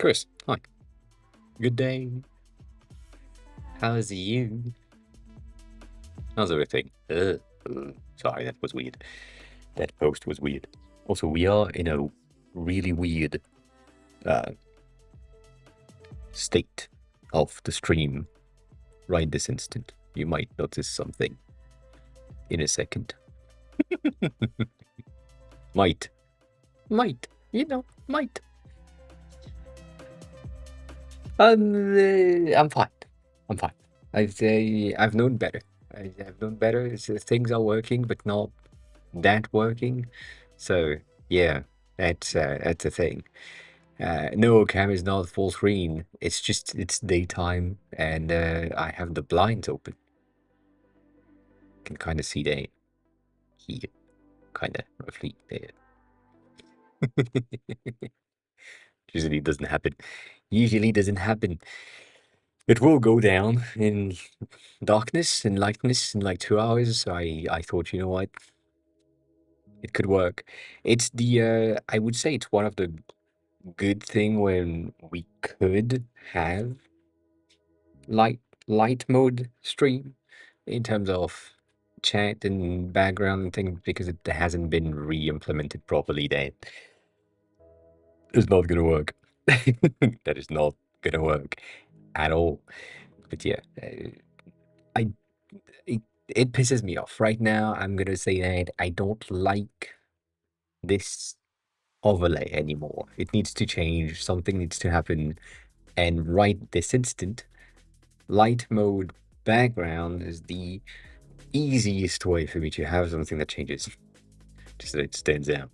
Chris, hi. Good day. How's you? How's everything? Sorry, that was weird. That post was weird. Also, we are in a really weird uh, state of the stream right this instant. You might notice something in a second. Might. Might. Might. I'm fine. I'm fine. I've known better. I've known better. Things are working, but not that working. So yeah, that's a thing. No, cam is not full screen. It's daytime, and I have the blinds open. Can kind of see that here, kind of roughly there. Usually doesn't happen. Usually doesn't happen. It will go down in darkness and lightness in like 2 hours. So I thought, you know what, it could work. It's the I would say it's one of the good thing when we could have light light mode stream in terms of chat and background and things because it hasn't been re-implemented properly. That is not gonna work. That is not gonna work at all. But yeah, I it pisses me off right now. I'm gonna say that I don't like this overlay anymore. It needs to change. Something needs to happen. And right this instant, light mode background is the easiest way for me to have something that changes. Just that it stands out,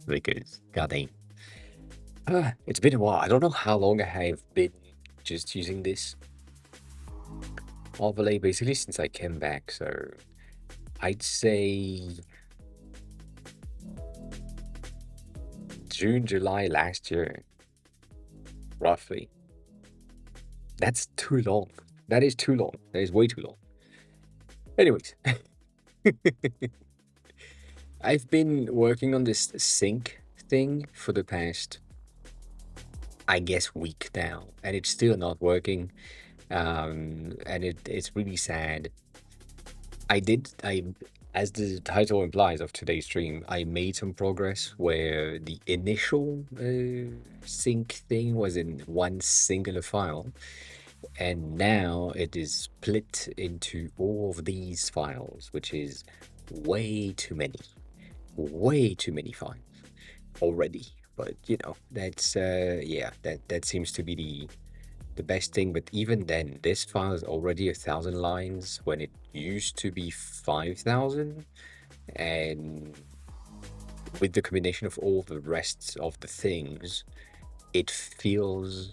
because goddamn. It's been a while. I don't know how long I have been just using this overlay basically since I came back. So I'd say June, July last year, roughly. That's too long. That is too long. That is way too long. Anyways, I've been working on this sync thing for the past, I guess, week now, and it's still not working. And it's really sad. As the title implies of today's stream, I made some progress where the initial sync thing was in one singular file, and now it is split into all of these files, which is way too many files already. But that's yeah, that seems to be the best thing. But even then, this file is already 1,000 lines when it used to be 5,000, and with the combination of all the rest of the things, it feels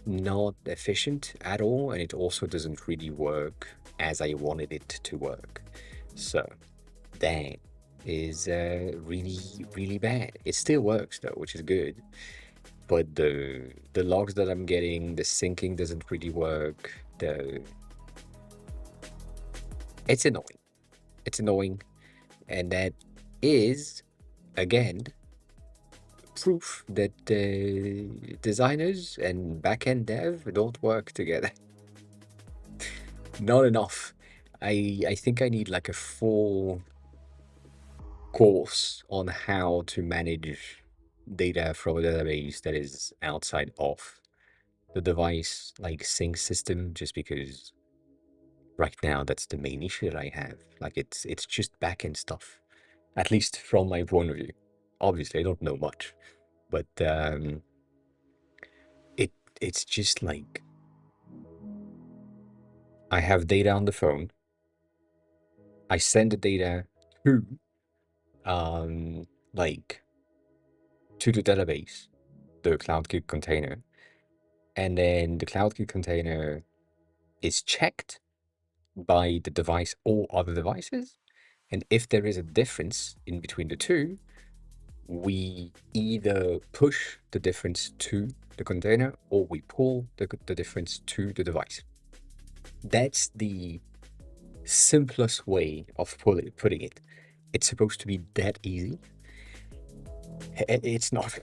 not efficient at all, and it also doesn't really work as I wanted it to work. So that is really, really bad. It still works though, which is good. But the logs that I'm getting, the syncing doesn't really work. It's annoying. It's annoying, and that is again proof that designers and backend dev don't work together. Not enough. I think I need like a full course on how to manage data from a database that is outside of the device like sync system, just because right now that's the main issue that I have. Like it's just backend stuff, at least from my point of view. Obviously, I don't know much, but it's just like I have data on the phone. I send the data to like to the database, the CloudKit container, and then the CloudKit container is checked by the device or other devices. And if there is a difference in between the two, we either push the difference to the container or we pull the difference to the device. That's the simplest way of putting it. It's supposed to be that easy. It's not.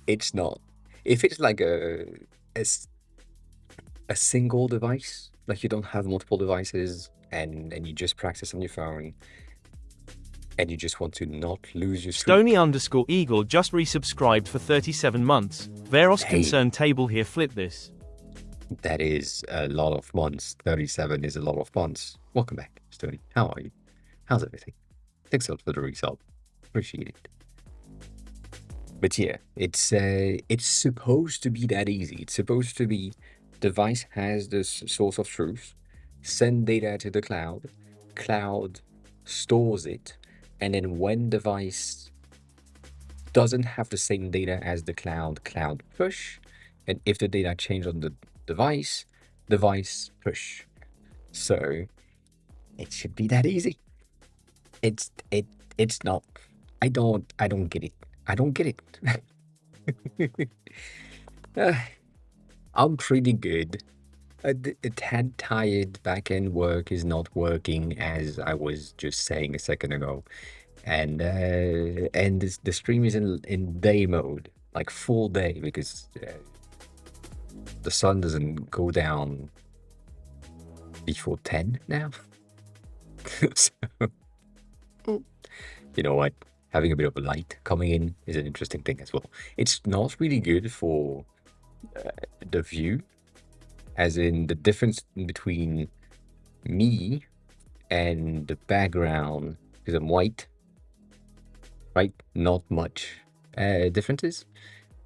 It's not. If it's like a, s- a single device, like you don't have multiple devices and you just practice on your phone and you just want to not lose your streak, Stony_Eagle just resubscribed for 37 months. Veros hey, concern table here, flip this. that is a lot of months. 37 is a lot of months. Welcome back, Stony. How are you? How's everything? Thanks a lot for the result. Appreciate it. But yeah, it's supposed to be that easy. It's supposed to be device has this source of truth, send data to the cloud stores it, and then when device doesn't have the same data as the cloud push, and if the data change on the device push. So it should be that easy. It's it it's not. I don't get it. I don't get it. Uh, I'm pretty good. A tad tired back-end work is not working as I was just saying a second ago. And the stream is in day mode, like full day, because the sun doesn't go down before 10 now. So, you know what? Having a bit of light coming in is an interesting thing as well. It's not really good for the view, as in the difference between me and the background, because I'm white, right? Not much differences.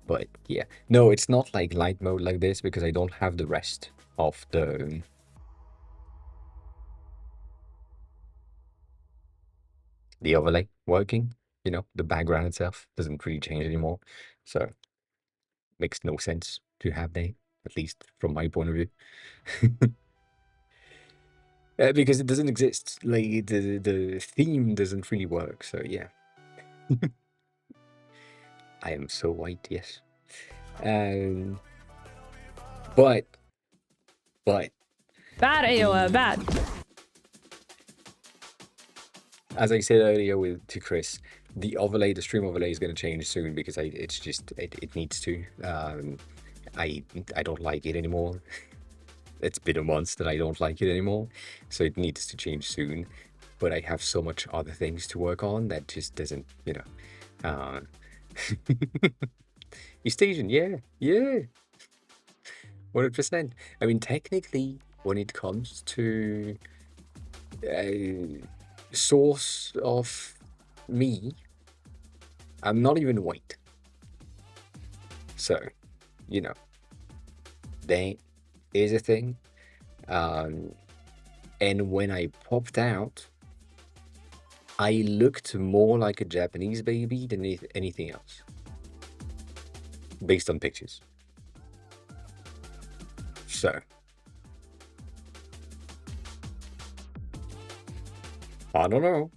But yeah, no, it's not like light mode like this because I don't have the rest of the overlay working. You know, the background itself doesn't really change anymore, so makes no sense to have that, at least from my point of view. Because it doesn't exist. Like the theme doesn't really work. So yeah, I am so white. Yes. Um, but Bad AOA, bad. as I said earlier to Chris, the overlay, the stream overlay is going to change soon because it's just it needs to. I don't like it anymore. It's been a month that I don't like it anymore, so it needs to change soon. But I have so much other things to work on that just doesn't, Uh, East Asian, yeah, 100%. I mean, technically, when it comes to source of me, I'm not even white. So, you know, that is a thing. And when I popped out, I looked more like a Japanese baby than anything else, based on pictures. So, I don't know.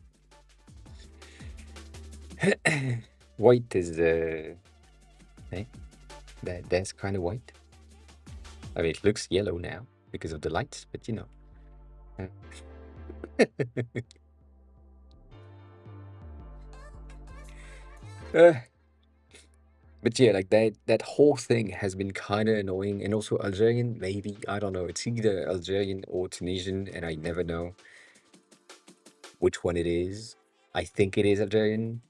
White is that's kind of white. I mean, it looks yellow now because of the lights, but you know. But yeah, like that whole thing has been kind of annoying, and also Algerian, maybe, I don't know. It's either Algerian or Tunisian, and I never know which one it is. I think it is Algerian,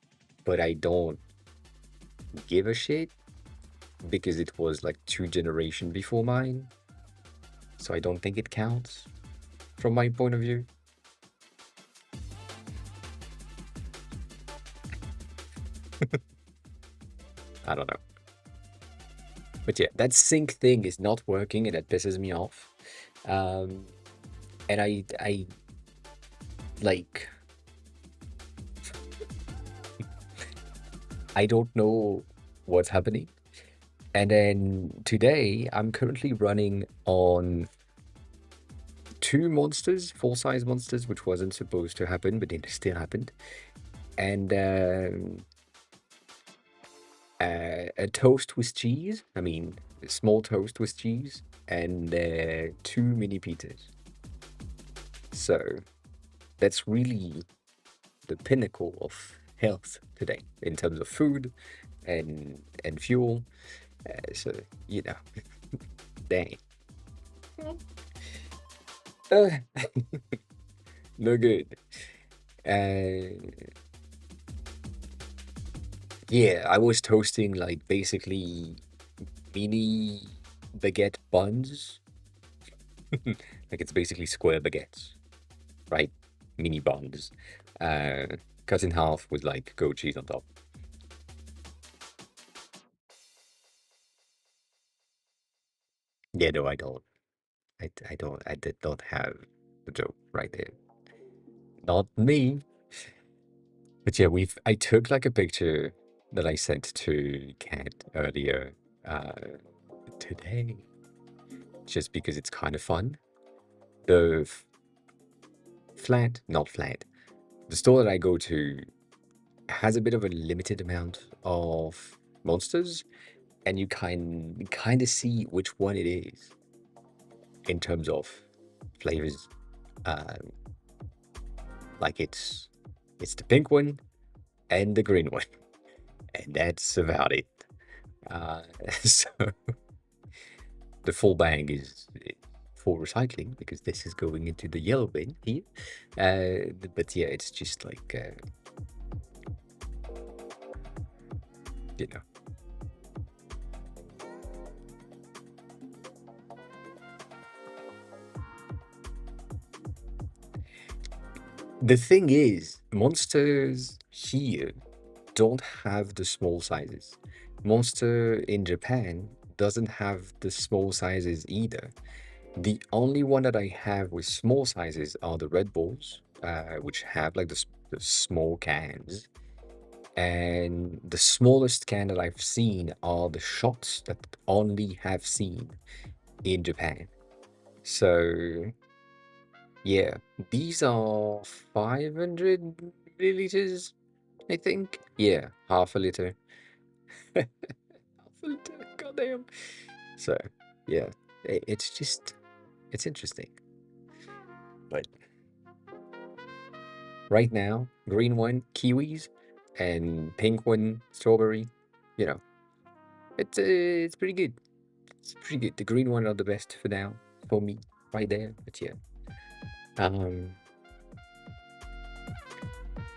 but I don't give a shit because it was like 2 generations before mine. So I don't think it counts from my point of view. I don't know. But yeah, that sync thing is not working and that pisses me off. And I like, I don't know what's happening. And then today, I'm currently running on 2 monsters, full-size monsters, which wasn't supposed to happen, but it still happened. And a toast with cheese. I mean, a small toast with cheese, and 2 mini pizzas. So that's really the pinnacle of health today in terms of food and fuel. So you know, dang, uh, no good. Yeah, I was toasting like basically mini baguette buns. Like it's basically square baguettes, right? Mini buns, cut in half with like goat cheese on top. Yeah, no, I don't. I don't. I did not have the joke right there. Not me. But yeah, I took like a picture that I sent to Kat earlier uh, today, just because it's kind of fun. The not flat. The store that I go to has a bit of a limited amount of monsters, and you kind of see which one it is in terms of flavors. Uh, like it's the pink one and the green one, and that's about it. So the full bag is for recycling because this is going into the yellow bin here. But yeah, it's just like you know. The thing is, monsters here don't have the small sizes. Monster in Japan doesn't have the small sizes either. The only one that I have with small sizes are the Red Bulls, which have like the small cans. And the smallest can that I've seen are the shots that only have seen in Japan. So yeah, these are 500 milliliters, I think. Yeah, half a liter. Half a liter, goddamn. So yeah, it's interesting. But right now, green one, kiwis, and pink one, strawberry. You know, it's pretty good. It's pretty good. The green one are the best for now, for me, right there. But yeah, um,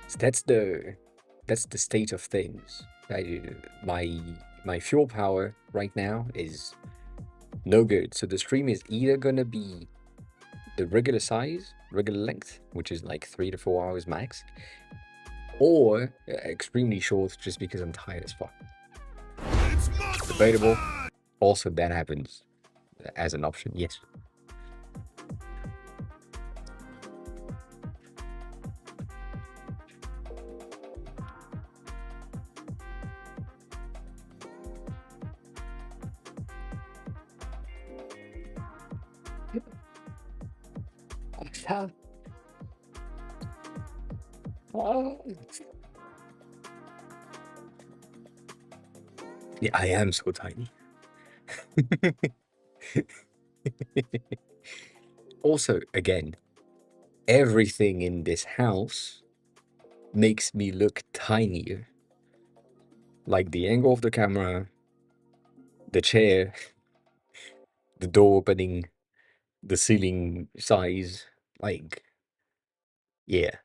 so that's the state of things. My fuel power right now is no good. So the stream is either gonna be the regular size, regular length, which is like 3 to 4 hours max, or extremely short just because I'm tired as fuck. Debatable. Also, that happens as an option, yes. Yeah, I am so tiny. Also, again, everything in this house makes me look tinier. Like the angle of the camera, the chair, the door opening, the ceiling size. Like, yeah.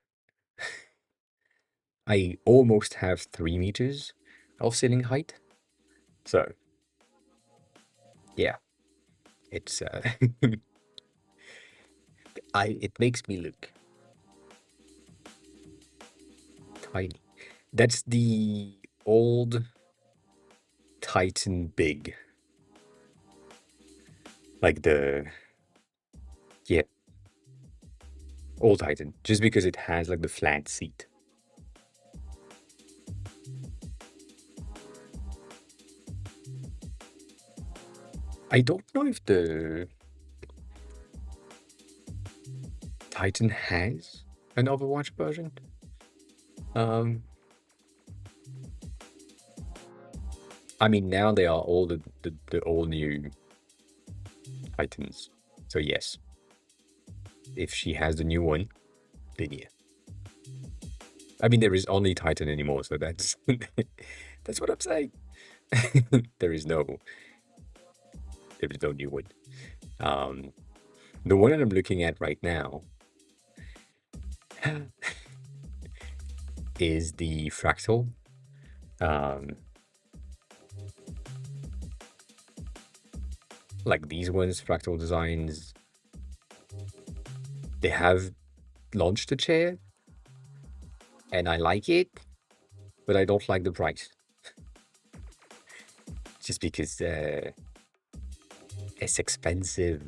I almost have 3 meters of ceiling height. So, yeah, it's it makes me look tiny. That's the old Titan Big. Like yeah, old Titan. Just because it has like the flat seat. I don't know if the Titan has an Overwatch version. I mean, now they are all the all new Titans. So yes, if she has the new one, then yeah. I mean, there is only Titan anymore, so that's that's what I'm saying. There is no new one. Um, the one that I'm looking at right now is the fractal. Like these ones, Fractal Designs, they have launched a chair, and I like it, but I don't like the price. Just because it's expensive.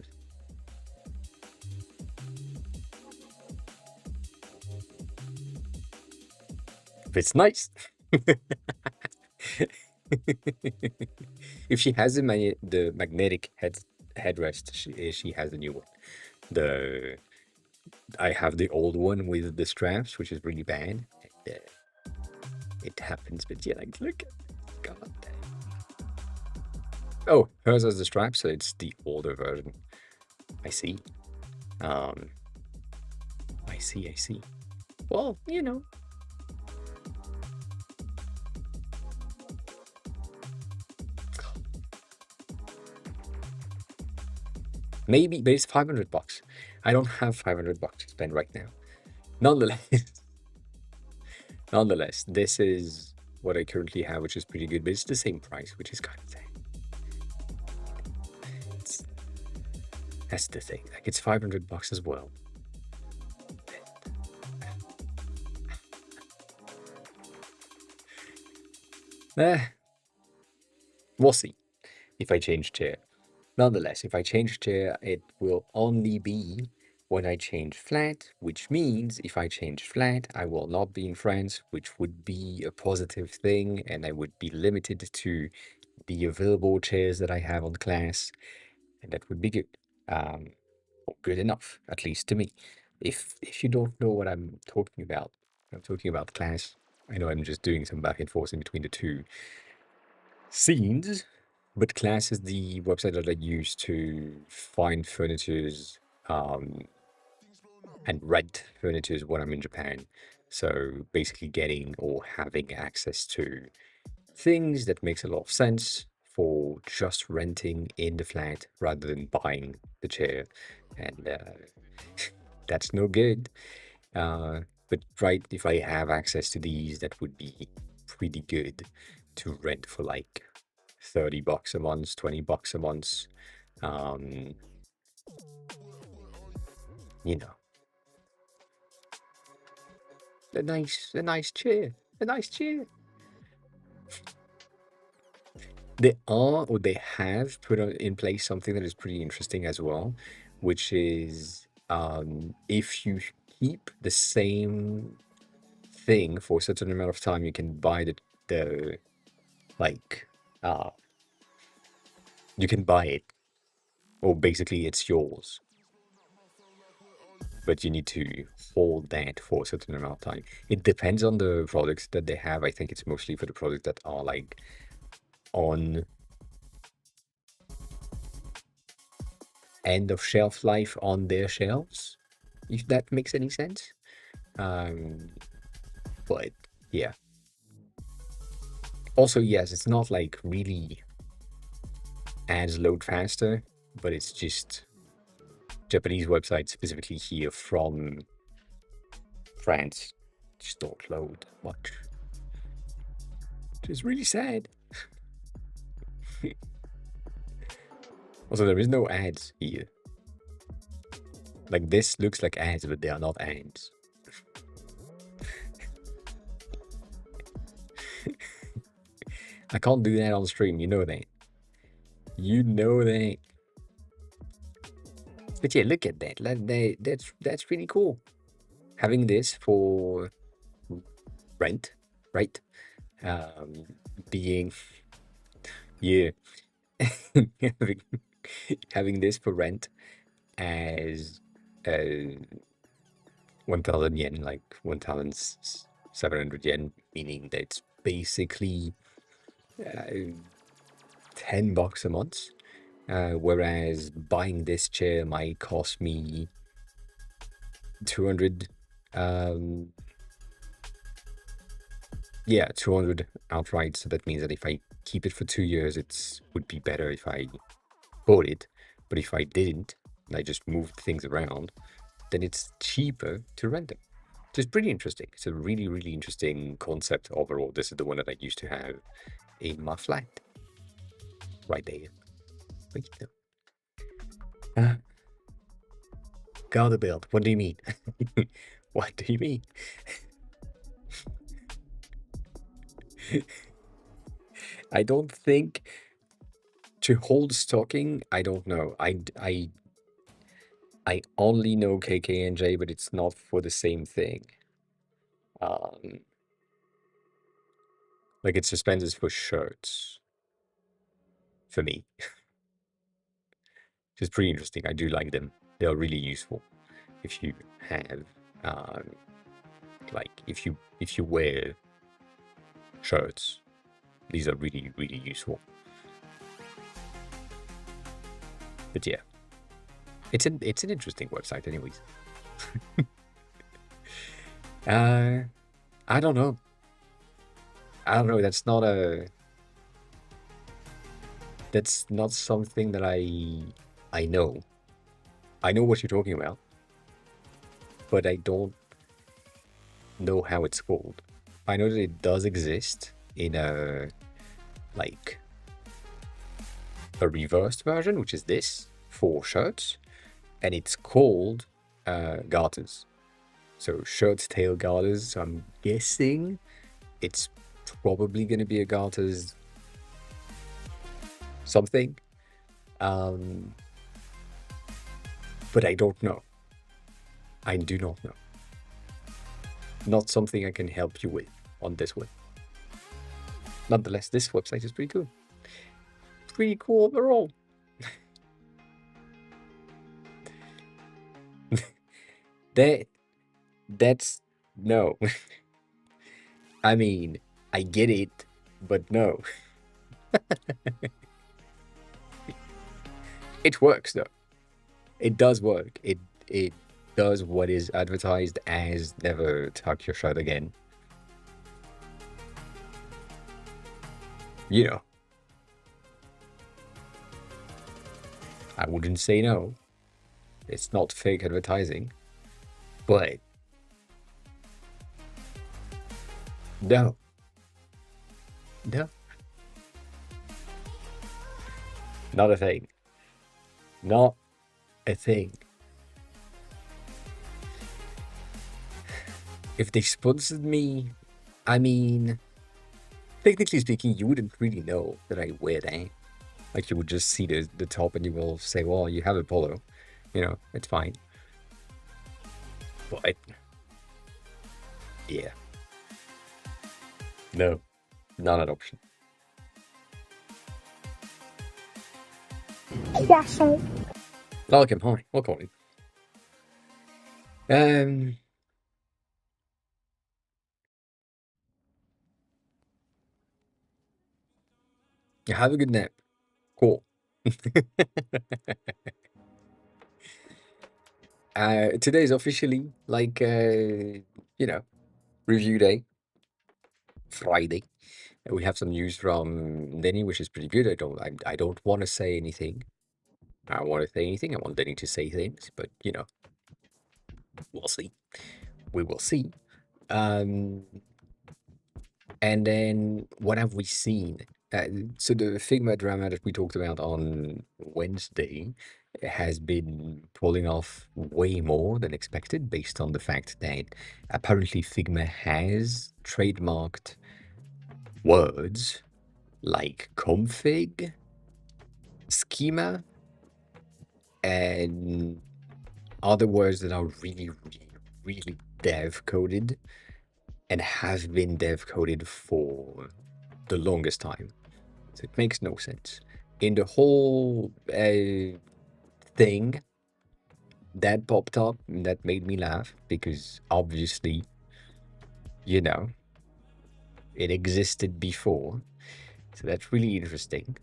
But it's nice. If she has the magnetic headrest, she has the new one. I have the old one with the straps, which is really bad. It happens, but yeah, like look, god damn. Oh, hers has the straps, so it's the older version. I see. I see. Well, you know. Maybe, but it's $500. I don't have $500 to spend right now. Nonetheless, this is what I currently have, which is pretty good, but it's the same price, which is kind of sad. That's the thing. Like it's $500 as well. We'll see if I change chair. Nonetheless, if I change chair, it will only be when I change flat, which means if I change flat, I will not be in France, which would be a positive thing, and I would be limited to the available chairs that I have on class, and that would be good. Or good enough, at least to me. If you don't know what I'm talking about class. I know I'm just doing some back and forth in between the two scenes, but class is the website that I use to find furnitures and rent furnitures when I'm in Japan. So basically getting or having access to things that makes a lot of sense for just renting in the flat rather than buying the chair. And that's no good. But right, if I have access to these, that would be pretty good to rent for like $30 a month, $20 a month. You know, a nice chair, a nice chair. They have put in place something that is pretty interesting as well, which is if you keep the same thing for a certain amount of time, you can buy the like you can buy it, or basically it's yours. But you need to hold that for a certain amount of time. It depends on the products that they have. I think it's mostly for the products that are like on end of shelf life on their shelves, if that makes any sense. But yeah. Also, yes, it's not like really ads load faster, but it's just Japanese websites, specifically here from France, just don't load much, which is really sad. Also, there is no ads here. Like, this looks like ads, but they are not ads. I can't do that on stream, you know that. You know that. But yeah, look at that. That's really cool. Having this for rent, right? Being, yeah, having this for rent as 1,000 yen, like 1,700 yen, meaning that it's basically $10 a month. Whereas buying this chair might cost me 200 Yeah, 200 outright. So that means that if I keep it for 2 years, it would be better if I bought it. But if I didn't, and I just moved things around, then it's cheaper to rent them. So it's pretty interesting. It's a really, really interesting concept overall. This is the one that I used to have in my flat. Right there. Wait, no. Garden build. What do you mean? What do you mean? I don't think to hold stocking. I don't know. I only know KK&J, but it's not for the same thing. Like it's suspenders for shirts for me, which is pretty interesting. I do like them. They are really useful if you have, like if you wear shirts. These are really, really useful. But yeah, it's an interesting website, anyways. I don't know. That's not something that I know. I know what you're talking about, but I don't know how it's called. I know that it does exist in a reversed version, which is this for shirts, and it's called garters. So shirts, tail garters. So I'm guessing it's probably going to be a garters something. But I don't know. I do not know. Not something I can help you with on this one. Nonetheless, this website is pretty cool. Pretty cool overall. That's no. I mean, I get it, but no. It works though. It does work. It does what is advertised as never tuck your shirt again. You know. I wouldn't say no. It's not fake advertising. But no. No. Not a thing. Not a thing. If they sponsored me, I mean, technically speaking, you wouldn't really know that I wear that. Like, you would just see the top and you will say, well, you have a polo. You know, it's fine. But, yeah. No, not an option. Croissant. Welcome, hi, welcome. Have a good nap. Cool. Today's officially like review day. Friday. We have some news from Denny, which is pretty good. I don't want to say anything. I don't want to say anything. I want Denny to say things, but we'll see. We will see. And then what have we seen? So the Figma drama that we talked about on Wednesday has been pulling off way more than expected based on the fact that apparently Figma has trademarked words like config, schema, and other words that are really, really, really dev coded and have been dev coded for the longest time. So it makes no sense. In the whole thing that popped up, that made me laugh because obviously, it existed before. So that's really interesting.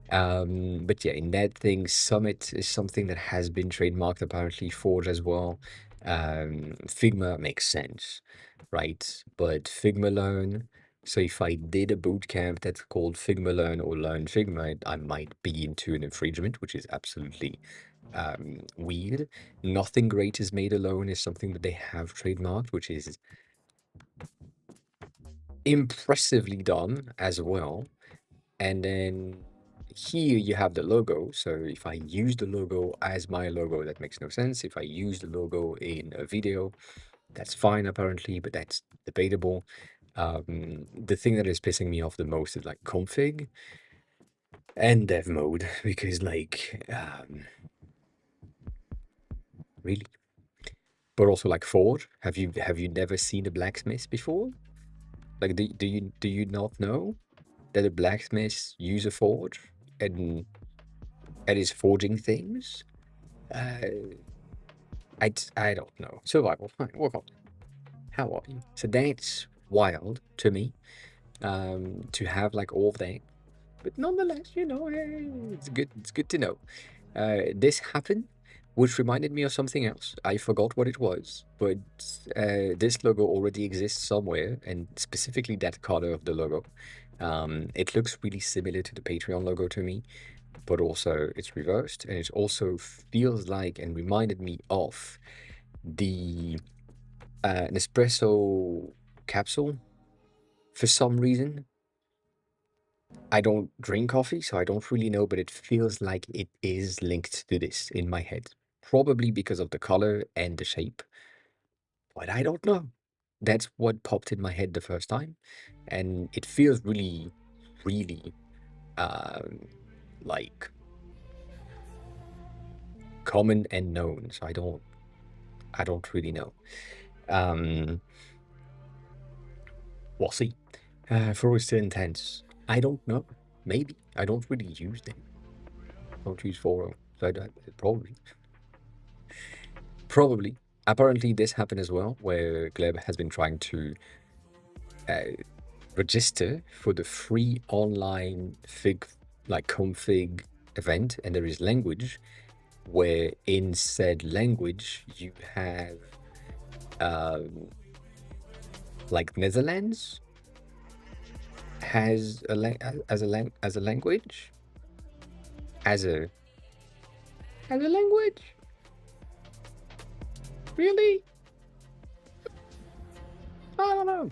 But yeah, in that thing, Summit is something that has been trademarked apparently. Forge as well. Figma makes sense, right? But Figma Learn, So if I did a boot camp that's called Figma Learn or Learn Figma, I might be into an infringement, which is absolutely weird. Nothing Great is Made Alone is something that they have trademarked, which is impressively done as well. And then here you have the logo. So if I use the logo as my logo, that makes no sense. If I use the logo in a video, that's fine apparently, but that's debatable. The thing that is pissing me off the most is like config and dev mode, because like really. But also like Ford. Have you never seen a blacksmith before? Like do you not know that a blacksmith use a forge and is forging things? I don't know. Survival, fine. Work on. How are you? So that's wild to me. To have like all of that, but nonetheless, you know, it's good. It's good to know. This happened, which reminded me of something else. I forgot what it was, but this logo already exists somewhere, and specifically that color of the logo. It looks really similar to the Patreon logo to me, but also it's reversed, and it also feels like and reminded me of the Nespresso capsule. For some reason, I don't drink coffee, so I don't really know, but it feels like it is linked to this in my head. Probably because of the color and the shape, but I don't know. That's what popped in my head the first time, and it feels really, really, like common and known. So I don't really know. We'll see. For still intense. I don't know. Maybe I don't really use them. I don't use Foro, so I don't, probably. Apparently, this happened as well, where Gleb has been trying to register for the free online config event, and there is language where in said language you have like Netherlands has as a language as a language. Really? I don't know.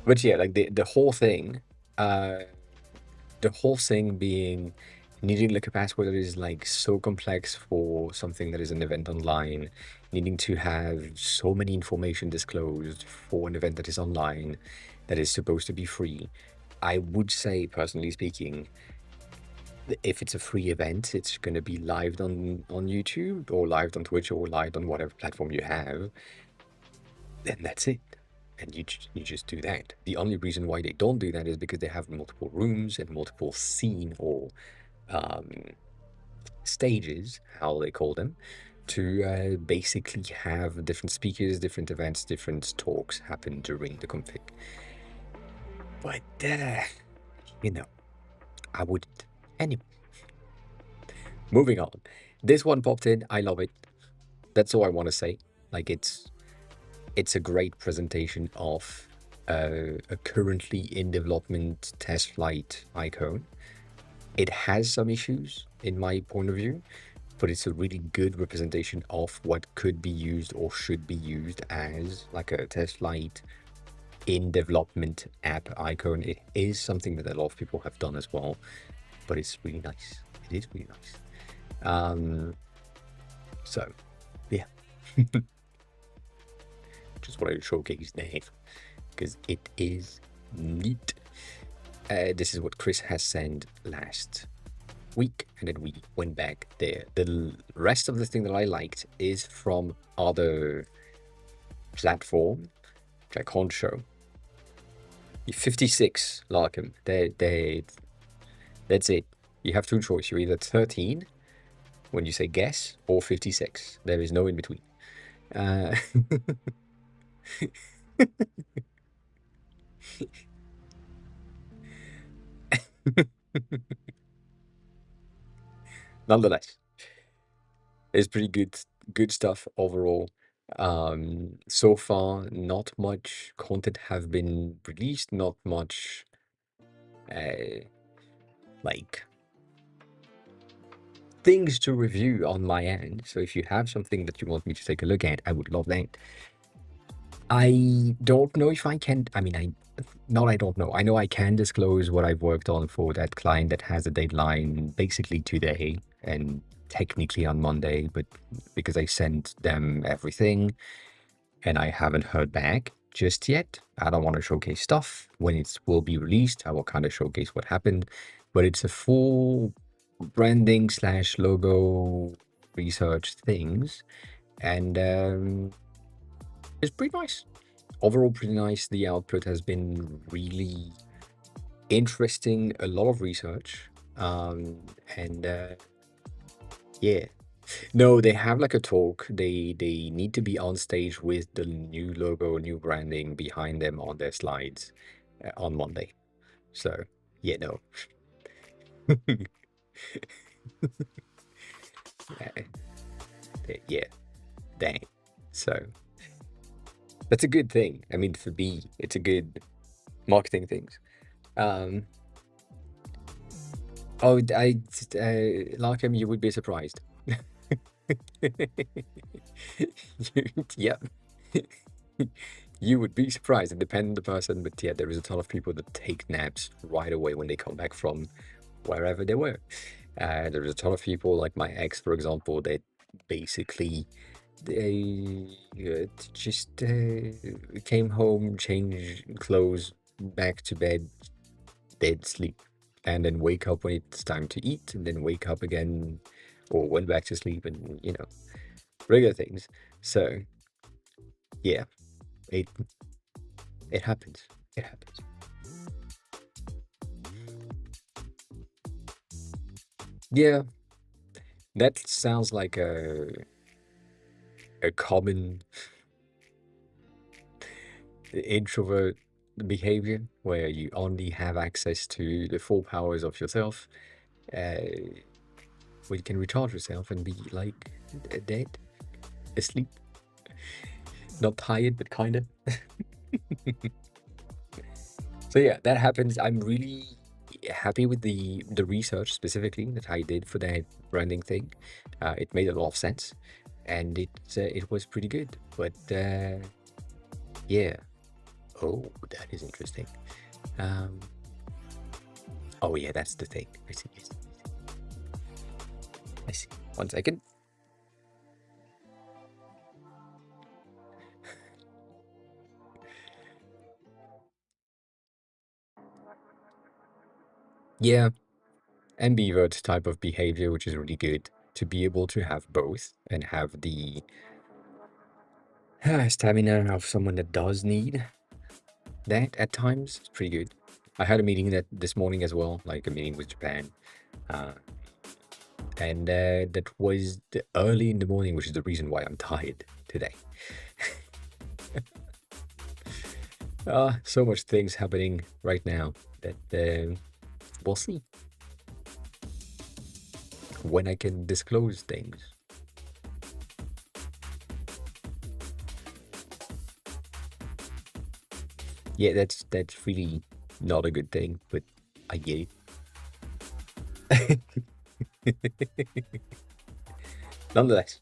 But yeah, like the whole thing, being needing like a password that is like so complex for something that is an event online, needing to have so many information disclosed for an event that is online, that is supposed to be free. I would say, personally speaking, if it's a free event, it's going to be lived on YouTube or lived on Twitch or lived on whatever platform you have. Then that's it. And you just do that. The only reason why they don't do that is because they have multiple rooms and multiple scene or stages, how they call them, to basically have different speakers, different events, different talks happen during the config. But, you know, I wouldn't. Anyway, moving on. This one popped in. I love it. That's all I want to say. Like, it's a great presentation of a currently in development test flight icon. It has some issues in my point of view, but it's a really good representation of what could be used or should be used as like a test flight in development app icon. It is something that a lot of people have done as well, but it's really nice. It is really nice. So yeah. Just wanted to showcase that because it is neat. This is what Chris has sent last week, and then we went back there. The rest of the thing that I liked is from other platform, which I can't show. 56, Larkham. That's it. You have two choices. You're either 13 when you say guess, or 56. There is no in between. Nonetheless, it's pretty good stuff overall. So far, not much content have been released, not much like things to review on my end. So if you have something that you want me to take a look at, I would love that. I don't know if I can, I mean, I don't know. I know I can disclose what I've worked on for that client that has a deadline basically today and technically on Monday, but because I sent them everything and I haven't heard back just yet, I don't want to showcase stuff. When it will be released, I will kind of showcase what happened, but it's a full branding slash logo research things, and it's pretty nice. Overall, pretty nice. The output has been really interesting. A lot of research, and yeah. No, they have like a talk. They need to be on stage with the new logo, new branding behind them on their slides on Monday. So yeah, no. Yeah, dang. So that's a good thing. I mean, for me, it's a good marketing things. Oh, Larkham, you would be surprised. Yep. You would be surprised. It depends on the person, but yeah, there is a ton of people that take naps right away when they come back from wherever they were. There is a ton of people, like my ex, for example, that basically they just came home, changed clothes, back to bed, dead sleep, and then wake up when it's time to eat, and then wake up again, or went back to sleep, and regular things. So yeah, it it happens. It happens. Yeah, that sounds like a common introvert behavior where you only have access to the full powers of yourself, where you can recharge yourself and be like dead, asleep, not tired, but kinda. So yeah, that happens. I'm really happy with the research specifically that I did for that branding thing. It made a lot of sense, and it was pretty good. But yeah, oh, that is interesting. Oh yeah, that's the thing. I see. I see. I see. 1 second. Yeah, ambivert type of behavior, which is really good to be able to have both and have the stamina of someone that does need that at times. It's pretty good. I had a meeting this morning as well, like a meeting with Japan, uh, and that was early in the morning, which is the reason why I'm tired today. So much things happening right now that we'll see when I can disclose things. Yeah, that's really not a good thing, but I get it. Nonetheless,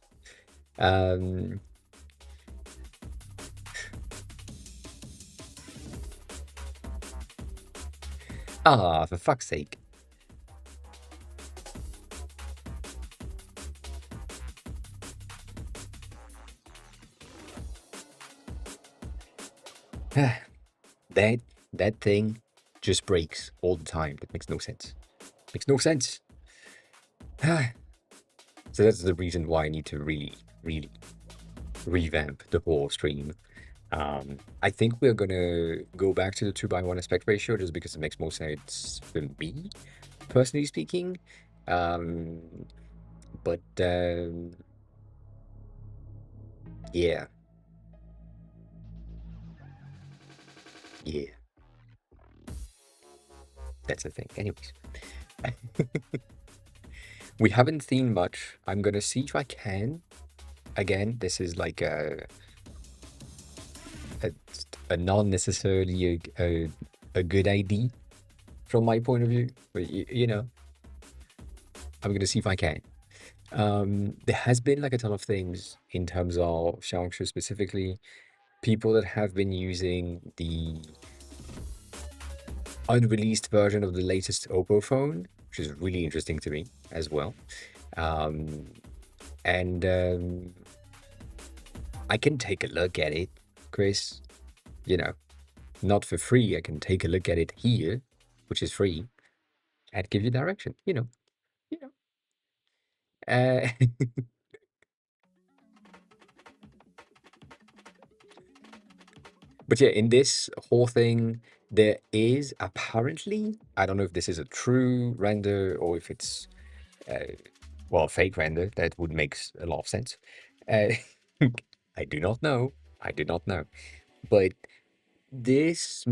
for fuck's sake. That thing just breaks all the time. That makes no sense. Makes no sense. So that's the reason why I need to really, really revamp the whole stream. I think we're gonna go back to the 2:1 aspect ratio just because it makes more sense for me, personally speaking. But yeah, yeah, that's the thing. Anyways, we haven't seen much. I'm gonna see if I can again, this is like a, a non-necessarily a good idea from my point of view, but you know, I'm gonna see if I can. There has been like a ton of things in terms of Xiaongshu specifically, people that have been using the unreleased version of the latest Oppo phone, which is really interesting to me as well. Um, and I can take a look at it, Chris. You know, not for free. I can take a look at it here, which is free, and give you direction. You know. Uh, but yeah, in this whole thing, there is apparently, I don't know if this is a true render or if it's well, fake render. That would make a lot of sense. Uh, I do not know. I do not know. But this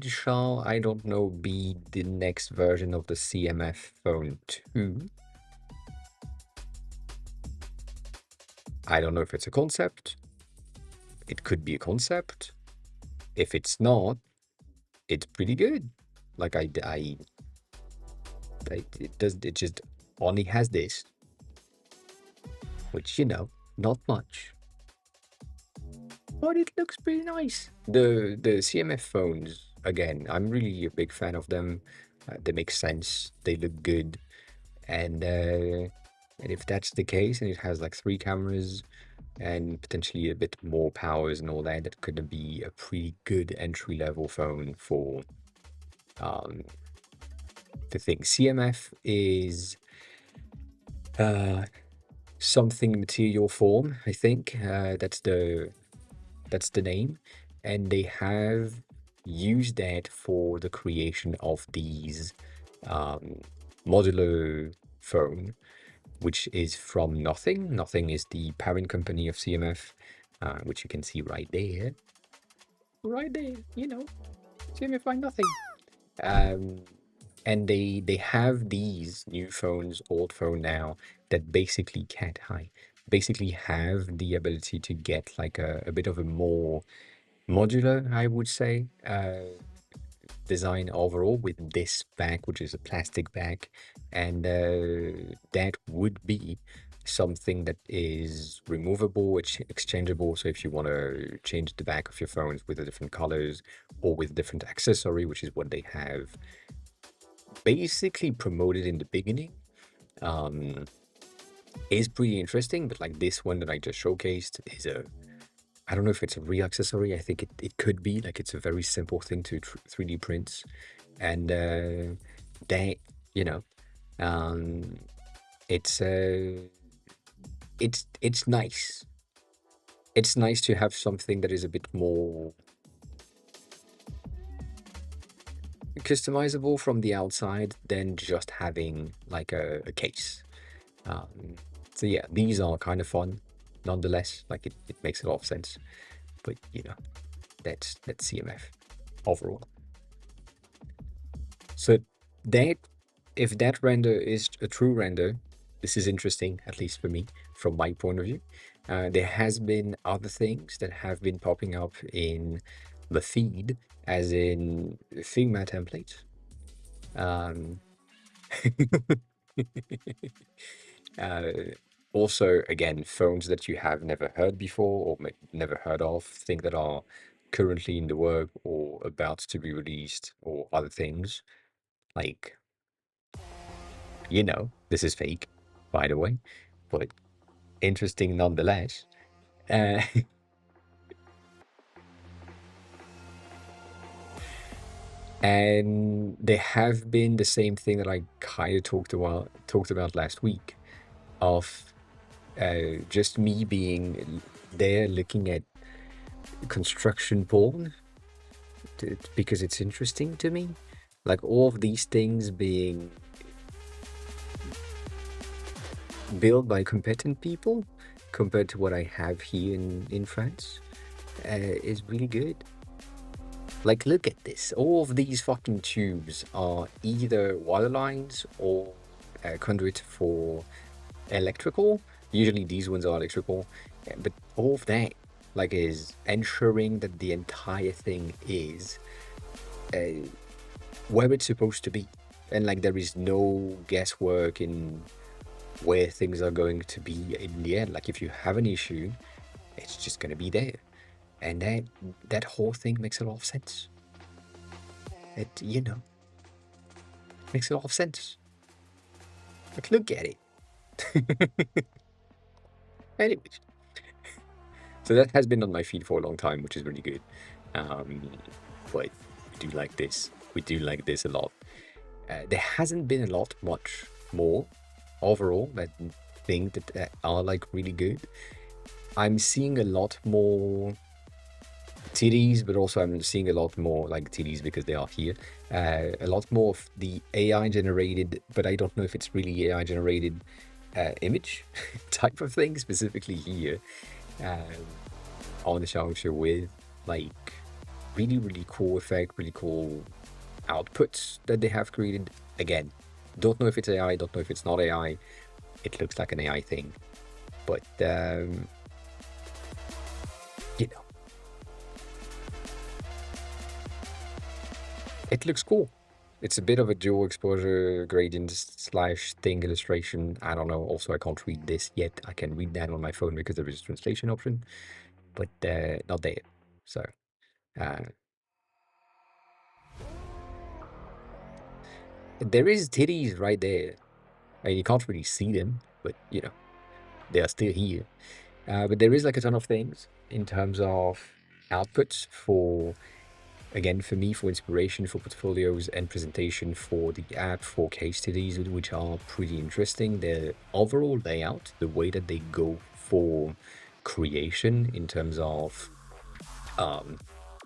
shall, I don't know, be the next version of the CMF phone 2. I don't know if it's a concept. It could be a concept. If it's not, it's pretty good. Like it just only has this, which, not much. But it looks pretty nice. The CMF phones, again, I'm really a big fan of them. They make sense. They look good. And if that's the case, and it has like 3 cameras and potentially a bit more powers and all that, that could be a pretty good entry-level phone for the thing. CMF is something material form, I think. That's the name, and they have used that for the creation of these modular phone, which is from Nothing. Nothing is the parent company of CMF, which you can see right there. Right there, CMF by Nothing. And they have these new phones, old phone now, that basically basically have the ability to get like a bit of a more modular, I would say, design overall with this bag, which is a plastic bag, and that would be something that is removable, exchangeable. So if you want to change the back of your phones with the different colors or with different accessory, which is what they have basically promoted in the beginning, is pretty interesting. But like this one that I just showcased is I don't know if it's a real accessory. I think it could be. Like, it's a very simple thing to 3D print, and that, it's it's nice. It's nice to have something that is a bit more customizable from the outside than just having like a case. So yeah, these are kind of fun nonetheless. Like, it makes a lot of sense. But that's CMF overall. So that, if that render is a true render, this is interesting, at least for me, from my point of view. There has been other things that have been popping up in the feed, as in Figma templates. Also, again, phones that you have never heard before or never heard of, things that are currently in the work or about to be released or other things. Like, this is fake, by the way, but interesting nonetheless. Uh, and there have been the same thing that I kind of talked about last week, of just me being there looking at construction porn, because it's interesting to me. Like, all of these things being built by competent people compared to what I have here in France is really good. Like, look at this. All of these fucking tubes are either water lines or conduit for electrical, Usually these ones are electrical, but all of that like is ensuring that the entire thing is where it's supposed to be, and like there is no guesswork in where things are going to be in the end. Like if you have an issue, it's just gonna be there, and that whole thing makes a lot of sense. It makes a lot of sense. Like look at it. Anyways, so that has been on my feed for a long time, which is really good. But we do like this. We do like this a lot. There hasn't been a lot much more overall that think that are like really good. I'm seeing a lot more titties, but also I'm seeing a lot more like titties because they are here. A lot more of the AI generated, but I don't know if it's really AI generated image type of thing, specifically here on the Xiaoxia with like really cool effect, really cool outputs that they have created. Again, don't know if it's AI, don't know if it's not AI. It looks like an AI thing, but it looks cool. It's a bit of a dual exposure gradient slash thing illustration. I don't know. Also, I can't read this yet. I can read that on my phone because there is a translation option, but not there. So there is titties right there. I mean, you can't really see them, but they are still here. But there is like a ton of things in terms of outputs for, again, for me, for inspiration, for portfolios and presentation for the app, for case studies, which are pretty interesting. The overall layout, the way that they go for creation in terms of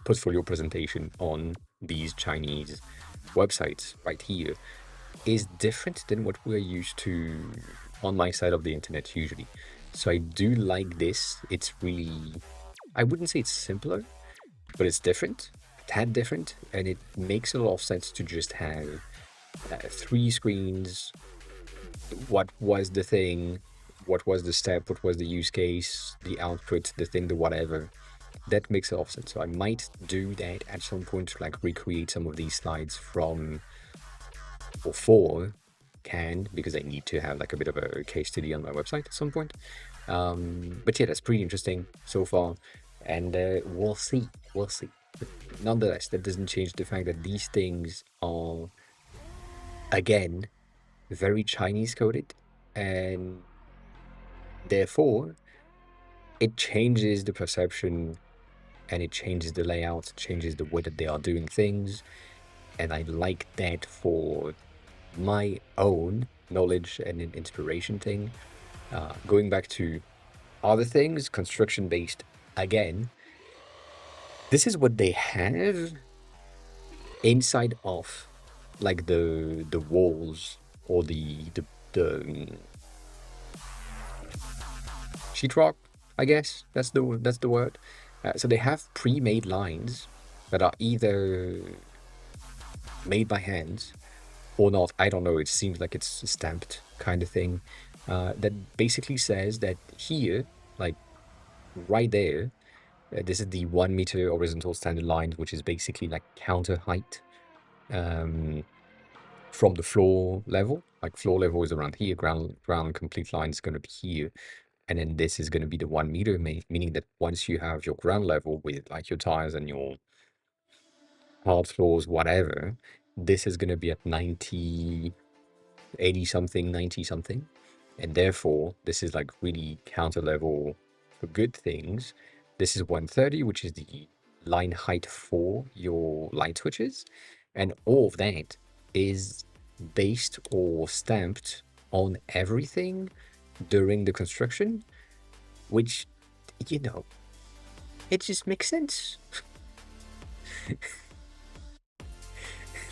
portfolio presentation on these Chinese websites right here is different than what we're used to on my side of the internet usually. So I do like this. It's really, I wouldn't say it's simpler, but it's different, a tad different, and it makes a lot of sense to just have 3 screens. What was the thing? What was the step? What was the use case? The output, the thing, the whatever. That makes a lot of sense. So I might do that at some point, like recreate some of these slides from or for Can, because I need to have like a bit of a case study on my website at some point. But yeah, that's pretty interesting so far, and we'll see. We'll see. But nonetheless, that doesn't change the fact that these things are, again, very Chinese coded, and therefore it changes the perception and it changes the layout, it changes the way that they are doing things, and I like that for my own knowledge and an inspiration thing. Going back to other things, construction based, again, this is what they have inside of like the walls or the sheetrock, I guess that's the word. So they have pre-made lines that are either made by hand or not. I don't know. It seems like it's a stamped kind of thing that basically says that here, like right there, this is the 1 meter horizontal standard line, which is basically like counter height from the floor level. Like floor level is around here, ground complete line is going to be here. And then this is going to be the 1 meter, meaning that once you have your ground level with like your tires and your hard floors, whatever, this is going to be at 90, 80 something, 90 something. And therefore, this is like really counter level for good things. This is 130, which is the line height for your light switches. And all of that is based or stamped on everything during the construction, which, it just makes sense.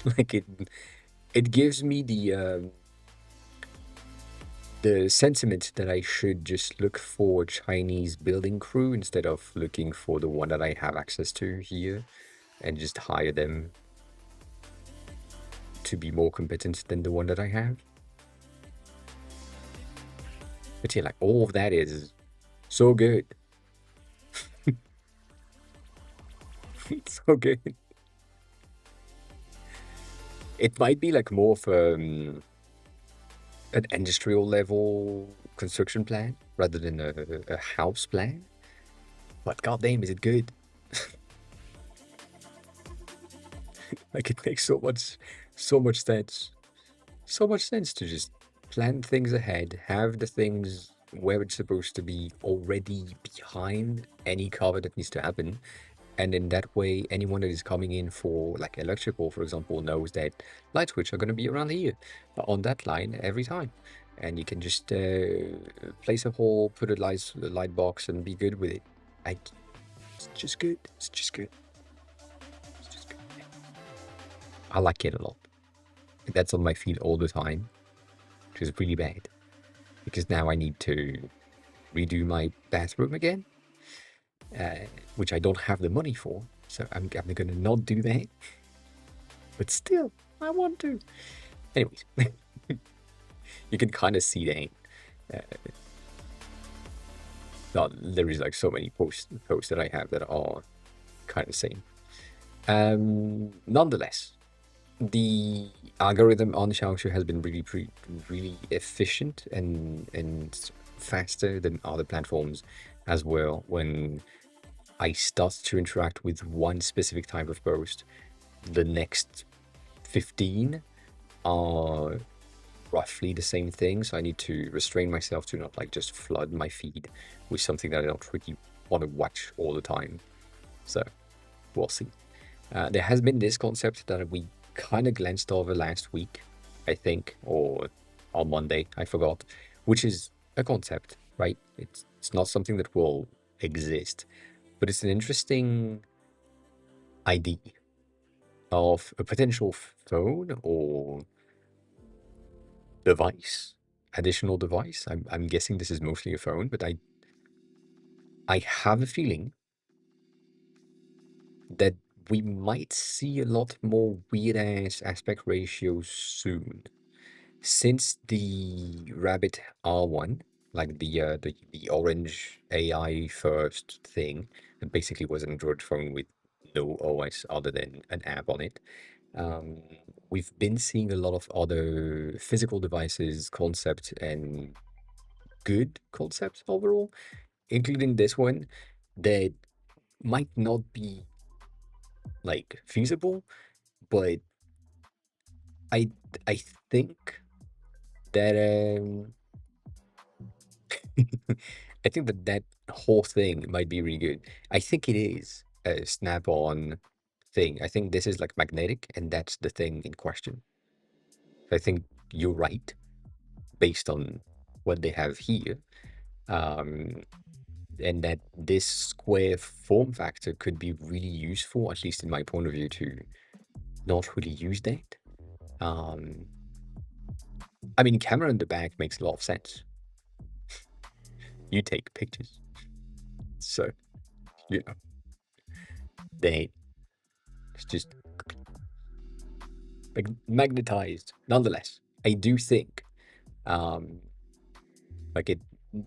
Like it gives me the sentiment that I should just look for Chinese building crew instead of looking for the one that I have access to here and just hire them to be more competent than the one that I have. But yeah, like all of that is so good. It's so good. It might be like more of an industrial level construction plan rather than a house plan. But goddamn, is it good? Like it makes so much sense. So much sense to just plan things ahead, have the things where it's supposed to be already behind any cover that needs to happen. And in that way, anyone that is coming in for like electrical, for example, knows that light switch are going to be around here on that line every time. And you can just place a hole, put a light box, and be good with it. It's just good. It's just good. It's just good. I like it a lot. That's on my feed all the time, which is really bad because now I need to redo my bathroom again, which I don't have the money for. So I'm gonna not do that. But still, I want to. Anyways, you can kind of see that. There is like so many posts that I have that are kind of same. Nonetheless, the algorithm on Xiaoxu has been really efficient and faster than other platforms as well. When I start to interact with one specific type of post, the next 15 are roughly the same thing. So I need to restrain myself to not like just flood my feed with something that I don't really want to watch all the time. So we'll see. There has been this concept that we kind of glanced over last week, I think, or on Monday, I forgot, which is a concept, right? It's not something that will exist, but it's an interesting idea of a potential phone or device, additional device. I'm guessing this is mostly a phone, but I have a feeling that we might see a lot more weird ass aspect ratios soon. Since the Rabbit R1, like the orange AI first thing, that basically was an Android phone with no OS other than an app on it. Um, we've been seeing a lot of other physical devices concept and good concepts overall, including this one that might not be like feasible, but I I think that I think that whole thing might be really good. I think it is a snap-on thing. I think this is like magnetic, and that's the thing in question. I think you're right based on what they have here, um, and that this square form factor could be really useful, at least in my point of view, to not really use that. Um, I mean, camera in the back makes a lot of sense. You take pictures, so you know they it's just like magnetized. Nonetheless, I do think um, like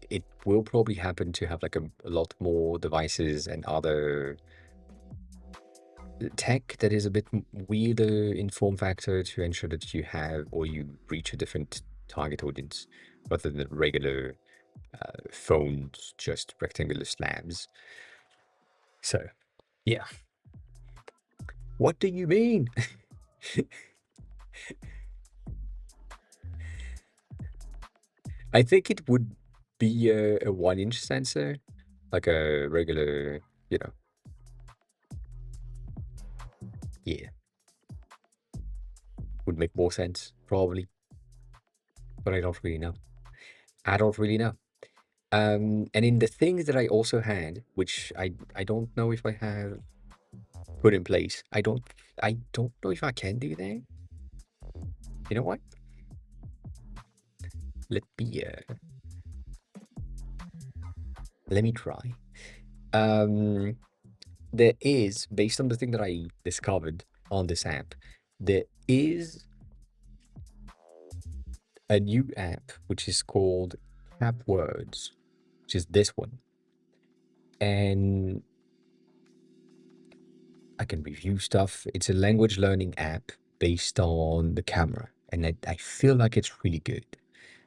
it will probably happen to have like a lot more devices and other tech that is a bit weirder in form factor to ensure that you have or you reach a different target audience rather than regular phones, just rectangular slabs. So, yeah. What do you mean? I think it would be a 1-inch sensor, like a regular, you know, yeah, would make more sense, probably. But I don't really know. I don't really know. And in the things that I also had, which I don't know if I have put in place, I don't know if I can do that. You know what? Let me let me try. Um, there is, based on the thing that I discovered on this app, there is a new app which is called cap words, which is this one. And I can review stuff. It's a language learning app based on the camera, and I feel like it's really good.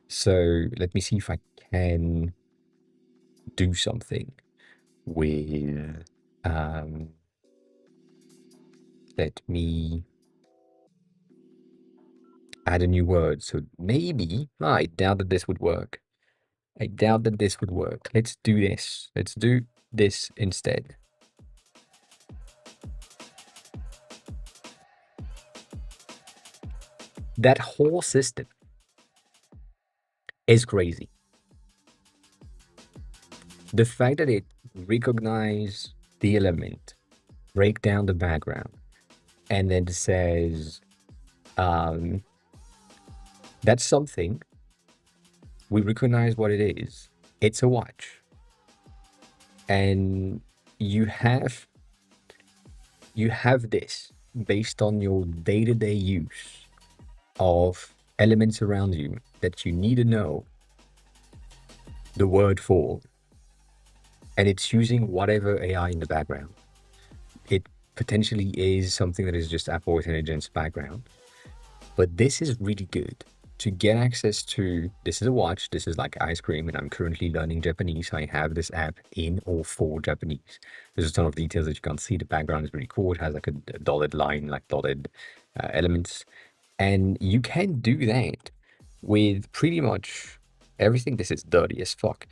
So let me see if I can do something with, let me add a new word. So maybe, I doubt that this would work. I doubt that this would work. Let's do this. Let's do this instead. That whole system is crazy. The fact that it recognizes the element, break down the background, and then says, that's something, we recognize what it is. It's a watch. And you have this based on your day-to-day use of elements around you that you need to know the word for, and it's using whatever AI in the background. It potentially is something that is just Apple Intelligence background, but this is really good to get access to. This is a watch, this is like ice cream, and I'm currently learning Japanese. I have this app in or for Japanese. There's a ton of details that you can't see. The background is really cool. It has like a dotted line, like dotted elements. And you can do that with pretty much everything. This is dirty as fuck.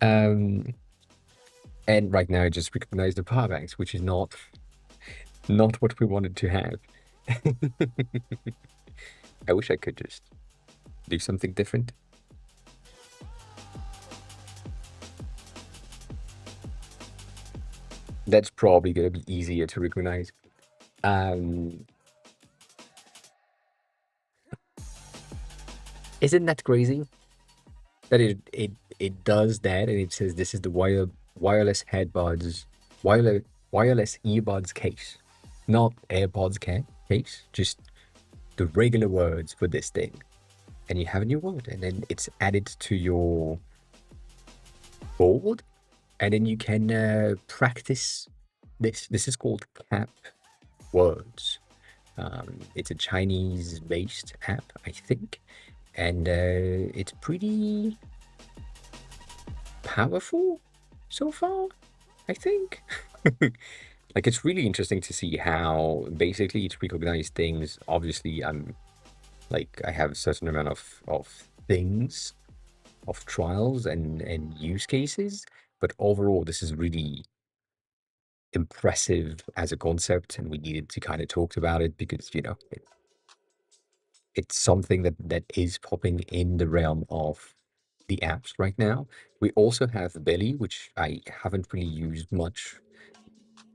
And right now I just recognize the power banks, which is not what we wanted to have. I wish I could just do something different. That's probably going to be easier to recognize. Isn't that crazy? That it does that, and it says this is the wireless headbuds, wireless earbuds case, not AirPods case, just the regular words for this thing. And you have a new word, and then it's added to your board, and then you can practice this. This is called Cap Words. It's a Chinese-based app, I think, and it's pretty powerful so far, I think. Like, it's really interesting to see how basically it's recognized things. Obviously, I have a certain amount of things, of trials and use cases, but overall, this is really impressive as a concept, and we needed to kind of talk about it because, it's something that is popping in the realm of the apps right now. We also have Belly, which I haven't really used much,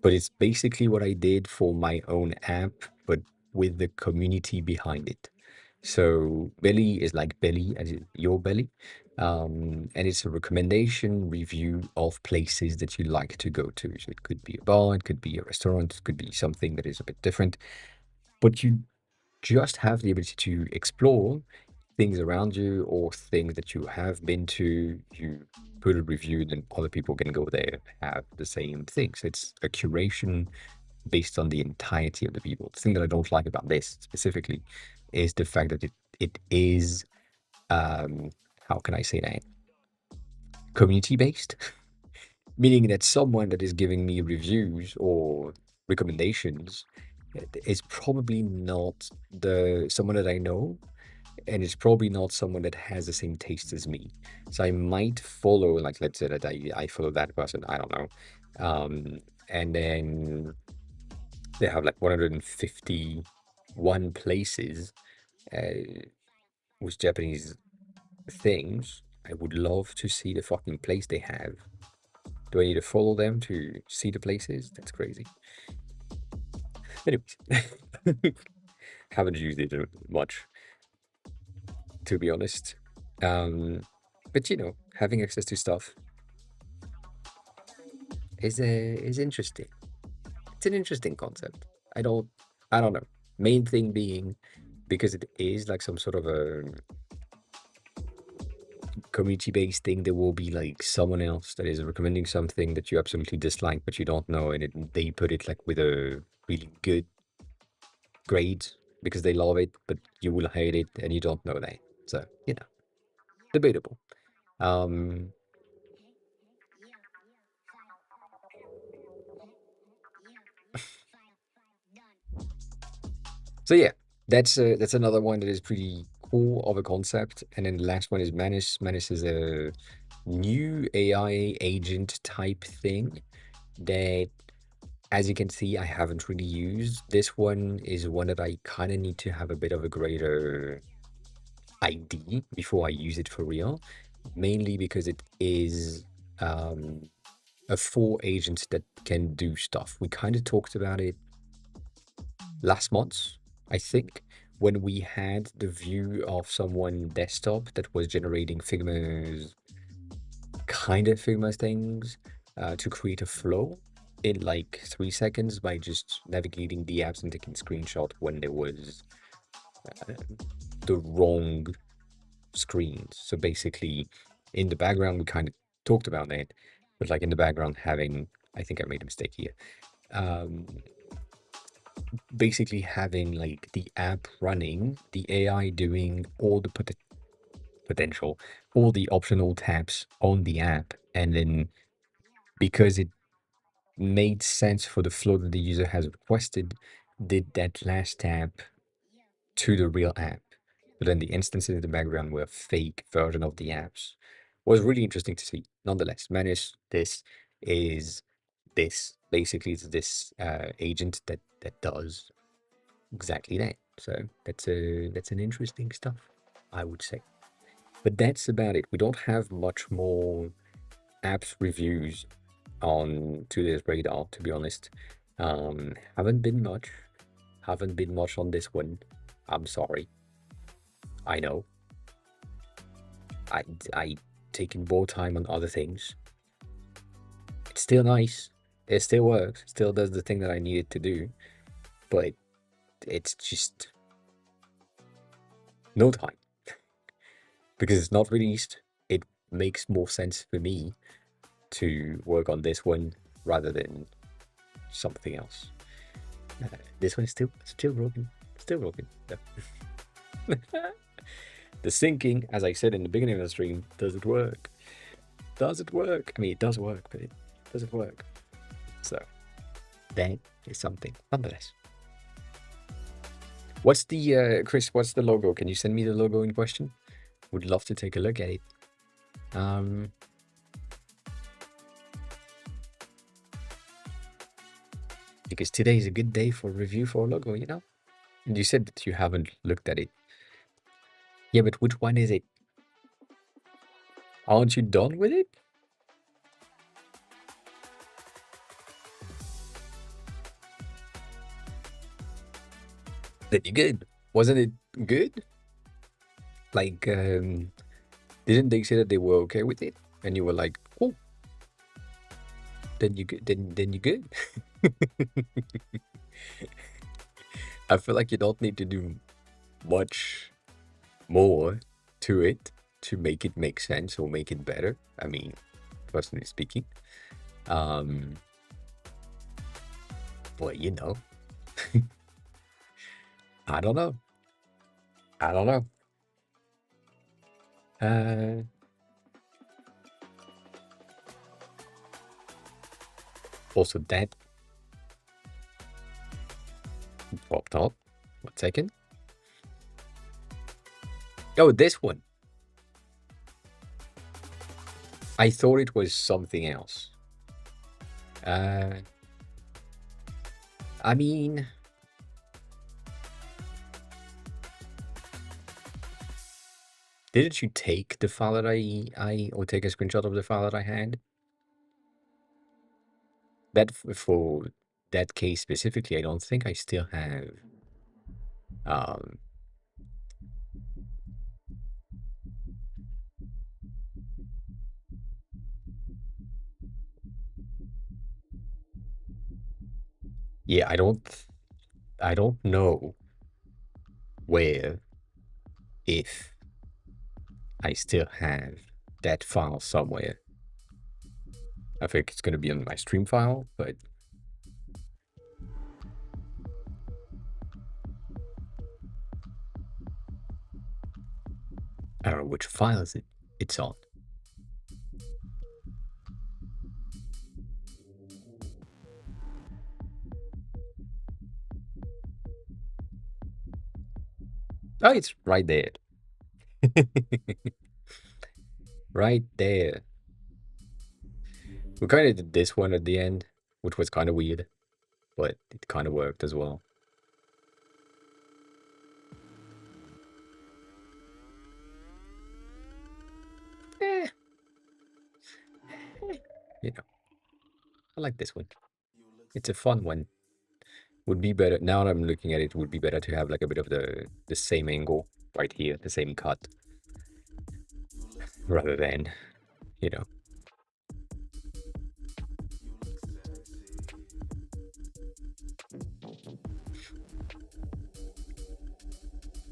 but it's basically what I did for my own app, but with the community behind it. So Belly is like Belly, as in your belly, and it's a recommendation review of places that you like to go to. So it could be a bar, it could be a restaurant, it could be something that is a bit different, but you just have the ability to explore things around you or things that you have been to. You put a review, then other people can go there, have the same thing. So it's a curation based on the entirety of the people. The thing that I don't like about this specifically is the fact that it is, how can I say that? Community based, meaning that someone that is giving me reviews or recommendations is probably not someone that I know, and it's probably not someone that has the same taste as me. So I might follow, like, let's say that I follow that person, I don't know, and then they have like 151 places with Japanese things. I would love to see the fucking place they have. Do I need to follow them to see the places? That's crazy. Anyways, haven't used it much, to be honest. But having access to stuff is interesting. It's an interesting concept. I don't know. Main thing being, because it is like some sort of a community-based thing, there will be like someone else that is recommending something that you absolutely dislike, but you don't know, and they put it like with a really good grade because they love it, but you will hate it and you don't know that. So, debatable. Um, so yeah, that's another one that is pretty cool of a concept. And then the last one is Manus. Manus is a new AI agent type thing that, as you can see, I haven't really used. This one is one that I kind of need to have a bit of a greater ID before I use it for real, mainly because it is a full agent that can do stuff. We kind of talked about it last month, I think, when we had the view of someone desktop that was generating Figma's Figma things to create a flow in like 3 seconds by just navigating the apps and taking screenshot when there was the wrong screens. So basically, in the background, we kind of talked about that, but like in the background, having, I think I made a mistake here. Basically having like the app running, the AI doing all the potential, all the optional tabs on the app, and then because it made sense for the flow that the user has requested, did that last tab to the real app. But then the instances in the background were fake version of the apps. Was really interesting to see. Nonetheless, manage this is this basically is this agent that does exactly that. So that's an interesting stuff, I would say. But that's about it. We don't have much more apps reviews on today's radar, to be honest. Haven't been much. Haven't been much on this one. I'm sorry. I know. I taken more time on other things. It's still nice. It still works. It still does the thing that I needed to do. But it's just no time. Because it's not released. It makes more sense for me to work on this one rather than something else. This one is still broken. Still broken. Yeah. The syncing, as I said in the beginning of the stream, does it work? Does it work? I mean, it does work, but does it work? So that is something. Nonetheless. What's the Chris? What's the logo? Can you send me the logo in question? Would love to take a look at it. Because today is a good day for review for a logo, you know? And you said that you haven't looked at it. Yeah, but which one is it? Aren't you done with it? Then you're good. Wasn't it good? Like, didn't they say that they were okay with it? And you were like, oh, then you good. Then you good. I feel like you don't need to do much more to it to make it make sense or make it better. I mean, personally speaking. But you know, I don't know. I don't know. Also that popped up. 1 second. Oh, this one. I thought it was something else. I mean, didn't you take the file that or take a screenshot of the file that I had? That for that case specifically, I don't think I still have. Yeah, I don't know where, if I still have that file somewhere. I think it's going to be on my stream file, but I don't know which file it's on. Oh, it's right there. Right there. We kind of did this one at the end, which was kind of weird, but it kind of worked as well. You know, I like this one. It's a fun one. Would be better, now that I'm looking at it, would be better to have like a bit of the same angle right here, the same cut, rather than, you know.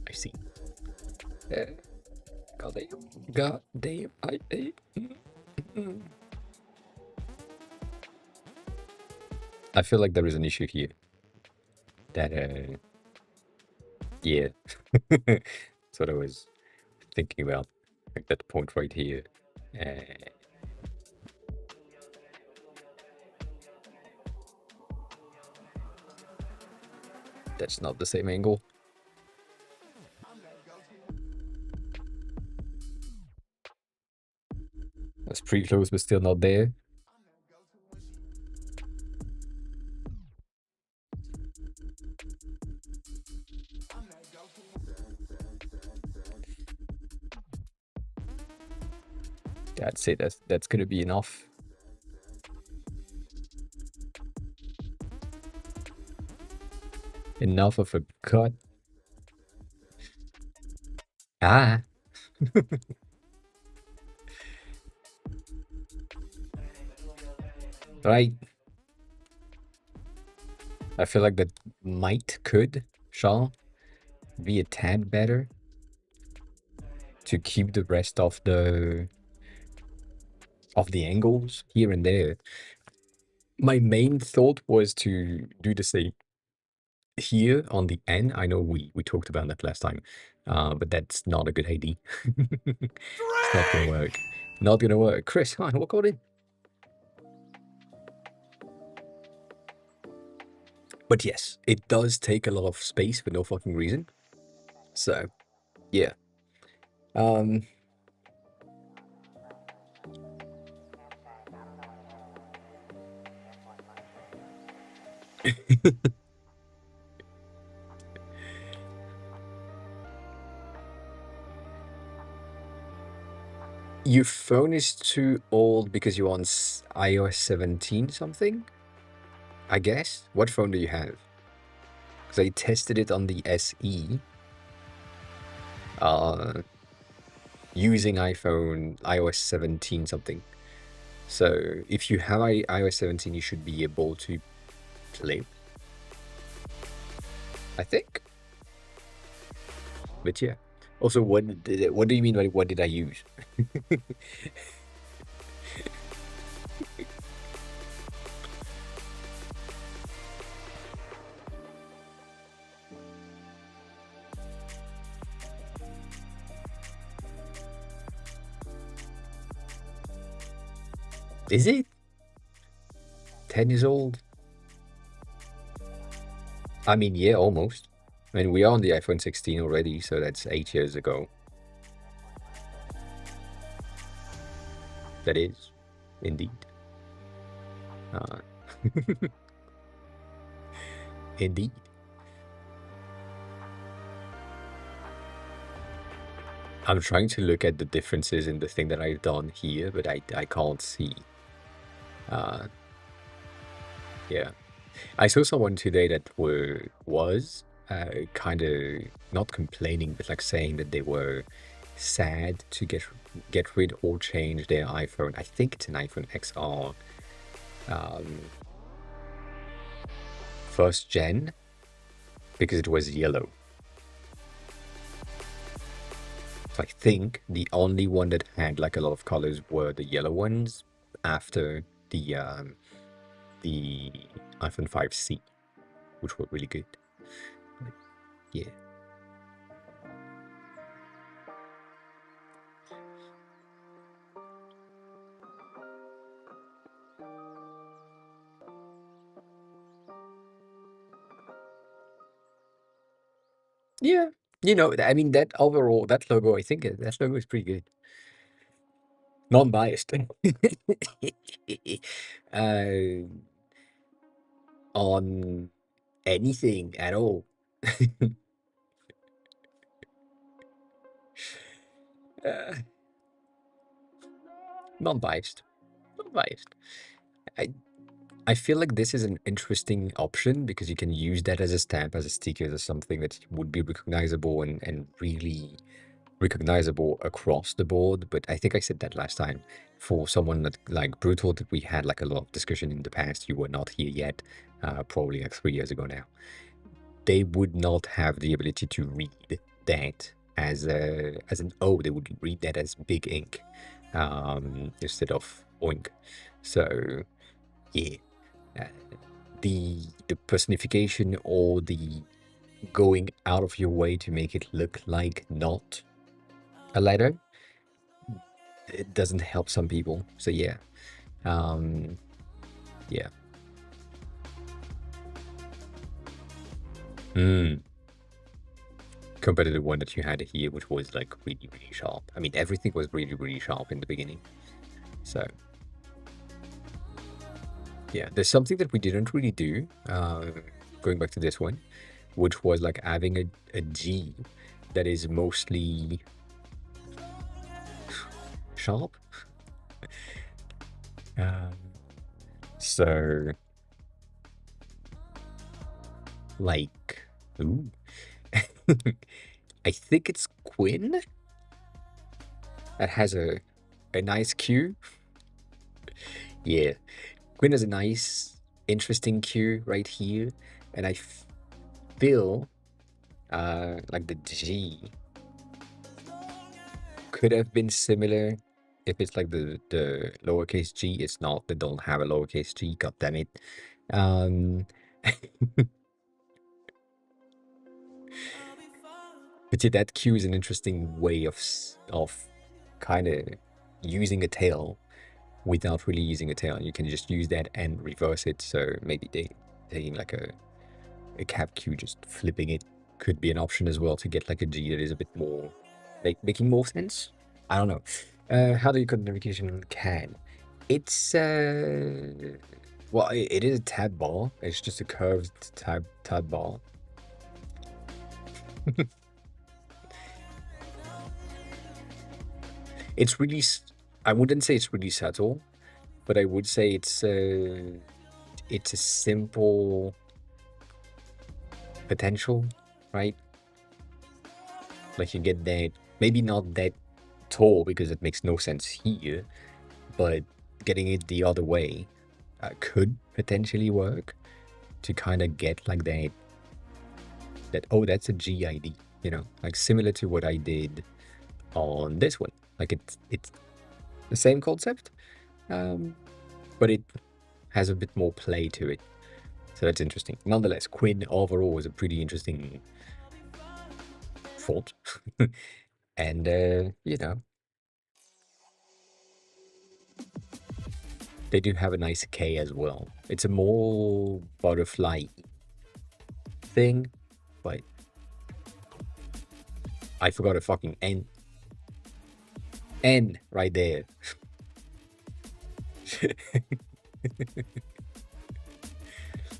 I see. God damn, I feel like there is an issue here. That, yeah. That's what I was thinking about. Like that point right here. That's not the same angle. That's pretty close, but still not there. That's it. That's gonna be enough. Enough of a cut. Ah. Right. I feel like that shall be a tad better to keep the rest of the angles here and there. My main thought was to do the same here on the N. I know we talked about that last time, but that's not a good idea. It's not gonna work. Not gonna work. Chris, come on, walk on in. But yes, it does take a lot of space for no fucking reason. So, yeah. Your phone is too old because you're on iOS 17 something? I guess? What phone do you have? Because I tested it on the SE. Using iOS 17 something. So if you have iOS 17, you should be able to play. I think. But yeah. Also, what do you mean by what did I use? Is it 10 years old? I mean, yeah, almost. I mean, we are on the iPhone 16 already, so that's 8 years ago. That is, indeed. Indeed. I'm trying to look at the differences in the thing that I've done here, but I can't see. Yeah. I saw someone today that was kind of not complaining, but like saying that they were sad to get rid or change their iPhone. I think it's an iPhone XR. First gen, because it was yellow. So I think the only one that had like a lot of colors were the yellow ones after the iPhone 5C, which were really good. But yeah. Yeah, I mean, that overall, that logo, I think that logo is pretty good. Non-biased. uh, on anything at all. uh, non-biased. Non-biased. I I feel like this is an interesting option because you can use that as a stamp, as a sticker, as something that would be recognizable and really recognizable across the board. But I think I said that last time. For someone that like Brutal, that we had like a lot of discussion in the past, you were not here yet, probably like 3 years ago now. They would not have the ability to read that as an O. They would read that as big ink instead of oink. So yeah, uh, the personification or the going out of your way to make it look like not a letter, it doesn't help some people. So yeah, yeah. Compared to the one that you had here, which was like really, really sharp. I mean, everything was really, really sharp in the beginning. So yeah, there's something that we didn't really do, going back to this one, which was like having a G that is mostly sharp. So like, ooh, I think it's Quinn that has a nice Q. Yeah, Quinn has a nice, interesting Q right here, and I feel like the G could have been similar if it's like the lowercase g. It's not. They don't have a lowercase g. God damn it. But yeah, that Q is an interesting way of kind of using a tail without really using a tail. You can just use that and reverse it. So maybe taking like a cap Q, just flipping it could be an option as well to get like a G that is a bit more, like making more sense. I don't know. How do you code navigation on CAD? It's well, it is a tab bar. It's just a curved tab bar. It's really, I wouldn't say it's really subtle, but I would say it's a simple potential, right? Like you get that, maybe not that tall because it makes no sense here, but getting it the other way could potentially work to kind of get like that, oh, that's a GID, like similar to what I did on this one. Like it's the same concept, but it has a bit more play to it. So that's interesting. Nonetheless, Quinn overall is a pretty interesting font. And, they do have a nice K as well. It's a more butterfly thing, but I forgot a fucking N. N right there.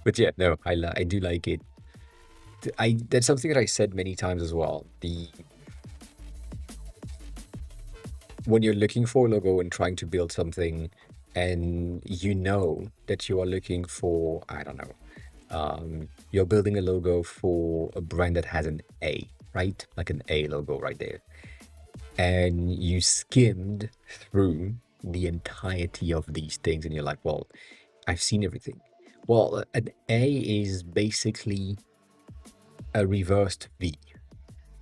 But yeah, no, I do like it. That's something that I said many times as well. When you're looking for a logo and trying to build something, and you know that you are looking for, I don't know, you're building a logo for a brand that has an A, right? Like an A logo right there. And you skimmed through the entirety of these things and you're like, well, I've seen everything. Well, an A is basically a reversed V.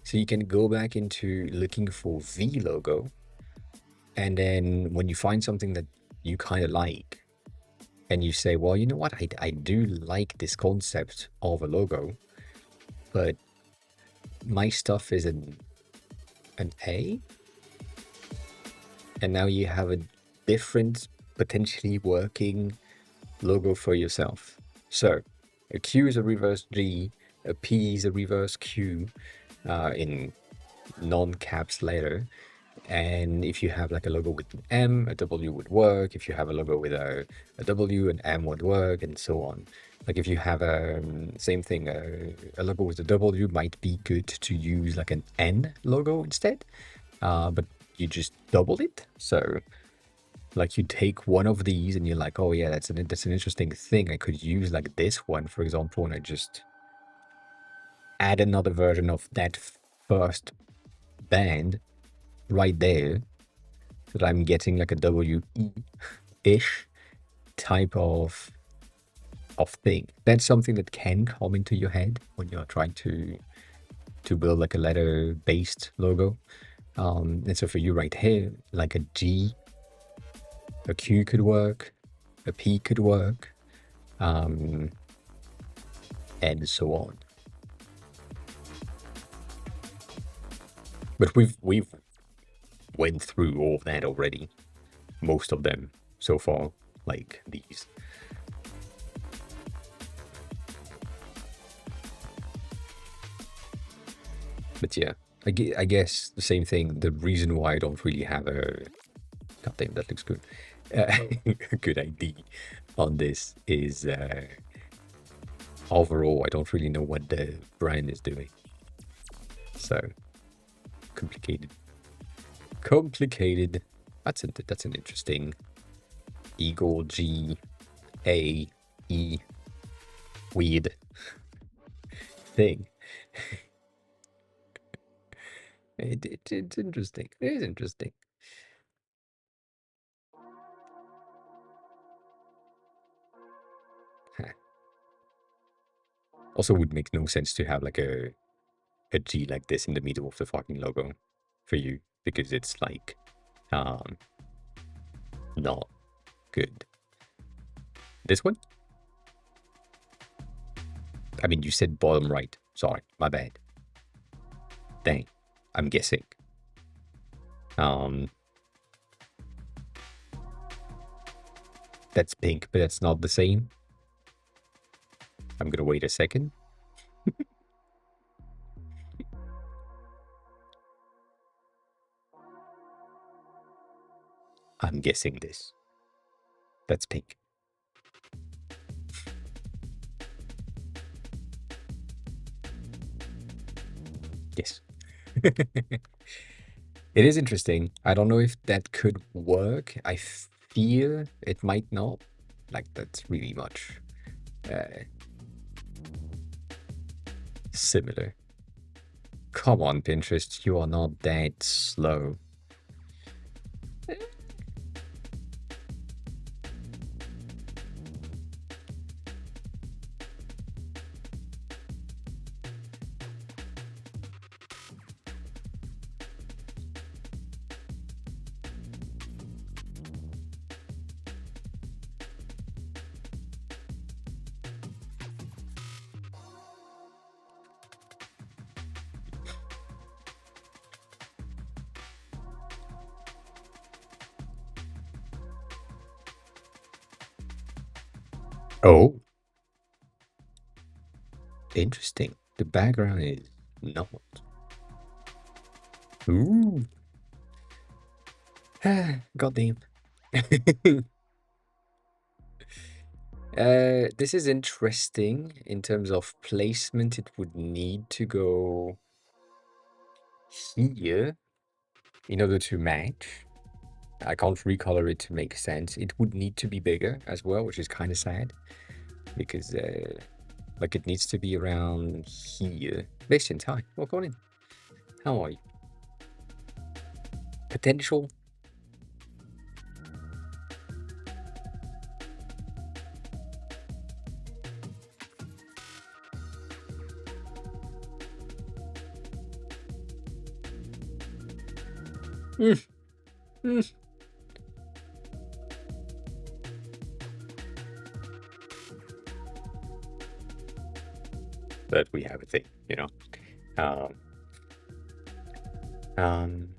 So you can go back into looking for the logo, and then when you find something that you kind of like, and you say, well, you know what, I do like this concept of a logo, but my stuff is an A, and now you have a different, potentially working logo for yourself. So a Q is a reverse G, a P is a reverse Q in non-caps letter. And if you have like a logo with an M, a W would work. If you have a logo with a W, an M would work, and so on. Like if you have a same thing, a logo with a W might be good to use like an N logo instead, but you just double it. So like you take one of these and you're like, oh yeah, that's an interesting thing. I could use like this one, for example, and I just add another version of that first band right there, so that I'm getting like a WE-ish type of thing. That's something that can come into your head when you're trying to build like a letter based logo. And so for you right here, like a G, a Q could work, a P could work, and so on. But we've went through all of that already, most of them so far, like these. But yeah, I guess the same thing. The reason why I don't really have a goddamn, that looks good. A good ID on this is overall I don't really know what the brand is doing. So complicated. That's an interesting Eagle G A E weird thing. It's interesting. It is interesting. Also would make no sense to have like a G like this in the middle of the fucking logo for you, because it's like not good. This one? I mean, you said bottom right. Sorry, my bad. Dang, I'm guessing. That's pink, but that's not the same. I'm gonna wait a second. I'm guessing this. That's pink. Yes. It is interesting. I don't know if that could work. I fear it might not. Like, that's really much similar. Come on, Pinterest, you are not that slow. Oh, interesting. The background is not. Ooh. Goddamn. This is interesting in terms of placement. It would need to go here in order to match. I can't recolor it to make sense. It would need to be bigger as well, which is kind of sad, because like it needs to be around here. Vincent, hi, welcome in. How are you? Potential. Mm, mm. But we have a thing, you know. Um, um,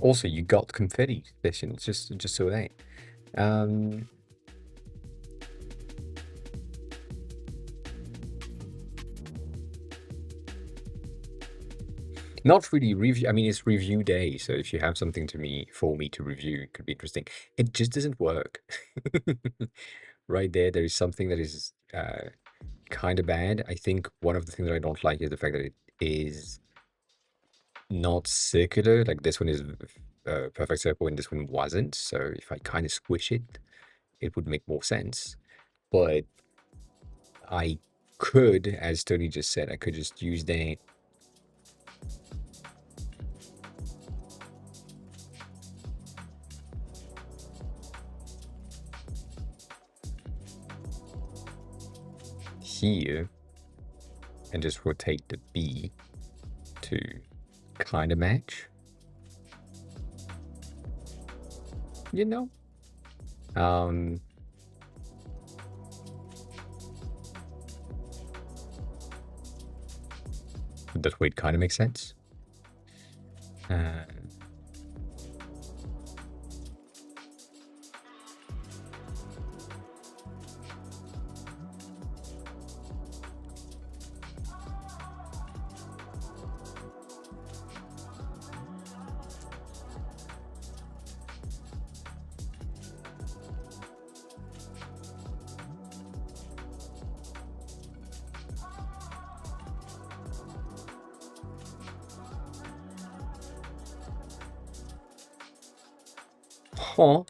Also, you got confetti session, just so that. Not really review. I mean, it's review day, so if you have something for me to review, it could be interesting. It just doesn't work. Right there is something that is kind of bad. I think one of the things that I don't like is the fact that it is not circular. Like this one is a perfect circle and this one wasn't. So if I kind of squish it, it would make more sense. But I could, as Tony just said, I could just use that here and just rotate the B to kind of match. You know? That way it kind of makes sense. Huh.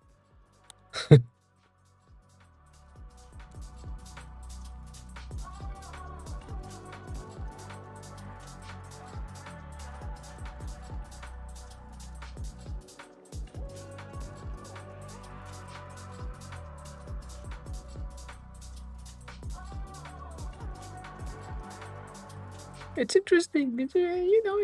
It's interesting. It's you know,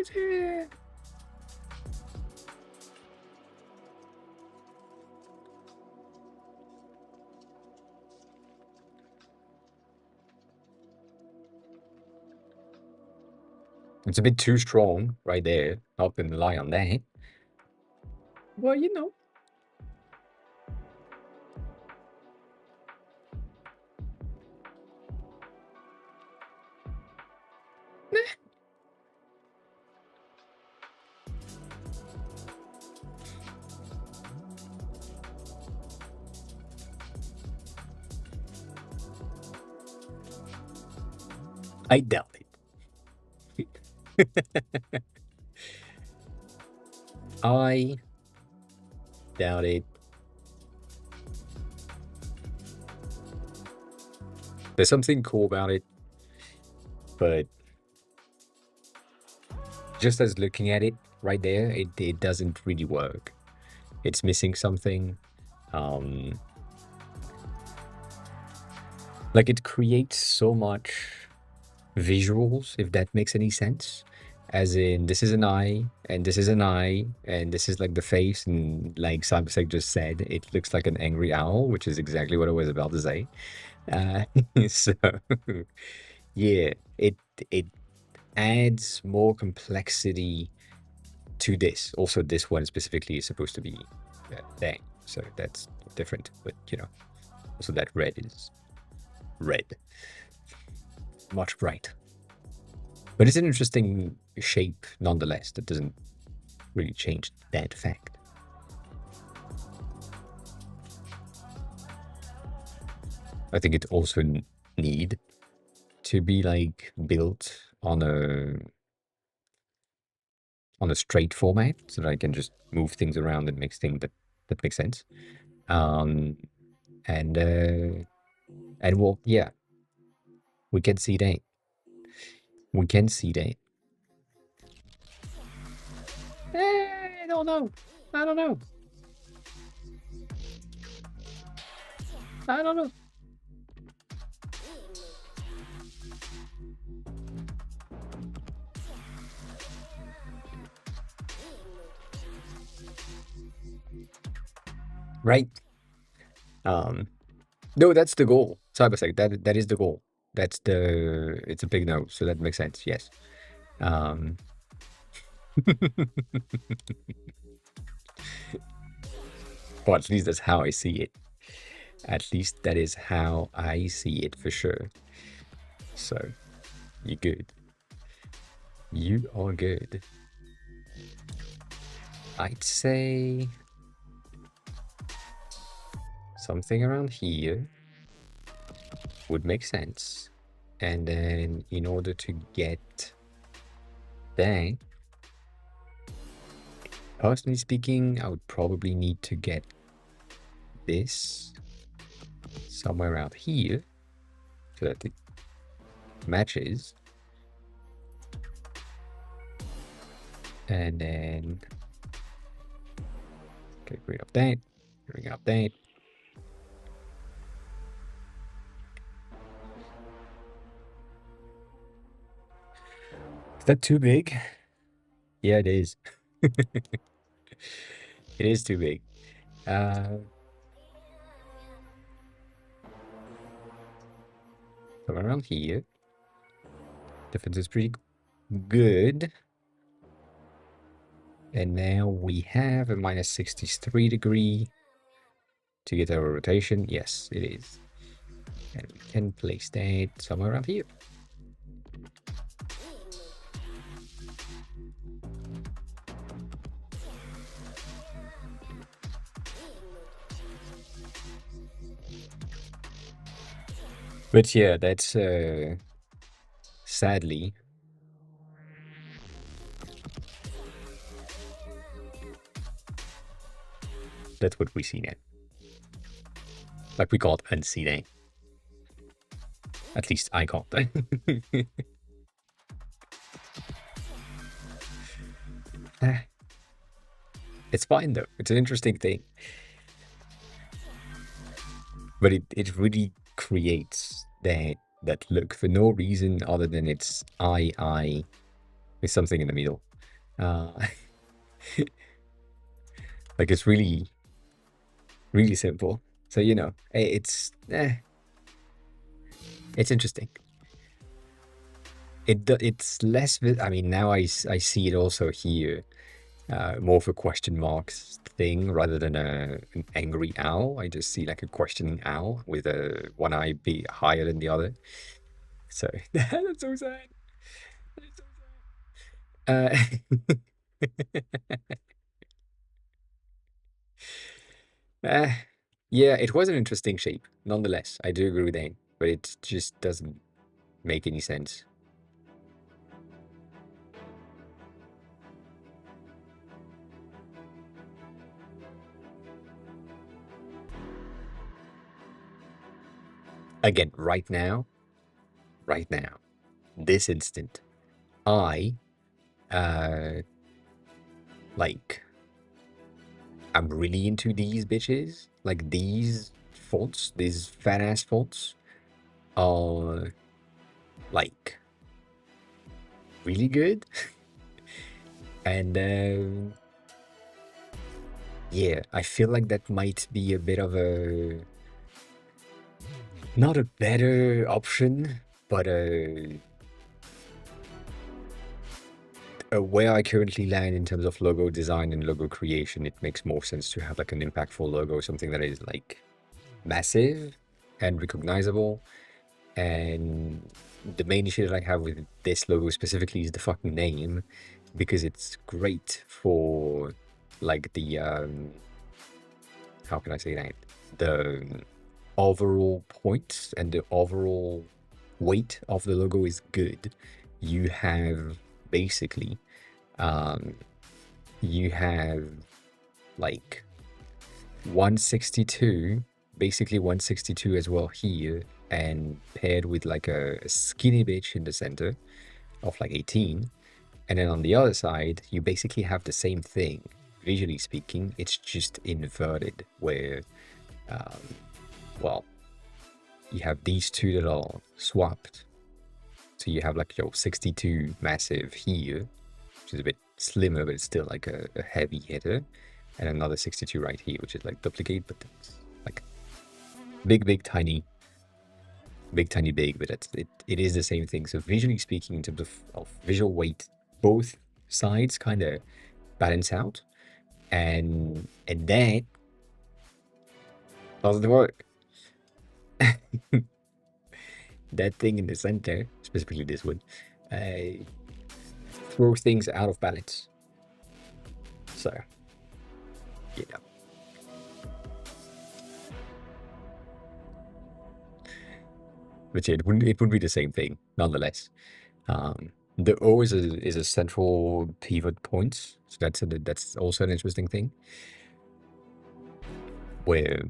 it's a bit too strong right there. Not gonna lie on that. Well, you know. I doubt it. I doubt it. There's something cool about it, but just as looking at it right there, it doesn't really work. It's missing something. Like it creates so much visuals, if that makes any sense. As in, this is an eye, and this is an eye, and this is like the face, and like Cybersec just said, it looks like an angry owl, which is exactly what I was about to say. So, yeah, it adds more complexity to this. Also, this one specifically is supposed to be there, so that's different. But you know, also that red is red, much bright. But it's an interesting shape nonetheless. That doesn't really change that fact. I think it also need to be like built on a straight format so that I can just move things around and make things that makes sense. And well, yeah, we can see that. We can see that. I don't know. I don't know. I don't know. Right. No, that's the goal. Cybersec, that is the goal. It's a big no, so that makes sense, yes. Well, at least that's how I see it. At least that is how I see it for sure. So, you're good. You are good. I'd say something around here would make sense. And then in order to get that, personally speaking, I would probably need to get this somewhere around here so that it matches. And then get rid of that, bring up that. Is that too big? Yeah, it is. It is too big. Somewhere around here. Difference is pretty good. And now we have a minus 63 degree to get our rotation. Yes, it is. And we can place that somewhere around here. But yeah, that's sadly that's what we see now. Like we can't unsee that. At least I can't. It's fine though. It's an interesting thing. But it really creates that look for no reason other than it's I with something in the middle. Like it's really simple. So you know, it's interesting. It's less. I mean, now I see it also here. More of a question marks thing rather than an angry owl. I just see like a questioning owl with one eye be higher than the other. So that's so sad. That's so sad. Yeah, it was an interesting shape. Nonetheless, I do agree with Dane, but it just doesn't make any sense. Again, right now, this instant, I, like, I'm really into these bitches. Like, these fonts, these fat-ass fonts, are, like, really good. And, yeah, I feel like that might be a bit of a... not a better option, but where I currently land in terms of logo design and logo creation, it makes more sense to have like an impactful logo, something that is like massive and recognizable. And the main issue that I have with this logo specifically is the fucking name, because it's great for like the how can I say that? The overall point and the overall weight of the logo is good. You have basically you have like 162, basically 162 as well here, and paired with like a skinny bitch in the center of like 18. And then on the other side, you basically have the same thing. Visually speaking, it's just inverted, where well, you have these two that are swapped. So you have like your 62 massive here, which is a bit slimmer, but it's still like a heavy hitter, and another 62 right here, which is like duplicate, but it's like big, tiny, big, but it is the same thing. So visually speaking, in terms of visual weight, both sides kind of balance out, and that doesn't work. That thing in the center, specifically this one, throw things out of balance. So, you know. But yeah, it would be the same thing, nonetheless. The O is a central pivot point, so that's also an interesting thing. Where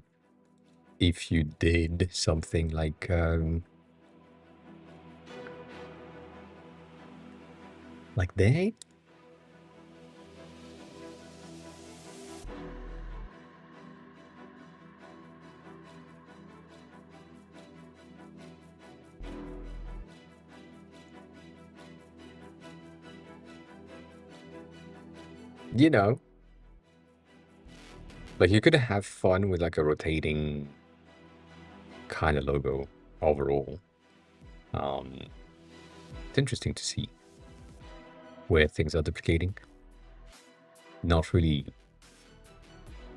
if you did something like that, you know, like you could have fun with like a rotating kind of logo overall. It's interesting to see where things are duplicating, not really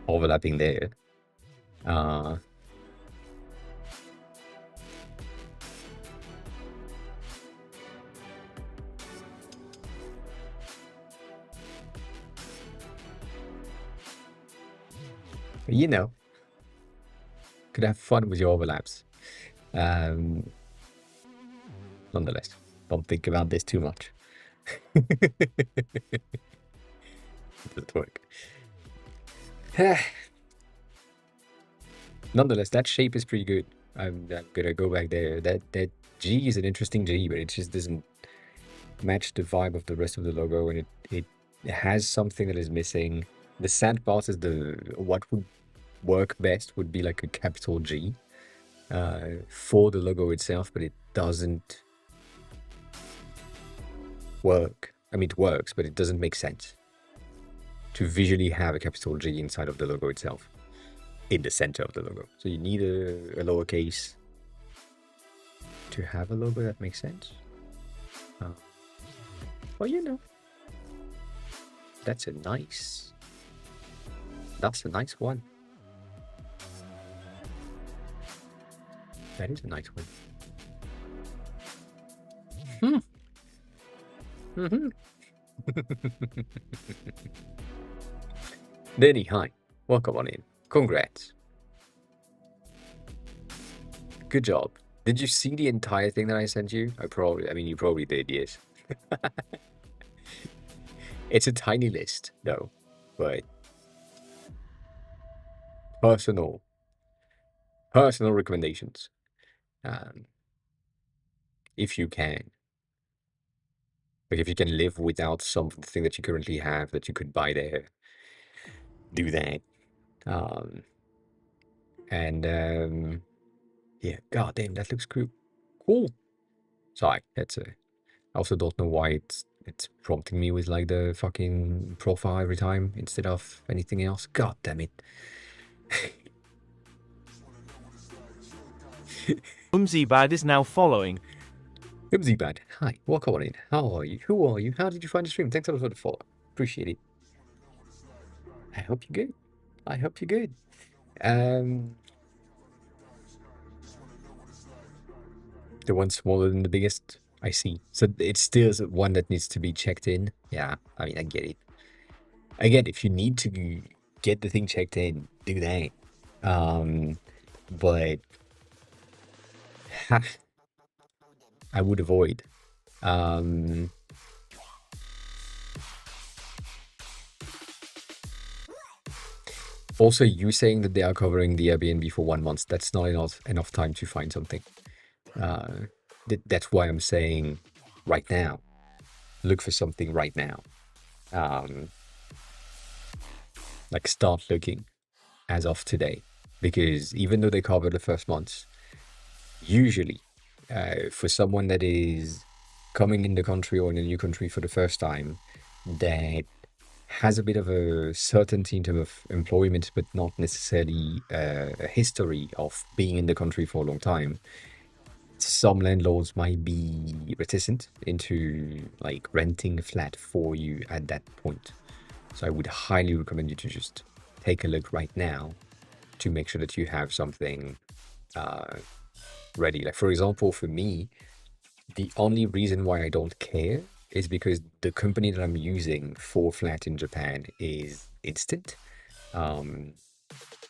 overlapping there. But, you know, could have fun with your overlaps. Nonetheless, don't think about this too much. It doesn't work. Nonetheless, that shape is pretty good. I'm gonna go back there. That G is an interesting G, but it just doesn't match the vibe of the rest of the logo, and it has something that is missing. The sand part is what would work best would be like a capital G for the logo itself, but it doesn't work. I mean, it works, but it doesn't make sense to visually have a capital G inside of the logo itself, in the center of the logo. So you need a lowercase to have a logo that makes sense. Well, you know, that's a nice one. That is a nice one. Denny, hi. Welcome on in. Congrats. Good job. Did you see the entire thing that I sent you? You probably did, yes. It's a tiny list, though, but personal recommendations. If you can. Like, if you can live without something that you currently have that you could buy there, do that. Yeah, god damn, that looks cool. Sorry, I also don't know why it's prompting me with like the fucking profile every time instead of anything else. God damn it. Umzibad is now following. Umzibad, hi, welcome on in. How are you? Who are you? How did you find the stream? Thanks a lot for the follow. Appreciate it. I hope you're good. The one smaller than the biggest, I see. So it's still one that needs to be checked in. Yeah, I mean, I get it. Again, if you need to get the thing checked in, do that. But I would avoid. Also, you saying that they are covering the Airbnb for 1 month, that's not enough time to find something. That's why I'm saying right now, look for something right now. Like start looking as of today, because even though they cover the first months, usually, for someone that is coming in the country or in a new country for the first time, that has a bit of a certainty in terms of employment, but not necessarily a history of being in the country for a long time, some landlords might be reticent into like renting a flat for you at that point. So I would highly recommend you to just take a look right now to make sure that you have something ready. Like, for example, for me, the only reason why I don't care is because the company that I'm using for flat in Japan is instant.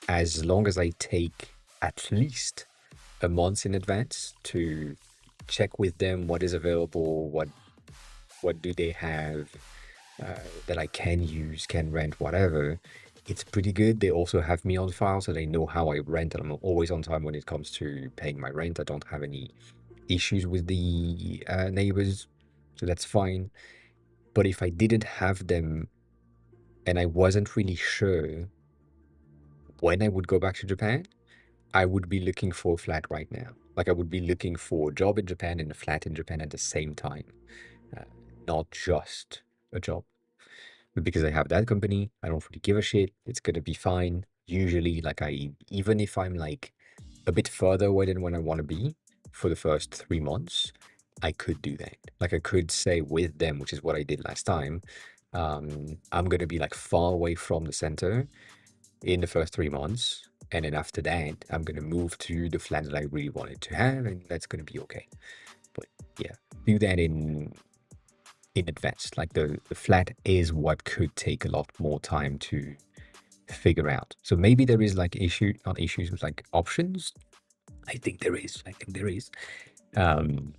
As long as I take at least a month in advance to check with them what is available, what do they have that I can use, can rent, whatever. It's pretty good. They also have me on file, so they know how I rent, and I'm always on time when it comes to paying my rent. I don't have any issues with the neighbors, so that's fine. But if I didn't have them and I wasn't really sure when I would go back to Japan, I would be looking for a flat right now. Like, I would be looking for a job in Japan and a flat in Japan at the same time, not just a job. But because I have that company, I don't really give a shit. It's gonna be fine. Usually, like, even if I'm like a bit further away than when I want to be for the first 3 months, I could do that. Like, I could say with them, which is what I did last time. I'm gonna be like far away from the center in the first 3 months, and then after that, I'm gonna move to the flat that I really wanted to have, and that's gonna be okay. But yeah, do that in advance. Like, the flat is what could take a lot more time to figure out. So maybe there is like not issues with like options. I think there is. Um,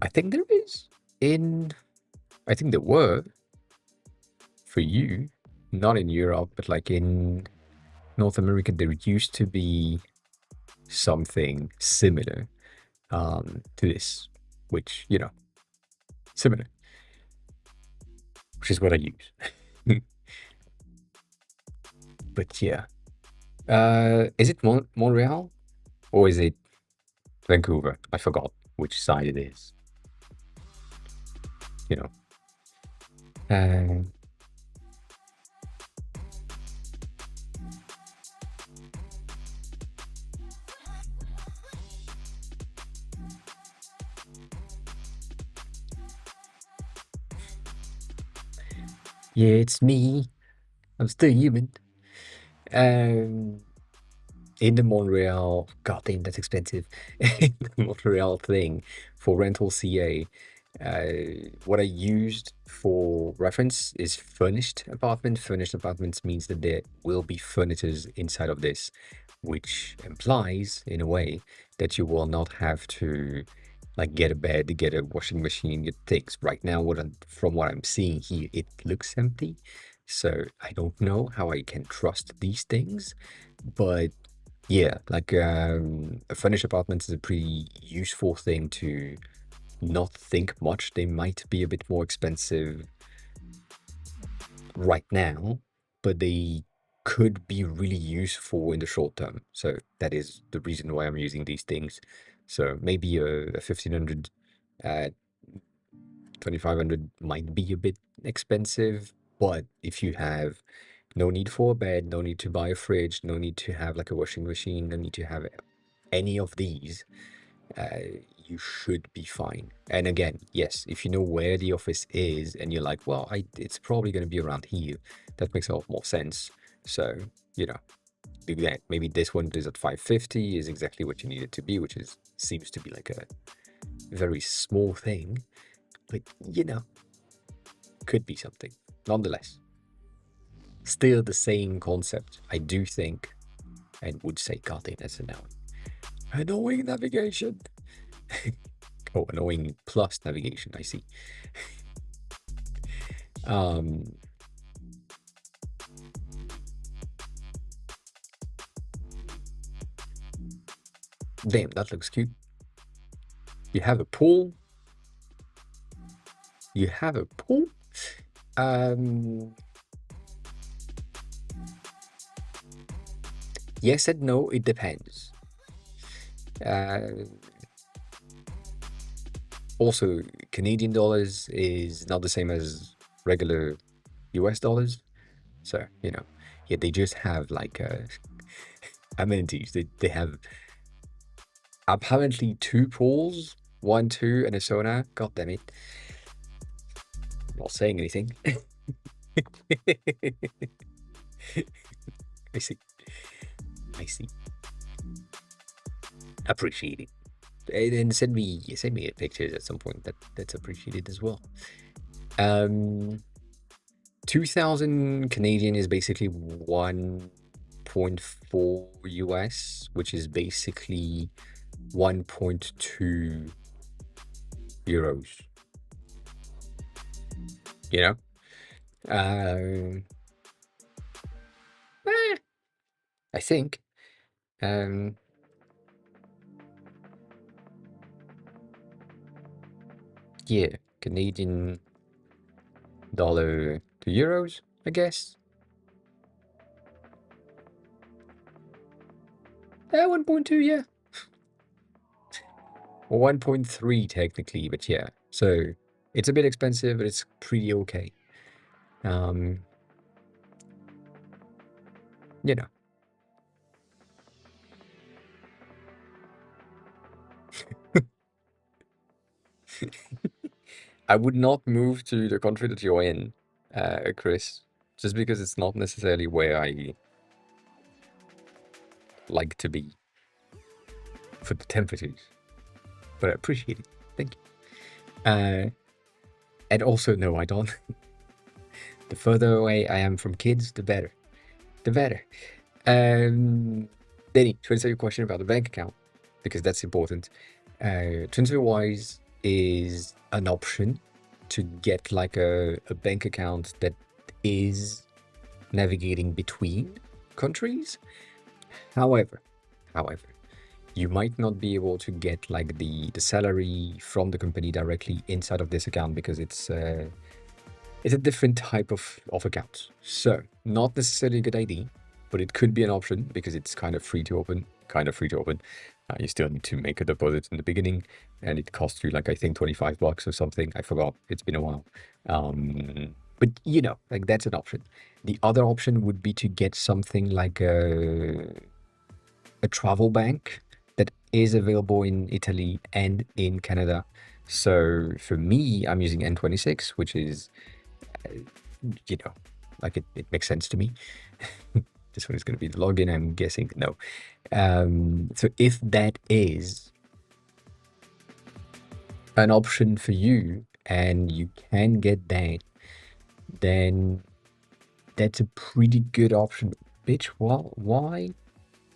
I think there is. I think there were for you, not in Europe, but like in North America, there used to be something similar to this, which, similar, which is what I use. But yeah, is it Montreal or is it Vancouver? I forgot which side it is. You know. Yeah, it's me. I'm still human. In the Montreal, god damn, that's expensive. In the Montreal thing for rental CA, what I used for reference is furnished apartment. Furnished apartments means that there will be furnitures inside of this, which implies, in a way, that you will not have to like get a bed, get a washing machine, get things. Right now, from what I'm seeing here, it looks empty. So I don't know how I can trust these things, but yeah, like a furnished apartment is a pretty useful thing to not think much. They might be a bit more expensive right now, but they could be really useful in the short term. So that is the reason why I'm using these things. So maybe a 1500, 2500 might be a bit expensive, but if you have no need for a bed, no need to buy a fridge, no need to have like a washing machine, no need to have any of these, you should be fine. And again, yes, if you know where the office is and you're like, well, it's probably going to be around here, that makes a lot more sense. So, do that. Maybe this one is at 550 is exactly what you need it to be, which seems to be like a very small thing, but could be something. Nonetheless, still the same concept, I do think, and would say, god damn, that's annoying navigation. Oh, annoying plus navigation, I see. Damn, that looks cute. You have a pool. Yes and no, it depends. Uh, Also, Canadian dollars is not the same as regular US dollars. So, yeah, they just have like amenities. They have apparently two pools, one, two, and a sauna. God damn it. Not saying anything. I see. I see. Appreciate it. And send me pictures at some point. That's appreciated as well. 2000 Canadian is basically 1.4 US, which is basically 1.2 euros. You know? I think. Yeah, Canadian dollar to euros, I guess. 1.2, yeah. Or 1.3 technically, but yeah. So it's a bit expensive, but it's pretty okay. You know. I would not move to the country that you're in, Chris, just because it's not necessarily where I like to be for the temperatures. But I appreciate it. Thank you. And also, no, I don't. The further away I am from kids, the better. The better. Denny, to answer your question about the bank account, because that's important. TransferWise is an option to get like a bank account that is navigating between countries. However, you might not be able to get like the salary from the company directly inside of this account because it's a different type of account. So not necessarily a good idea, but it could be an option because it's kind of free to open. You still need to make a deposit in the beginning, and it costs you like I think $25 or something. I forgot. It's been a while. But like that's an option. The other option would be to get something like a travel bank that is available in Italy and in Canada. So for me, I'm using N26, which is, like it makes sense to me. This one is going to be the login, I'm guessing. No. So if that is an option for you and you can get that, then that's a pretty good option. Bitch,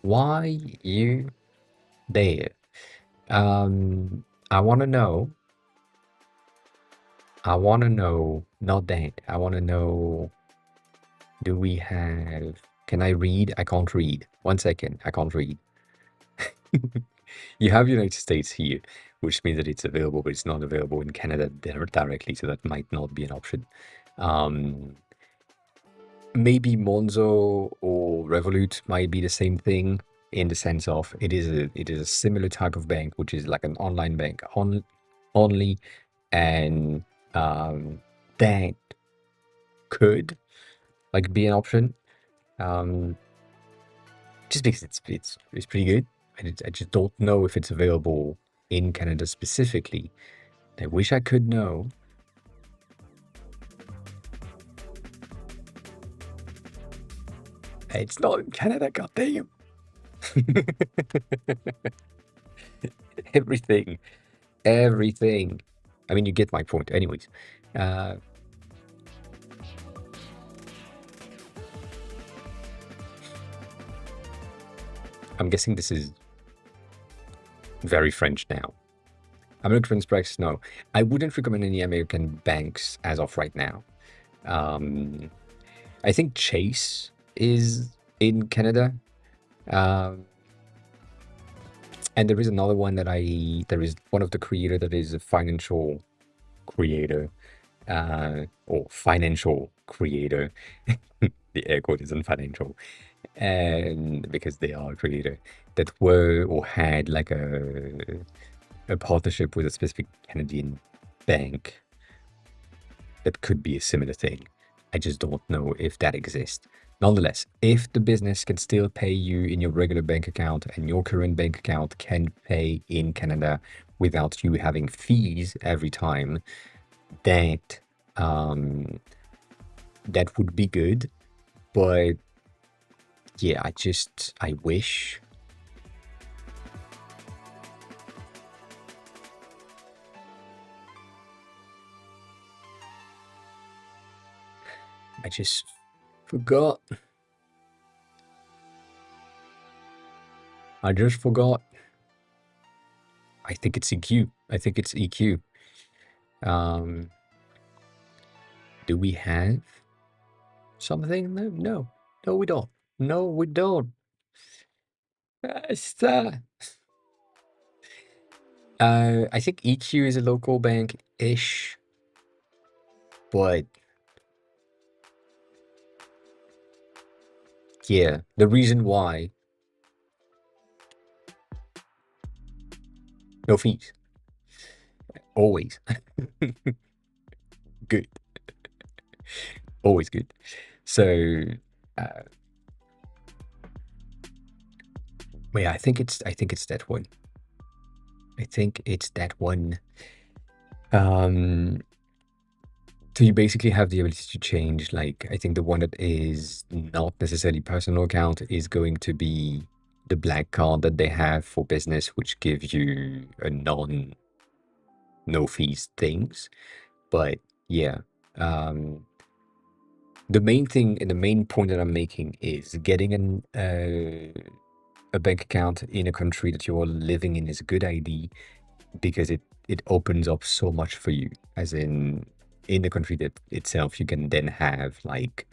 why you there? I want to know, not that. I want to know, can I read? I can't read. 1 second, I can't read. You have United States here, which means that it's available, but it's not available in Canada directly, so that might not be an option. Maybe Monzo or Revolut might be the same thing in the sense of it is a similar type of bank, which is like an online bank only, and that could like be an option. Just because it's pretty good. I just don't know if it's available in Canada specifically. I wish I could know. It's not in Canada, goddamn. Everything. I mean, you get my point. Anyways, I'm guessing this is very French now. American Express, no. I wouldn't recommend any American banks as of right now. I think Chase is in Canada. And there is another one there is one of the creator that is a financial creator, or financial creator. The air quote isn't financial. and because they are a creator that were or had like a partnership with a specific Canadian bank that could be a similar thing. I just don't know if that exists. Nonetheless, if the business can still pay you in your regular bank account and your current bank account can pay in Canada without you having fees every time, that that would be good. But yeah, I wish. I just forgot. I just forgot. I think it's EQ. I think it's EQ. Do we have something? No, no, we don't. No, we don't. It's, I think EQ is a local bank-ish, but yeah, the reason why, no fees, always good, always good. So, uh, yeah, I think it's that one. I think it's that one. So you basically have the ability to change, like, I think the one that is not necessarily personal account is going to be the black card that they have for business, which gives you a no fees things. But yeah, the main thing and the main point that I'm making is getting a bank account in a country that you're living in is a good idea because it opens up so much for you, as in the country that itself you can then have like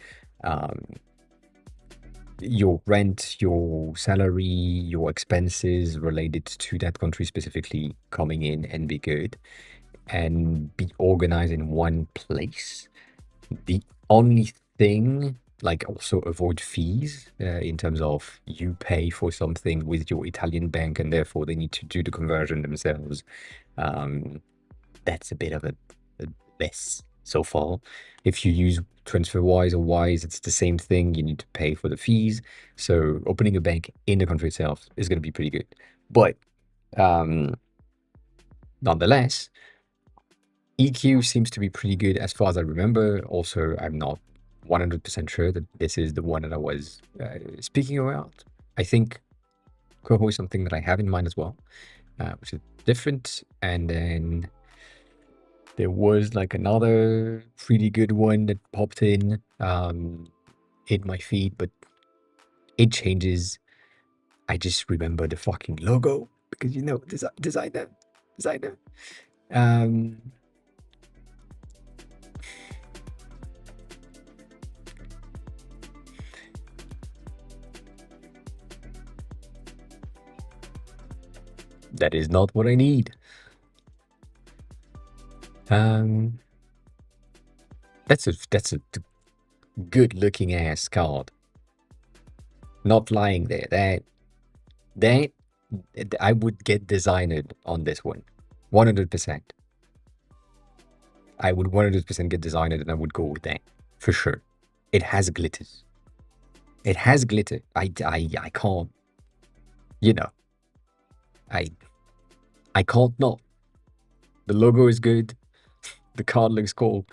your rent, your salary, your expenses related to that country specifically coming in and be good and be organized in one place. The only thing, like, also avoid fees in terms of you pay for something with your Italian bank and therefore they need to do the conversion themselves. That's a bit of a mess so far. If you use TransferWise or Wise, it's the same thing. You need to pay for the fees. So opening a bank in the country itself is going to be pretty good. But nonetheless, EQ seems to be pretty good as far as I remember. Also, I'm not 100% sure that this is the one that I was speaking about. I think Coho is something that I have in mind as well, which is different. And then there was like another pretty good one that popped in my feed, but it changes. I just remember the fucking logo because designer. Um, that is not what I need. That's a good looking ass card. Not lying there. That I would get designed on this one. 100%. I would 100% get designed and I would go with that for sure. It has glitters. It has glitter. I can't, I can't not. The logo is good. The card looks cool.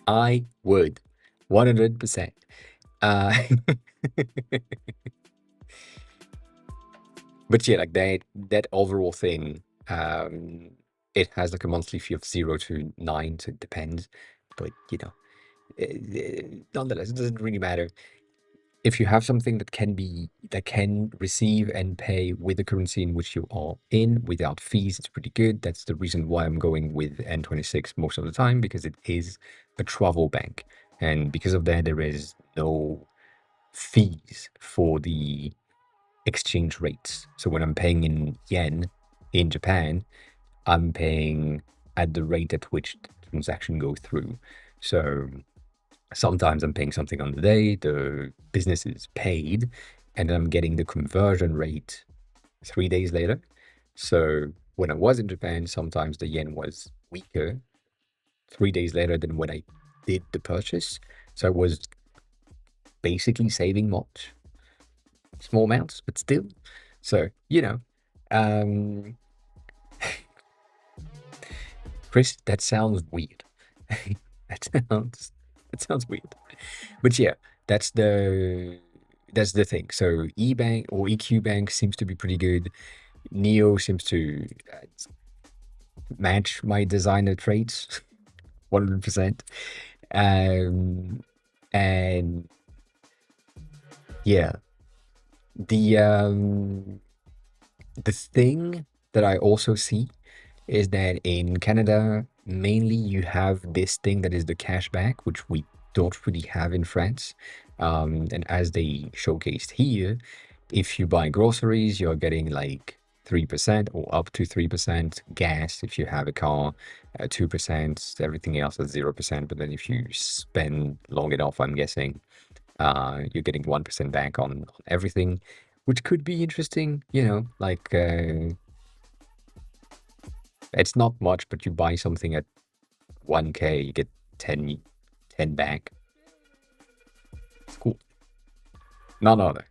I would 100%. But yeah, like that overall thing, it has like a monthly fee of 0 to 9, so it depends. But nonetheless, it doesn't really matter. If you have something that can receive and pay with the currency in which you are in without fees, it's pretty good. That's the reason why I'm going with N26 most of the time, because it is a travel bank. And because of that, there is no fees for the exchange rates. So when I'm paying in yen in Japan, I'm paying at the rate at which the transaction goes through. So Sometimes I'm paying something on the day, the business is paid, and then I'm getting the conversion rate 3 days later. So when I was in Japan, sometimes the yen was weaker 3 days later than when I did the purchase. So I was basically saving much, small amounts, but still. So, um, Chris, that sounds weird. that sounds that sounds weird. But yeah, that's the that's the thing. So eBank or EQ Bank seems to be pretty good. Neo seems to match my designer traits 100%. And yeah, the the thing that I also see is that in Canada, mainly you have this thing that is the cashback, which we don't really have in France. And as they showcased here, if you buy groceries, you're getting like 3% or up to 3%. Gas, if you have a car, 2%. Everything else is 0%. But then if you spend long enough, I'm guessing, you're getting 1% back on everything, which could be interesting, like it's not much, but you buy something at 1K, you get 10 back. It's cool. None other.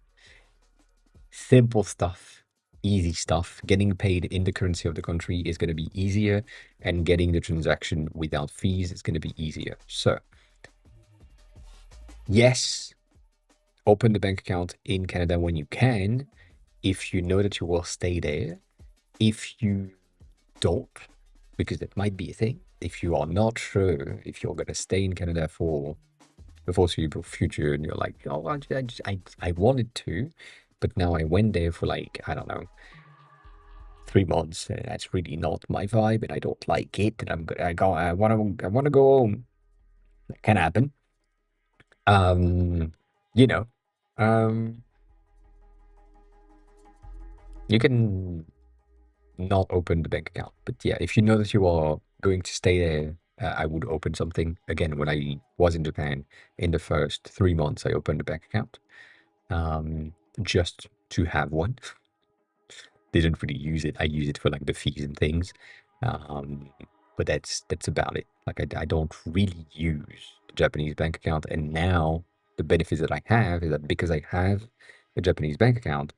Simple stuff, easy stuff. Getting paid in the currency of the country is going to be easier, and getting the transaction without fees is going to be easier. So, yes, open the bank account in Canada when you can, if you know that you will stay there. If you don't, because that might be a thing, if you are not sure if you're going to stay in Canada for the foreseeable future, and you're like, oh, I wanted to, but now I went there for like, I don't know, 3 months, and that's really not my vibe, and I don't like it, and I want to go home. That can happen. Um, you know, um, you can not open the bank account, but yeah, if you know that you are going to stay there, I would open something. Again, when I was in Japan, in the first 3 months, I opened a bank account, just to have one. Didn't really use it. I use it for like the fees and things. Um, but that's about it. Like I don't really use the Japanese bank account. And now the benefits that I have is that because I have a Japanese bank account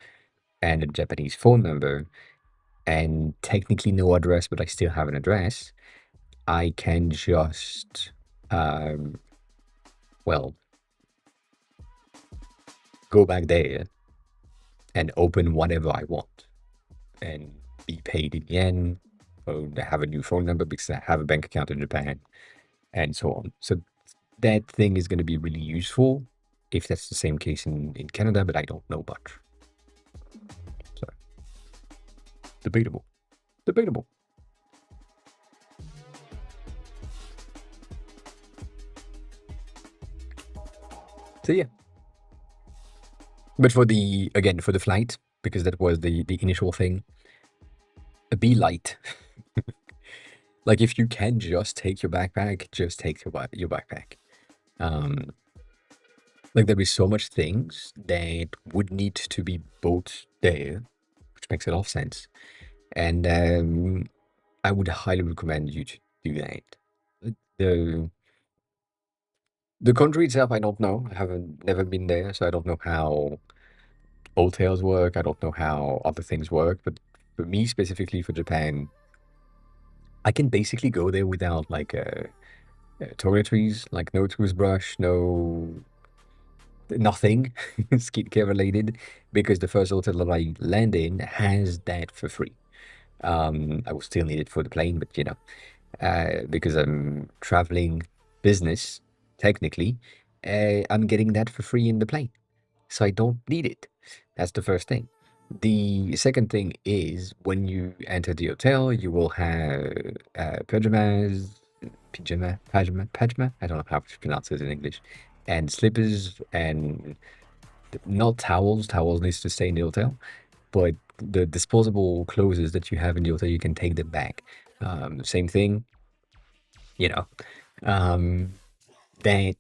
and a Japanese phone number and technically no address, but I still have an address, I can just, well, go back there and open whatever I want and be paid in yen, or have a new phone number because I have a bank account in Japan, and so on. So that thing is going to be really useful if that's the same case in Canada, but I don't know much. So, debatable. Debatable. So yeah. But for the flight, because that was the initial thing, be light. Like if you can just take your backpack, just take your backpack. Like there is so much things that would need to be bought there, which makes a lot of sense. And I would highly recommend you to do that. The the country itself, I don't know. I haven't never been there, so I don't know how hotels work. I don't know how other things work. But for me specifically for Japan, I can basically go there without like toiletries, like no toothbrush, no nothing skincare related, because the first hotel that I land in has that for free. I will still need it for the plane, but because I'm traveling business, technically, I'm getting that for free in the plane. So I don't need it. That's the first thing. The second thing is when you enter the hotel, you will have pajama. I don't know how to pronounce it in English, and slippers, and not towels. Towels needs to stay in the hotel, but the disposable clothes that you have in the hotel, you can take them back. Same thing, you know. Um, that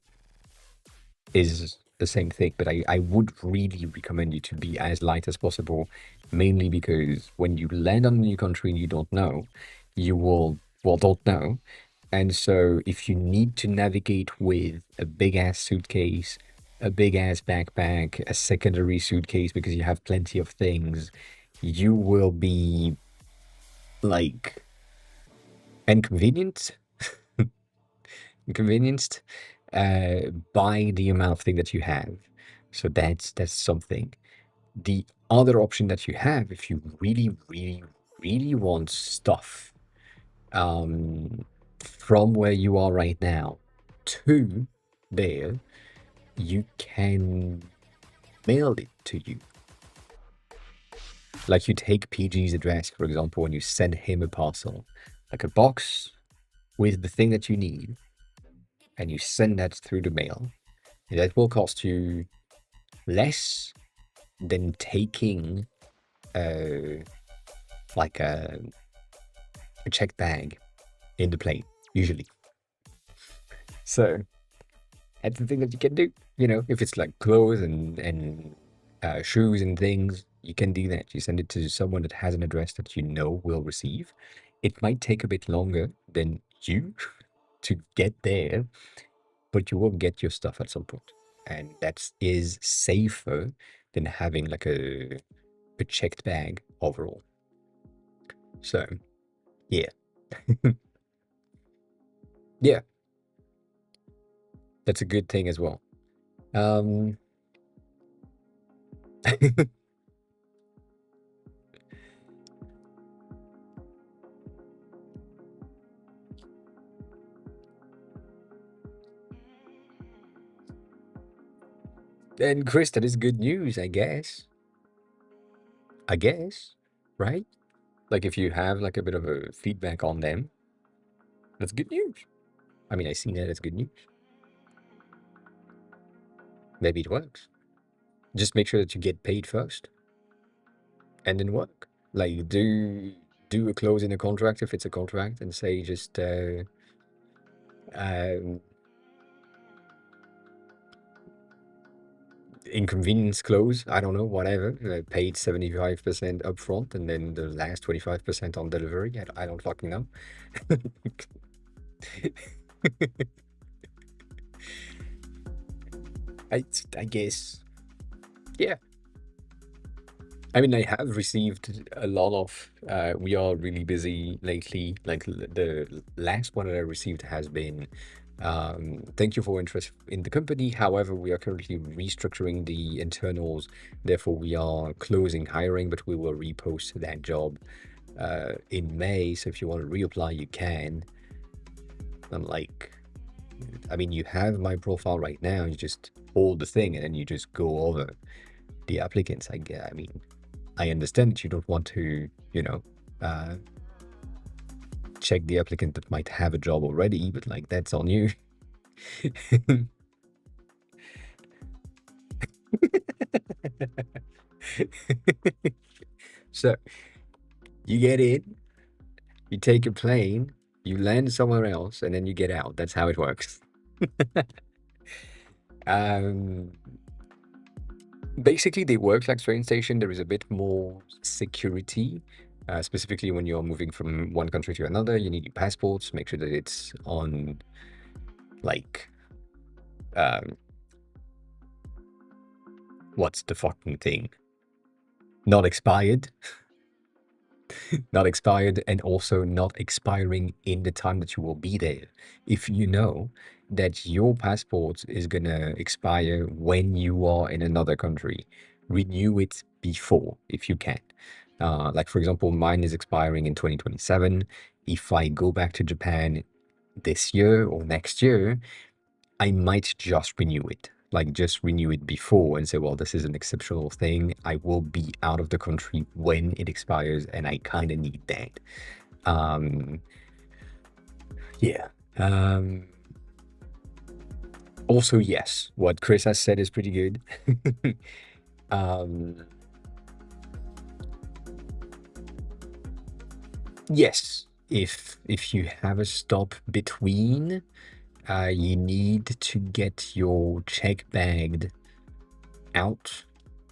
is the same thing, but I would really recommend you to be as light as possible, mainly because when you land on a new country and you don't know, you will, well, don't know. And so if you need to navigate with a big ass suitcase, a big ass backpack, a secondary suitcase because you have plenty of things, you will be like inconvenienced, inconvenienced by the amount of thing that you have. So that's something. The other option that you have, if you really, really, really want stuff from where you are right now to there, you can mail it to you. Like you take PG's address, for example, and you send him a parcel, like a box with the thing that you need, and you send that through the mail. And that will cost you less than taking like a checked bag in the plane, usually. So that's the thing that you can do. You know, if it's like clothes and shoes and things, you can do that. You send it to someone that has an address that you know will receive. It might take a bit longer than you to get there, but you will get your stuff at some point. And that is safer than having like a checked bag overall. So, yeah. Yeah, that's a good thing as well. And Chris, that is good news, I guess. I guess, right? Like if you have like a bit of a feedback on them, that's good news. I mean, I see that as good news. Maybe it works. Just make sure that you get paid first and then work. Like do a clause in a contract if it's a contract and say just um, inconvenience clause, I don't know, whatever, paid 75% upfront and then the last 25% on delivery. I don't fucking know. I guess, yeah. I mean, I have received a lot of, we are really busy lately. Like the last one that I received has been, thank you for interest in the company. However, we are currently restructuring the internals. Therefore, we are closing hiring, but we will repost that job in May. So if you want to reapply, you can. I'm like, I mean, you have my profile right now. You just hold the thing and then you just go over the applicants. I mean, I understand that you don't want to, you know, check the applicant that might have a job already, but like that's on you. So you get in, you take a plane, you land somewhere else, and then you get out. That's how it works. Basically, they work like train station. There is a bit more security, specifically when you're moving from one country to another. You need your passports. Make sure that it's on, like, what's the fucking thing? Not expired. Not expired, and also not expiring in the time that you will be there. If you know that your passport is gonna expire when you are in another country, renew it before if you can. Like for example, mine is expiring in 2027. If I go back to Japan this year or next year, I might just renew it. Like just renew it before and say, well, this is an exceptional thing. I will be out of the country when it expires, and I kind of need that. Yeah. Also, yes, what Chris has said is pretty good. Yes, if you have a stop between You need to get your check bagged out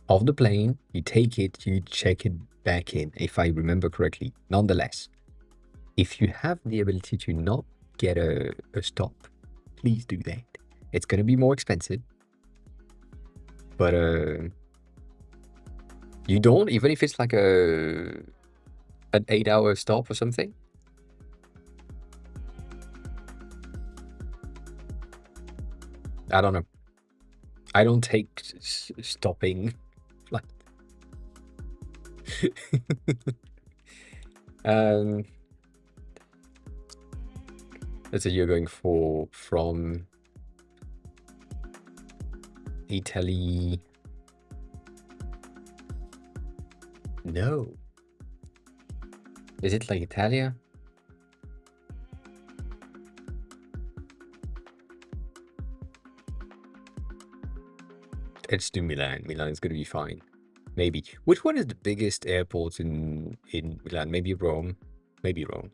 of the plane. You take it, you check it back in, if I remember correctly. Nonetheless, if you have the ability to not get a stop, please do that. It's going to be more expensive, but you don't, even if it's like an 8-hour stop or something. I don't know. I don't take stopping flight. Let's say you're going from Italy. No. Is it like Italia? Let's do Milan. Milan is going to be fine. Maybe. Which one is the biggest airport in Milan? Maybe Rome. Maybe Rome.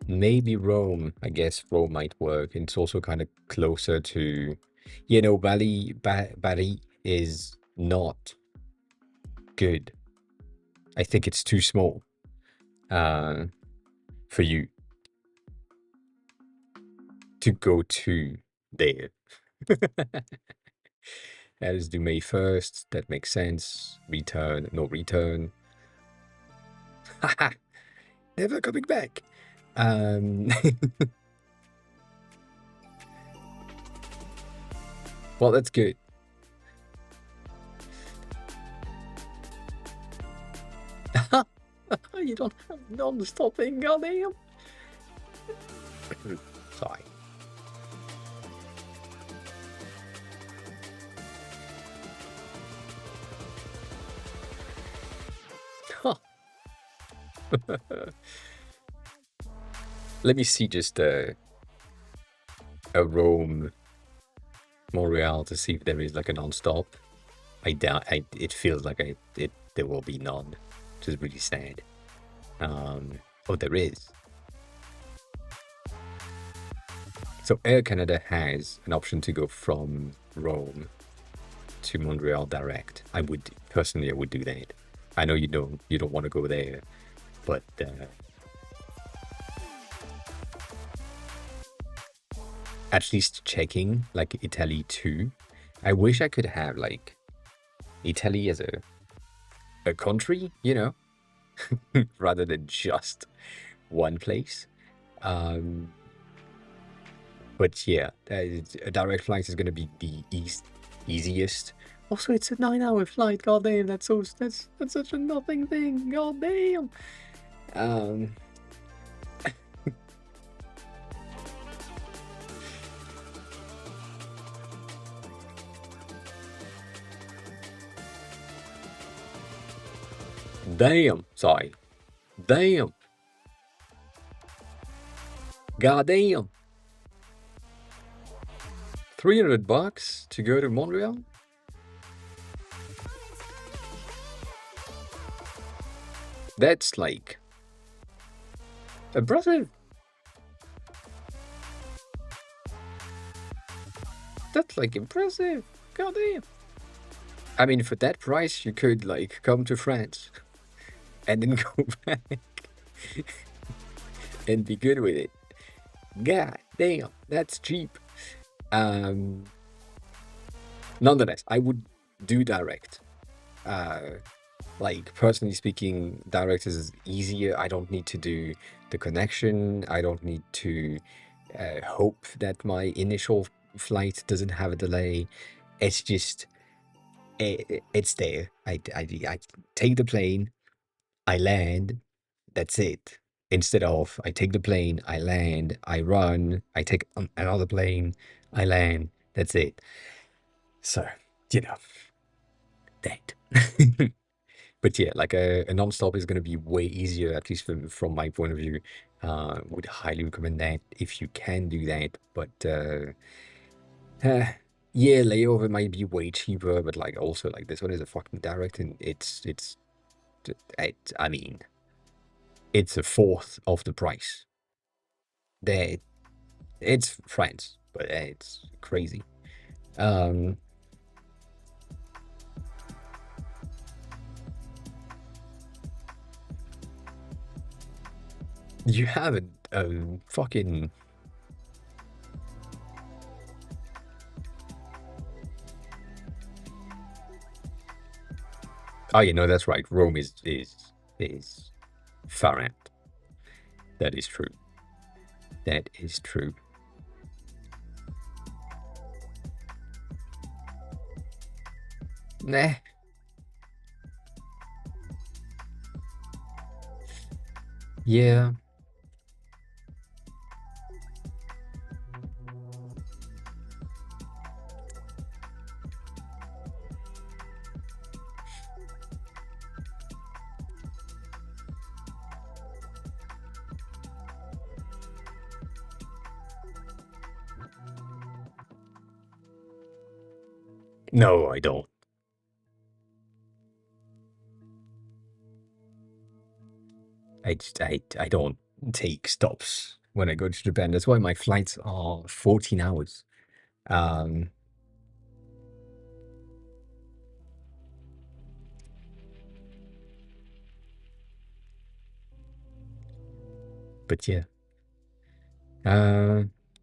Maybe Rome. I guess Rome might work. And it's also kind of closer to... You know, Bari is not good. I think it's too small for you to go to there. Let's do May 1st. That makes sense. Return. No return. Haha. Never coming back. Well, that's good. You don't have non-stopping, goddamn. Sorry. Let me see just a Rome Montreal to see if there is like a non-stop. I doubt. It feels like there will be none, which is really sad. Oh, there is. So Air Canada has an option to go from Rome to Montreal direct. I would personally do that. I know you don't want to go there, but at least checking like Italy too. I wish I could have like Italy as a country, you know, rather than just one place. But yeah, a direct flight is going to be the easiest. Also, it's a 9-hour flight. God damn, that's such a nothing thing. God damn. Damn. Sorry. Damn. God damn. $300 to go to Montreal? That's like impressive. That's like impressive. Goddamn. I mean, for that price, you could like come to France and then go back and be good with it. God damn, that's cheap. Nonetheless, I would do direct. Like personally speaking, direct is easier. I don't need to do the connection. I don't need to hope that my initial flight doesn't have a delay. It's just it's there. I take the plane, I land, that's it. Instead of I take the plane, I land, I run, I take another plane, I land, that's it. So, you know, that. But yeah, like a non-stop is going to be way easier, at least from my point of view. Would highly recommend that if you can do that. But yeah, layover might be way cheaper, but like also like this one is a fucking direct, and I mean, it's a fourth of the price. That it's France, but it's crazy. Um, you have a fucking. Oh, you know that's right. Rome is far out. That is true. That is true. Nah. Yeah. No, I don't. I don't take stops when I go to Japan. That's why my flights are 14 hours. Um, but yeah.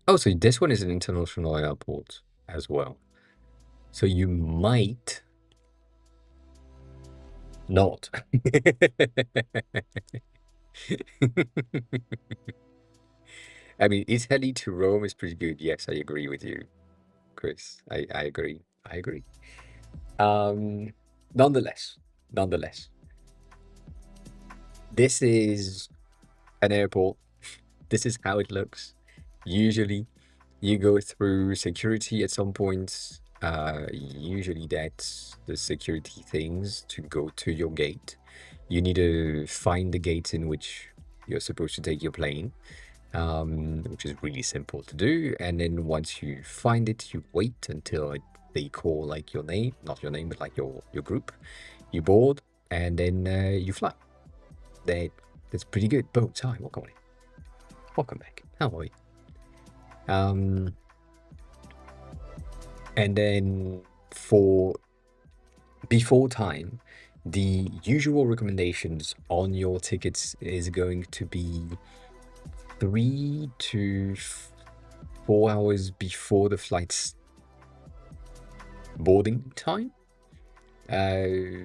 Oh, so this one is an international airport as well. So you might not. I mean, Italy to Rome is pretty good. Yes, I agree with you, Chris. I agree. I agree. Um, nonetheless, nonetheless, this is an airport. This is how it looks. Usually, you go through security at some point. Usually that's the security things to go to your gate. You need to find the gate in which you're supposed to take your plane, which is really simple to do. And then once you find it, you wait until they call like your name, not your name, but like your group. You board, and then you fly. That's pretty good. Boats, hi, welcome. Welcome back. How are you? And then for before time, the usual recommendations on your tickets is going to be 3 to 4 hours before the flight's boarding time. That's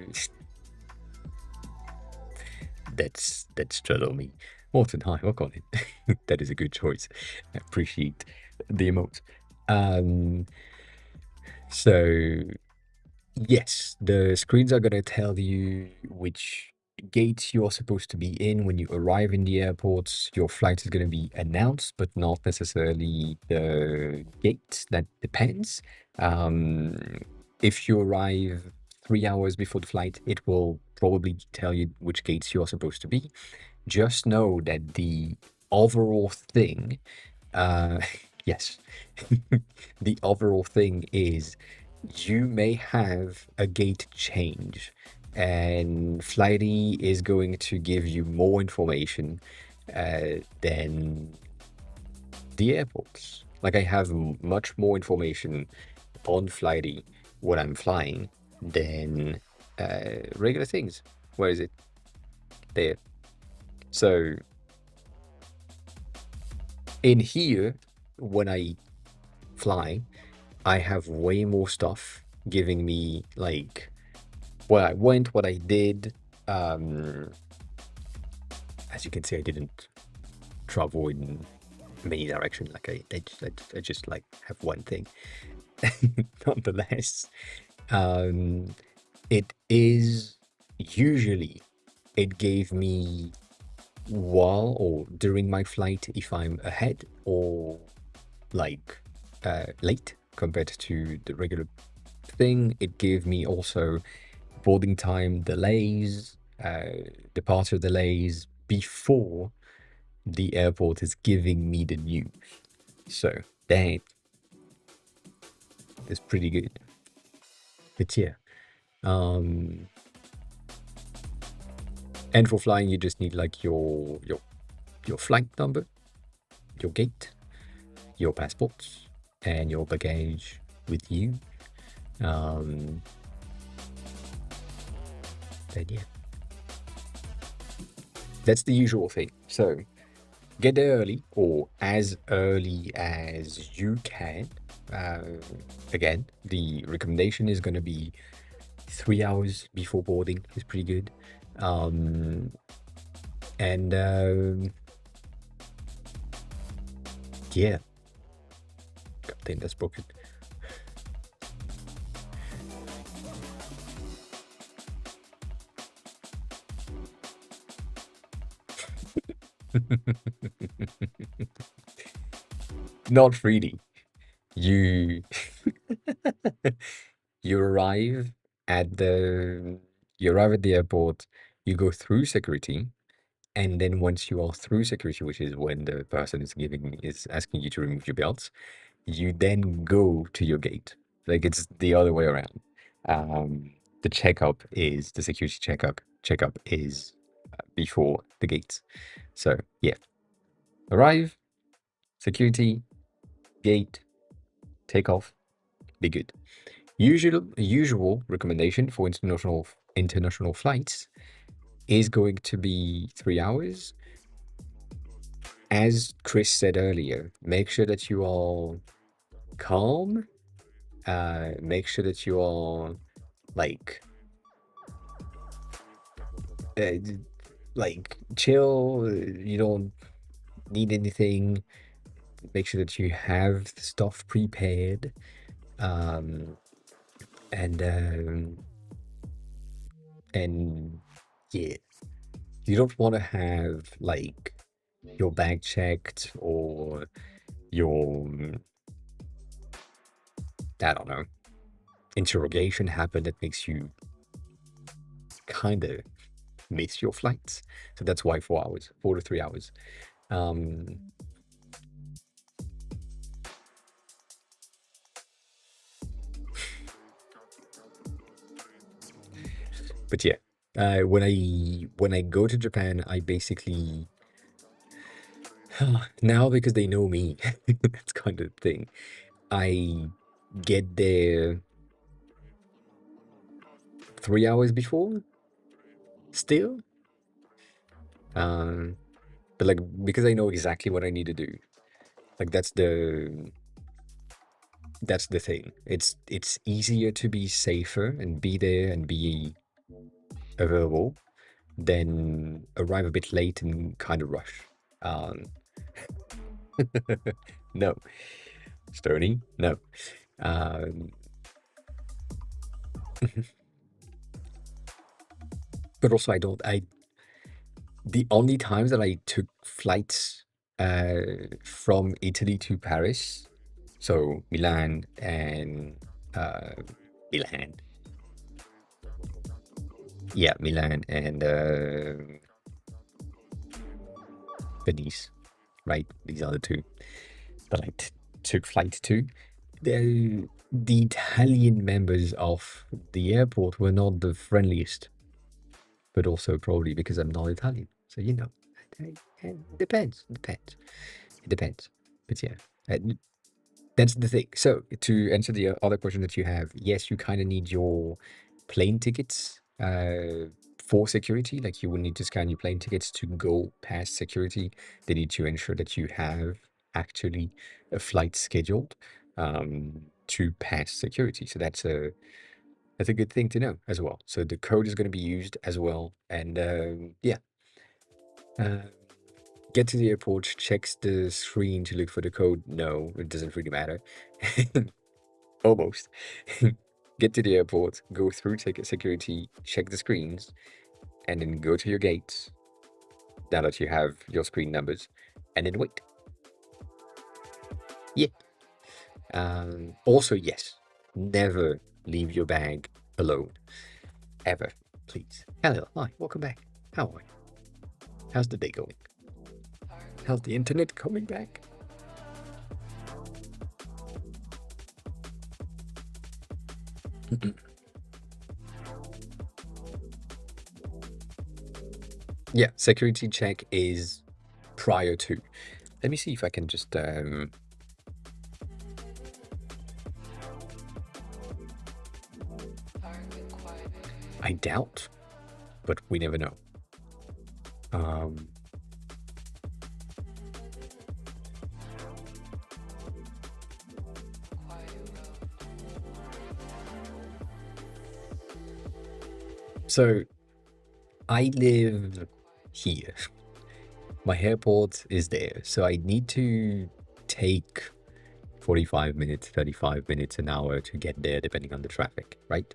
straddle me. Morton, hi, welcome in. That is a good choice. I appreciate the emotes. So yes, the screens are gonna tell you which gates you're supposed to be in when you arrive in the airport. Your flight is gonna be announced, but not necessarily the gate. That depends. If you arrive 3 hours before the flight, it will probably tell you which gates you're supposed to be. Just know that the overall thing, yes, the overall thing is you may have a gate change, and Flighty is going to give you more information than the airports. Like I have much more information on Flighty when I'm flying than regular things. Where is it? There. So in here, when I fly, I have way more stuff giving me like where I went, what I did. As you can see, I didn't travel in many directions. Like I just like have one thing. Nonetheless, it is usually it gave me while or during my flight if I'm ahead or like late compared to the regular thing. It gave me also boarding time delays, departure delays before the airport is giving me the news. So that is pretty good. But yeah. And for flying you just need like your flight number your gate, your passports, and your baggage with you. Then yeah, that's the usual thing. So get there early, or as early as you can. Again, the recommendation is going to be 3 hours before boarding is pretty good. And yeah, I think that's broken. Not really. You you arrive at the you arrive at the airport, you go through security, and then once you are through security, which is when the person is asking you to remove your belts, you then go to your gate. Like it's the other way around. The security checkup is before the gates. So yeah, arrive, security, gate, take off, be good. Usual recommendation for international flights is going to be 3 hours. As Chris said earlier, make sure that you are calm. Make sure that you are like uh, chill. You don't need anything. Make sure that you have the stuff prepared. Um, and yeah, you don't want to have like your bag checked or your I don't know interrogation happen that makes you kind of miss your flights. So that's why 4 hours, 4 to 3 hours. But yeah, when I go to Japan, I basically now because they know me, that's kind of thing. I get there 3 hours before, still. But like because I know exactly what I need to do. Like that's the thing. It's easier to be safer and be there and be available than arrive a bit late and kind of rush. Um, no, Stony, no. Um, but also the only times that I took flights from Italy to Paris, so Milan and Milan, yeah, Milan and Venice, right? These are the two that I took flight to. The Italian members of the airport were not the friendliest, but also probably because I'm not Italian. So it depends. It depends. But yeah, that's the thing. So to answer the other question that you have, yes, you kind of need your plane tickets for security. Like you will need to scan your plane tickets to go past security. They need to ensure that you have actually a flight scheduled to pass security. So that's a good thing to know as well. So the code is going to be used as well. And yeah, get to the airport, checks the screen to look for the code. No, it doesn't really matter. Almost. Get to the airport, go through ticket security, check the screens, and then go to your gates now that you have your screen numbers, and then wait. Yeah. Also, yes, never leave your bag alone. Ever, please. Hello, hi, welcome back. How are you? How's the day going? How's the internet coming back? Yeah, security check is prior to. Let me see if I can just I doubt, but we never know. So I live here. My airport is there, so I need to take 45 minutes, 35 minutes, an hour to get there, depending on the traffic, right?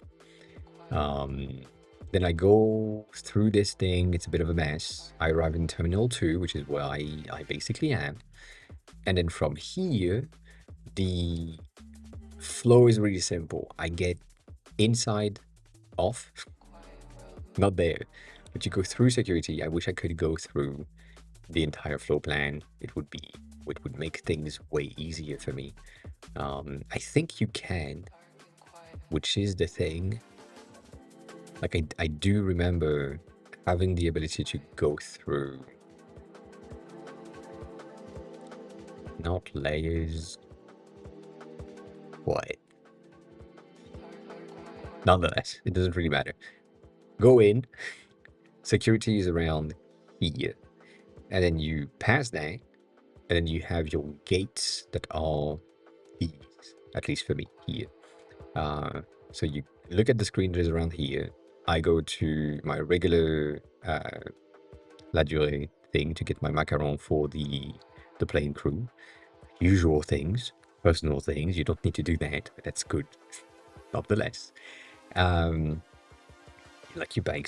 Then I go through this thing. It's a bit of a mess. I arrive in Terminal 2, which is where I basically am. And then from here, the flow is really simple. I get inside, off, not there. But you go through security. I wish I could go through the entire flow plan. It would make things way easier for me. I think you can, which is the thing. Like I do remember having the ability to go through, not layers. What? Nonetheless, it doesn't really matter. Go in, security is around here, and then you pass that, and then you have your gates that are these, at least for me, here. So you look at the screen that is around here. I go to my regular La Durée thing to get my macaron for the plane crew. Usual things, personal things. You don't need to do that, but that's good, nonetheless. Like you buy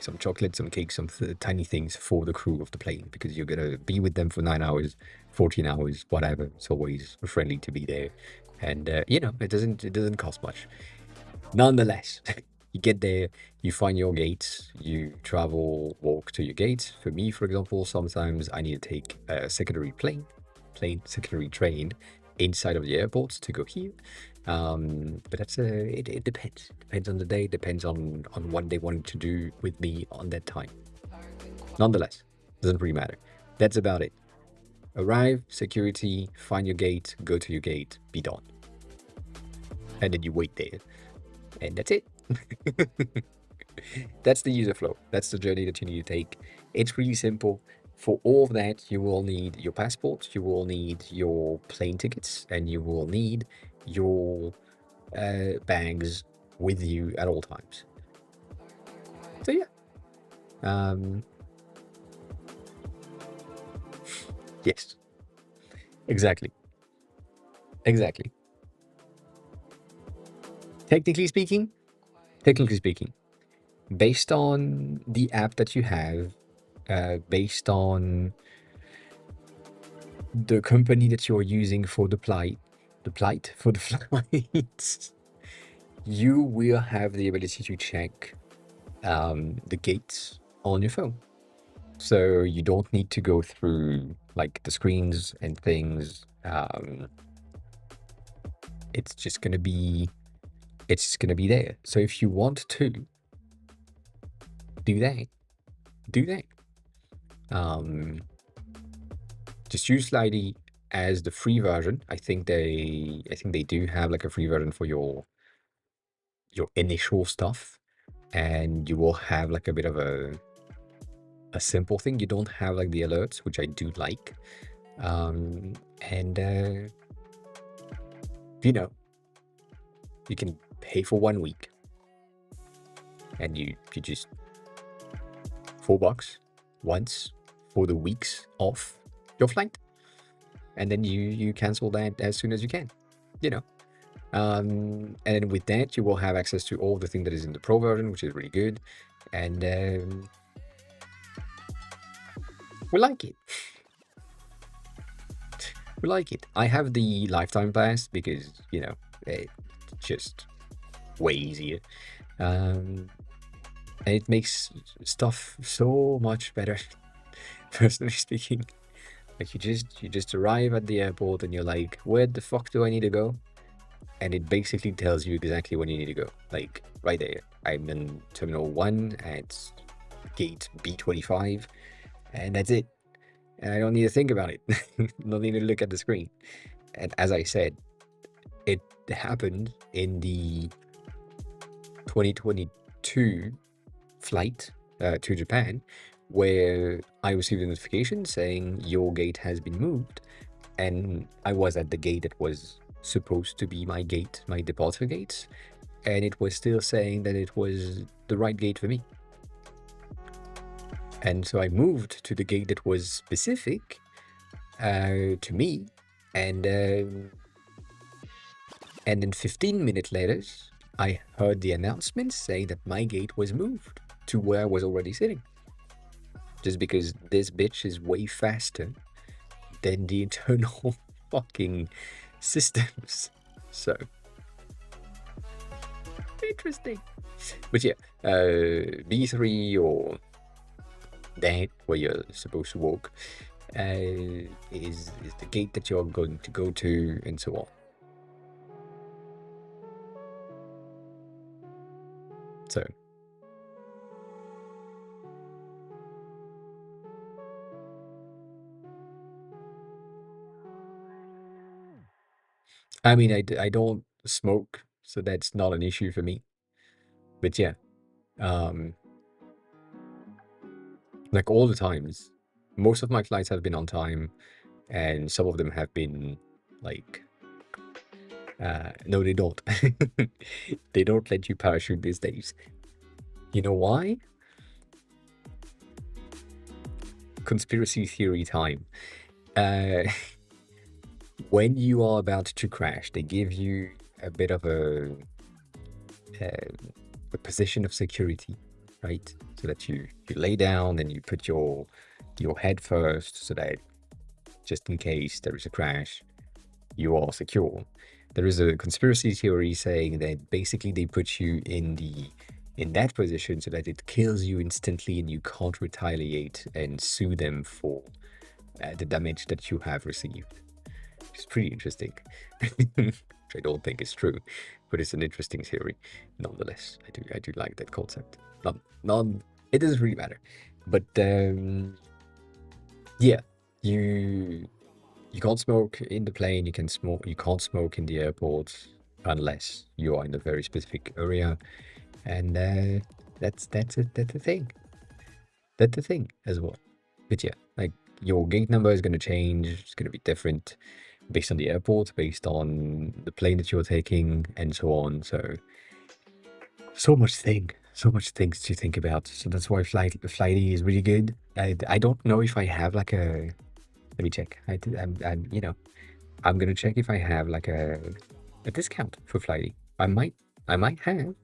some chocolate, some cake, some tiny things for the crew of the plane, because you're gonna be with them for 9 hours, 14 hours, whatever. It's always friendly to be there, and it doesn't cost much. Nonetheless, you get there, you find your gates, you walk to your gates. For me, for example, sometimes I need to take a secondary secondary train inside of the airport to go here. But that's it depends. Depends on the day, depends on what they wanted to do with me on that time. Nonetheless, doesn't really matter. That's about it. Arrive, security, find your gate, go to your gate, be done. And then you wait there. And that's it. That's the user flow. That's the journey that you need to take. It's really simple. For all of that, you will need your passport, you will need your plane tickets, and you will need your bags with you at all times. So yeah. Yes. Exactly. Technically speaking, based on the app that you have, based on the company that you're using for the flights, you will have the ability to check the gates on your phone. So you don't need to go through like the screens and things. It's just gonna be there. So if you want to do that. Just use Slidey as the free version. I think they do have like a free version for your initial stuff, and you will have like a bit of a simple thing. You don't have like the alerts, which I do like. You can pay for 1 week, and you just $4 once for the weeks off your flight, and then you cancel that as soon as you can, and then with that you will have access to all the thing that is in the pro version, which is really good, and we like it. I have the lifetime pass because it's just way easier, and it makes stuff so much better. Personally speaking, like you just arrive at the airport and you're like, where the fuck do I need to go? And it basically tells you exactly when you need to go, like right there. I'm in Terminal 1 at gate B25, and that's it. and I don't need to think about it. Don't need to look at the screen. And as I said, it happened in the 2022 flight to Japan, where I received a notification saying your gate has been moved, and I was at the gate that was supposed to be my gate, my departure gate, and it was still saying that it was the right gate for me. And so I moved to the gate that was specific to me, and then 15 minutes later, I heard the announcement saying that my gate was moved to where I was already sitting. Just because this bitch is way faster than the internal fucking systems. So, interesting. But yeah, B3 or that, where you're supposed to walk, is the gate that you're going to go to, and so on. So, I mean, I don't smoke, so that's not an issue for me. But yeah, like all the times, most of my flights have been on time, and some of them have been like, no, they don't. They don't let you parachute these days. You know why? Conspiracy theory time. When you are about to crash, they give you a bit of a position of security, right? So that you lay down and you put your head first, so that just in case there is a crash, you are secure. There is a conspiracy theory saying that basically they put you in that position so that it kills you instantly and you can't retaliate and sue them for the damage that you have received. It's pretty interesting. Which I don't think is true, but it's an interesting theory nonetheless. I do like that concept. Not it doesn't really matter. But yeah, you can't smoke in the plane, you can't smoke in the airport unless you are in a very specific area. And that's the thing. That's the thing as well. But yeah, like your gate number is gonna change, it's gonna be different based on the airport, based on the plane that you're taking, and so on. So much things to think about. So that's why Flighty is really good. I don't know if I have like a. Let me check. I'm gonna check if I have like a discount for Flighty. I might have.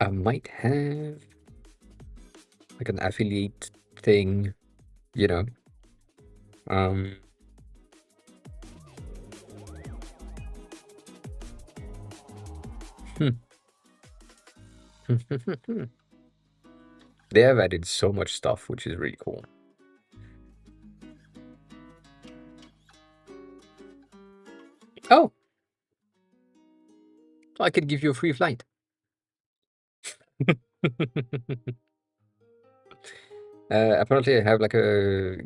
I might have like an affiliate thing, you know. Um, hmm. They have added so much stuff, which is really cool. Oh, I could give you a free flight. Apparently, I have like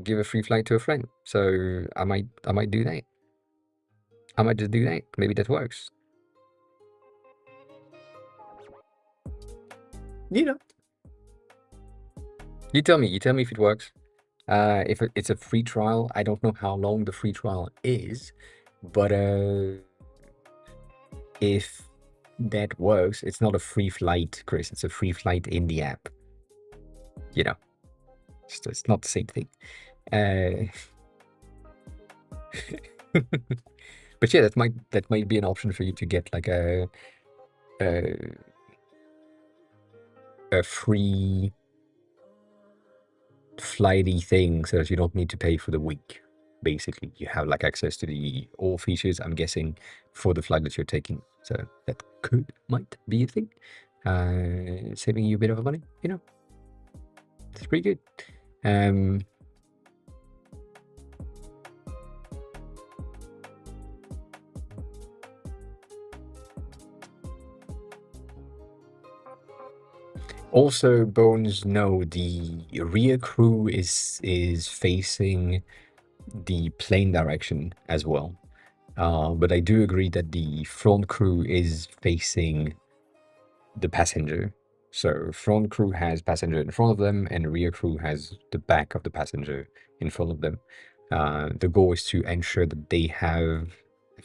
give a free flight to a friend, so I might do that. I might just do that. Maybe that works. You know, you tell me. You tell me if it works. If it's a free trial, I don't know how long the free trial is, but if that works, it's not a free flight, Chris. It's a free flight in the app. You know, it's not the same thing. But yeah, that might be an option for you to get like a free flighty thing, so that you don't need to pay for the week. Basically, you have like access to all features, I'm guessing, for the flight that you're taking. So that might be a thing. Saving you a bit of money, you know. It's pretty good. Also, Bones, no, the rear crew is facing the plane direction as well. But I do agree that the front crew is facing the passenger. So front crew has passenger in front of them, and rear crew has the back of the passenger in front of them. The goal is to ensure that they have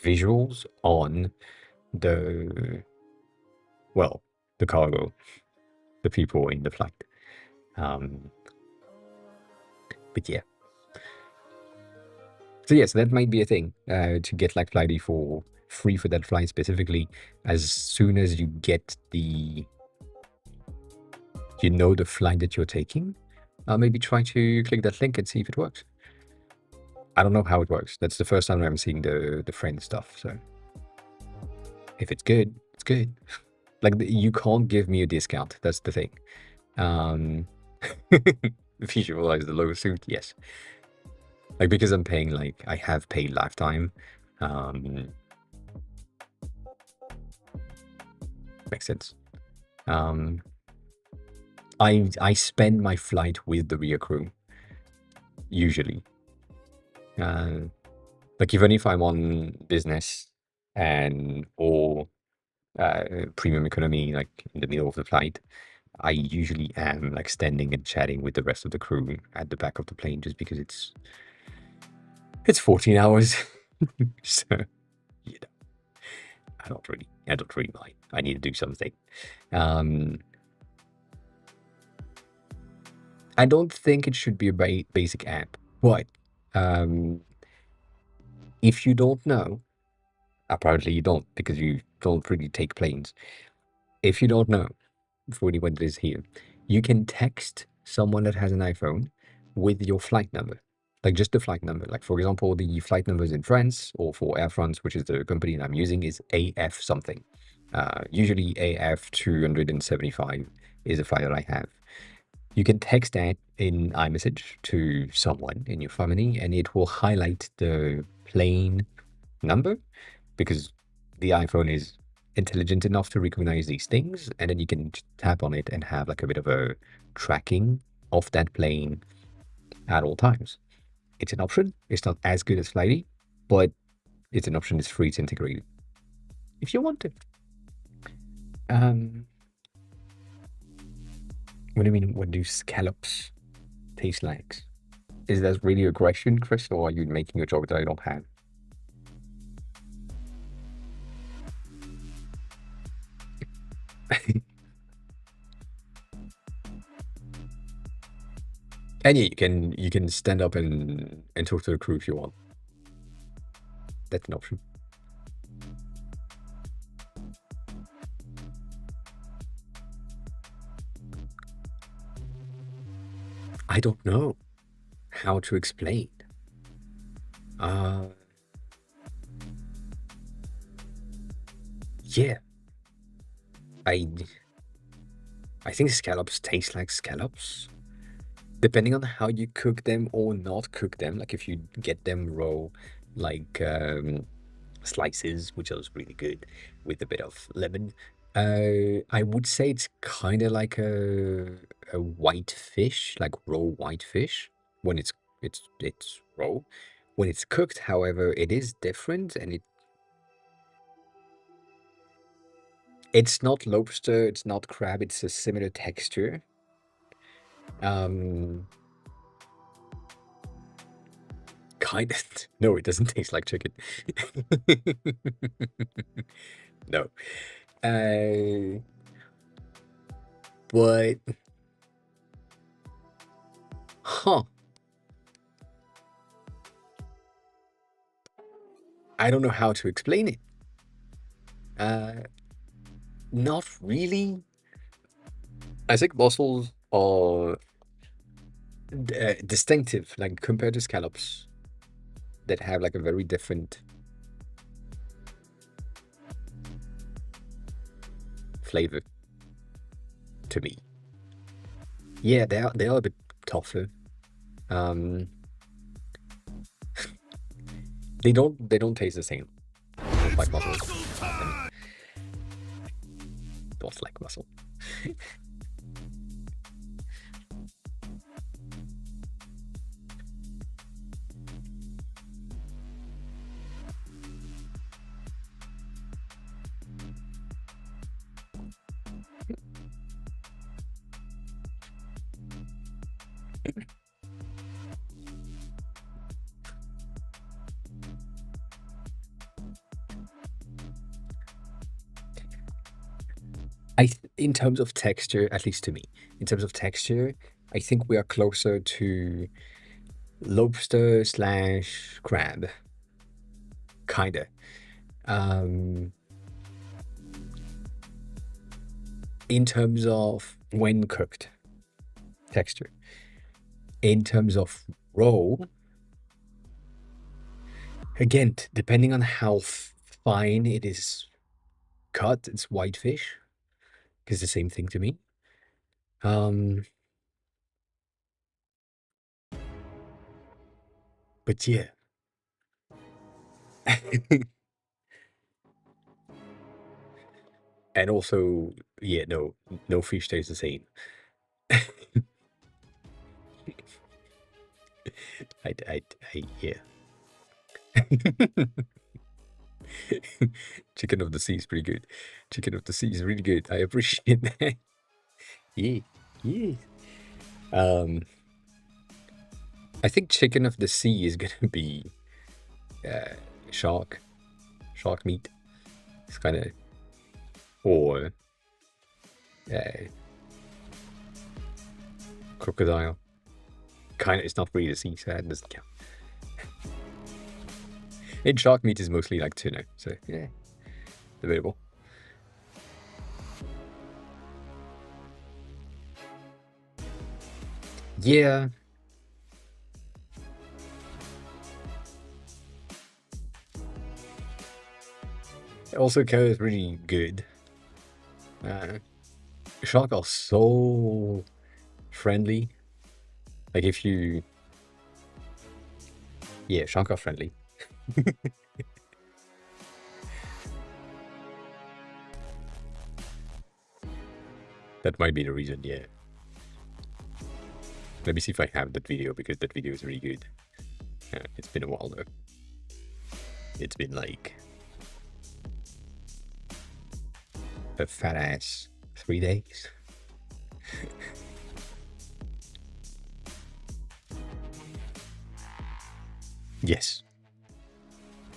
visuals on the, well, the cargo, the people in the flight. But yeah. So yes, that might be a thing, to get like Flighty for free for that flight specifically. As soon as you get the, the flight that you're taking, maybe try to click that link and see if it works. I don't know how it works. That's the first time I'm seeing the friend stuff. So if it's good, it's good. Like you can't give me a discount. That's the thing. Visualize the low suit, yes. Like because I'm paying, like I have paid lifetime. Makes sense. I spend my flight with the rear crew usually. Like even if I'm on business or premium economy, like in the middle of the flight, I usually am like standing and chatting with the rest of the crew at the back of the plane, just because it's 14 hours. So I don't really mind. I need to do something. I don't think it should be a basic app, but if you don't know, apparently you don't, because you don't really take planes. If you don't know, for anyone that is here, you can text someone that has an iPhone with your flight number, like just the flight number. Like for example, the flight numbers in France, or for Air France, which is the company that I'm using, is AF something. Usually AF 275 is a flight that I have. You can text that in iMessage to someone in your family, and it will highlight the plane number, because the iPhone is intelligent enough to recognize these things, and then you can tap on it and have like a bit of a tracking of that plane at all times. It's an option. It's not as good as Flighty, but it's an option. It's free. It's integrated if you want to. What do you mean? What do scallops taste like? Is that really a question, Chris, or are you making a joke that I don't have? And yeah, you can stand up and talk to the crew if you want. That's an option. I don't know how to explain. Yeah. I think scallops taste like scallops, depending on how you cook them or not cook them. Like if you get them raw, like slices, which are really good with a bit of lemon. I would say it's kind of like a white fish, like raw white fish, when it's raw. When it's cooked, however, it is different, and it's not lobster, it's not crab, it's a similar texture. Kind of. No, it doesn't taste like chicken. No. But I don't know how to explain it. Not really. I think mussels are distinctive, like compared to scallops, that have like a very different flavor to me. Yeah, they are a bit tougher. They don't taste the same. I don't like mussels. Don't like mussel. In terms of texture, at least to me, in terms of texture, I think we are closer to lobster slash crab, kinda. In terms of when cooked, texture. In terms of raw, again, depending on how fine it is cut, it's whitefish, because the same thing to me. But yeah. And also, yeah, no fish tastes the same. Yeah. Chicken of the sea is pretty good. Chicken of the sea is really good. I appreciate that. Yeah, yeah. I think chicken of the sea is gonna be shark meat. It's kind of, or crocodile. Kind of, it's not really the sea, so that doesn't count. And shark meat is mostly like tuna, so yeah, debatable. Yeah. Also, Ko is really good. Shark are so friendly. Like if you, yeah, shark are friendly. That might be the reason, yeah. Let me see if I have that video, because that video is really good. It's been a while though. It's been like a fat ass 3 days. Yes.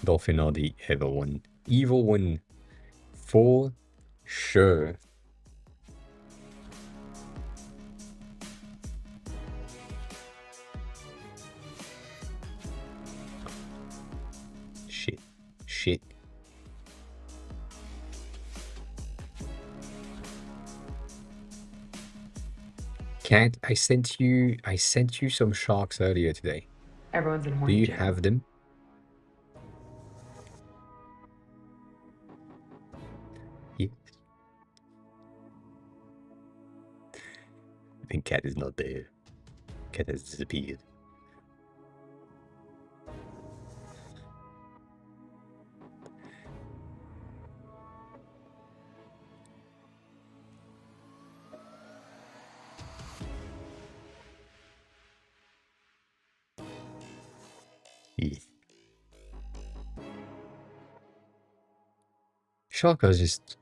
Dolphin are the evil one. Evil one. For sure. Shit. Cat, I sent you some sharks earlier today. Everyone's in Do you have them? Yes. I think Cat is not there. Cat has disappeared. Yes. Shark are just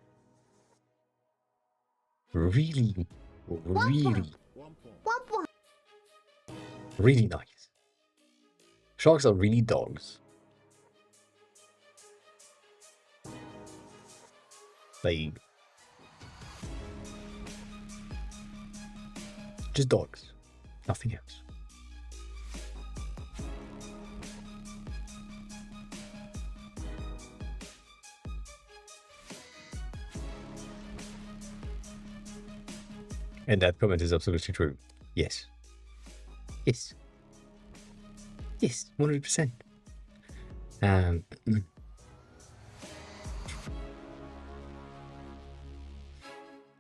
really nice. Sharks are really dogs. Like, just dogs, nothing else. And that comment is absolutely true. Yes. Yes. Yes, 100%.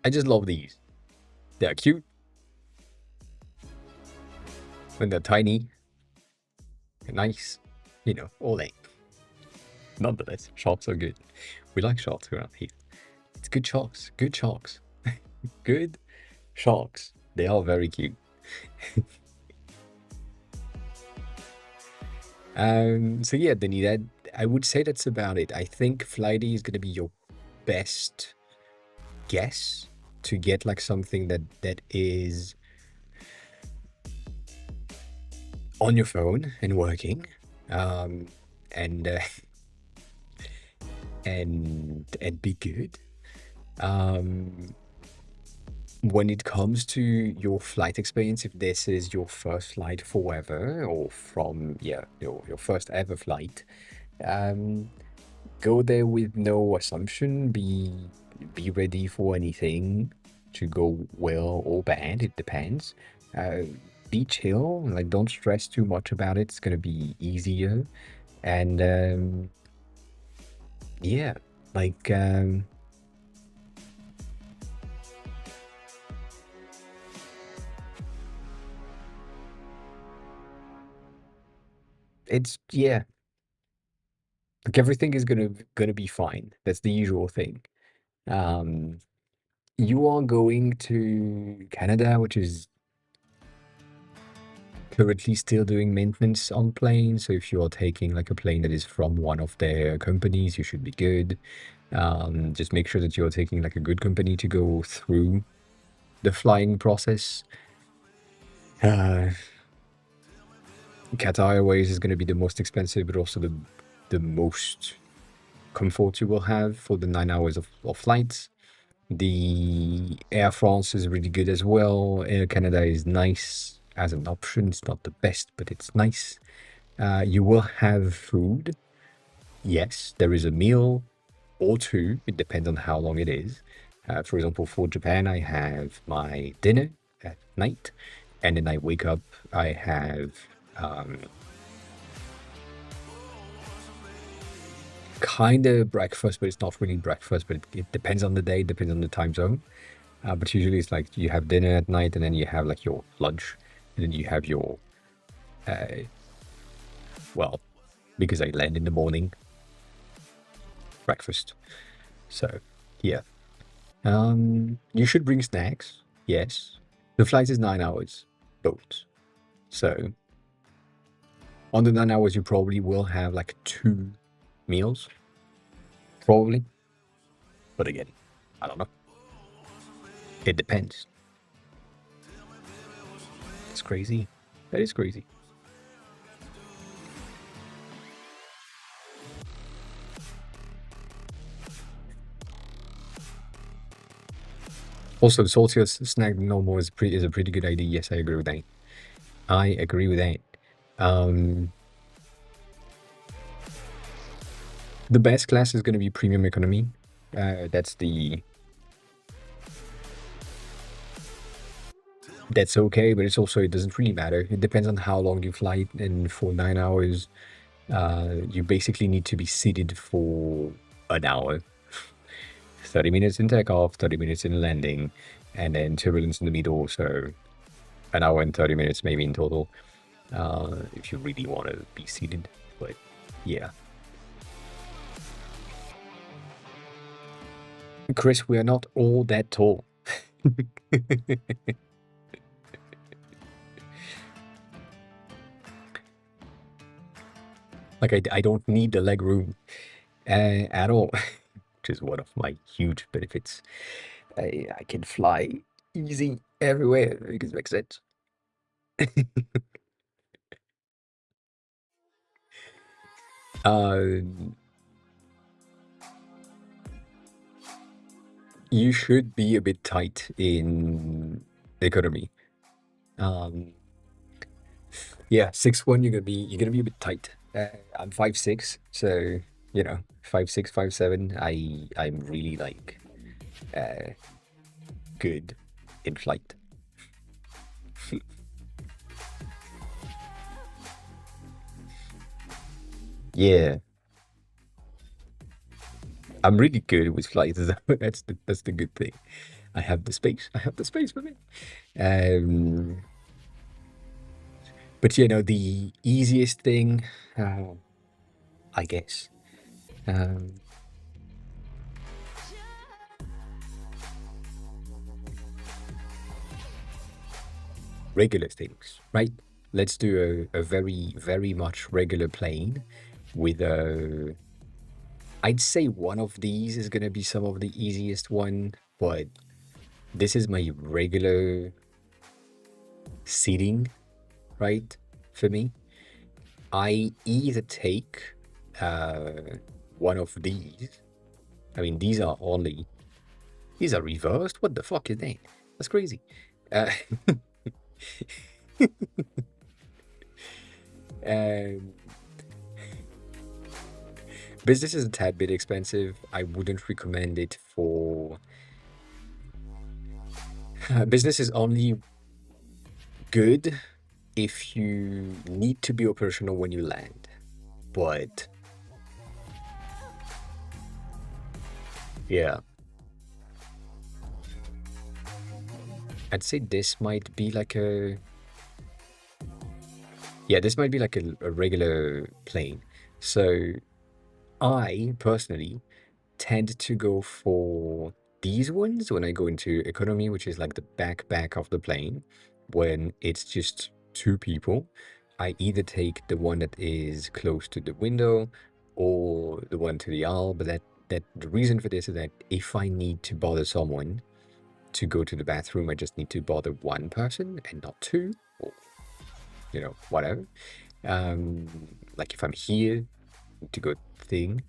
I just love these. They're cute. When they're tiny. They're nice. You know, all that. Nonetheless, sharks are good. We like sharks around here. It's good sharks. Good sharks. Good sharks. They are very cute. So yeah, Denny, I would say that's about it. I think Flighty is gonna be your best guess to get like something that is on your phone and working, and be good. when it comes to your flight experience, if this is your first flight forever, or from your first ever flight, um, go there with no assumption. Be ready for anything to go well or bad. It depends. Uh, be chill. Like, don't stress too much about it. It's gonna be easier. And yeah, like it's yeah, like everything is gonna be fine. That's the usual thing. Um, you are going to Canada, which is currently still doing maintenance on planes. So if you are taking like a plane that is from one of their companies, you should be good. Just make sure that you're taking like a good company to go through the flying process. Uh, Qatar Airways is going to be the most expensive, but also the most comfort you will have for the 9 hours of flights. The Air France is really good as well. Air Canada is nice as an option. It's not the best, but it's nice. You will have food. Yes, there is a meal or two. It depends on how long it is. For example, for Japan, I have my dinner at night, and then I wake up. I have kind of breakfast, but it's not really breakfast. But it depends on the day, depends on the time zone. But usually it's like you have dinner at night, and then you have like your lunch, and then you have your well, because I land in the morning, breakfast. So yeah. You should bring snacks. Yes. The flight is 9 hours, boat. So on the 9 hours, you probably will have like 2 meals, probably. But again, I don't know. It depends. It's crazy. That is crazy. Also, saltier snack normal is a pretty good idea. Yes, I agree with that. I agree with that. The best class is going to be premium economy. That's okay, but it doesn't really matter. It depends on how long you fly, and for 9 hours, you basically need to be seated for an hour. 30 minutes in takeoff, 30 minutes in landing, and then turbulence in the middle. So an hour and 30 minutes maybe in total, if you really want to be seated. But yeah. Chris, we are not all that tall. Like, I don't need the leg room at all, which is one of my huge benefits. I can fly easy everywhere, because it makes sense. You should be a bit tight in economy. Yeah, 6'1", you're gonna be a bit tight. I'm 5'6", so 5'6", 5'7". I'm really like good in flight. Yeah, I'm really good with flight. That's the good thing. I have the space. I have the space for me. Um, but the easiest thing, I guess, um, regular things, right? Let's do a very, very much regular plane with I'd say one of these is gonna be some of the easiest one, but this is my regular seating, right? For me, I either take one of these. I mean, these are reversed. What the fuck is that? That's crazy. Uh, um, business is a tad bit expensive. I wouldn't recommend it for business is only good if you need to be operational when you land. But yeah, I'd say this might be like a this might be like a regular plane. So I personally tend to go for these ones when I go into economy, which is like the back of the plane. When it's just two people, I either take the one that is close to the window or the one to the aisle. But that the reason for this is that if I need to bother someone to go to the bathroom, I just need to bother one person and not two, or whatever. Like if I'm here to go thing,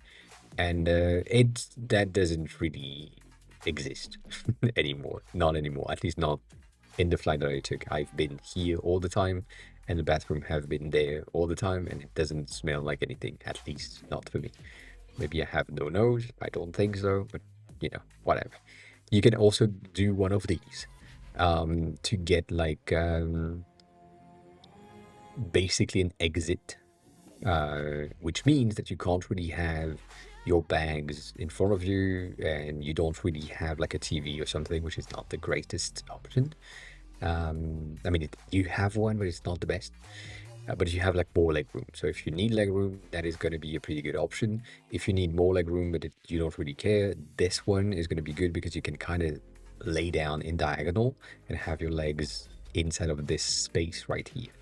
and that doesn't really exist anymore. Not anymore. At least not in the flight that I took. I've been here all the time, and the bathroom have been there all the time, and it doesn't smell like anything. At least not for me. Maybe I have no nose. I don't think so, but whatever. You can also do one of these to get like basically an exit, which means that you can't really have your bags in front of you, and you don't really have like a TV or something, which is not the greatest option. I mean, you have one, but it's not the best. But you have like more leg room. So if you need leg room, that is going to be a pretty good option. If you need more leg room, but you don't really care, this one is going to be good because you can kind of lay down in diagonal and have your legs inside of this space right here.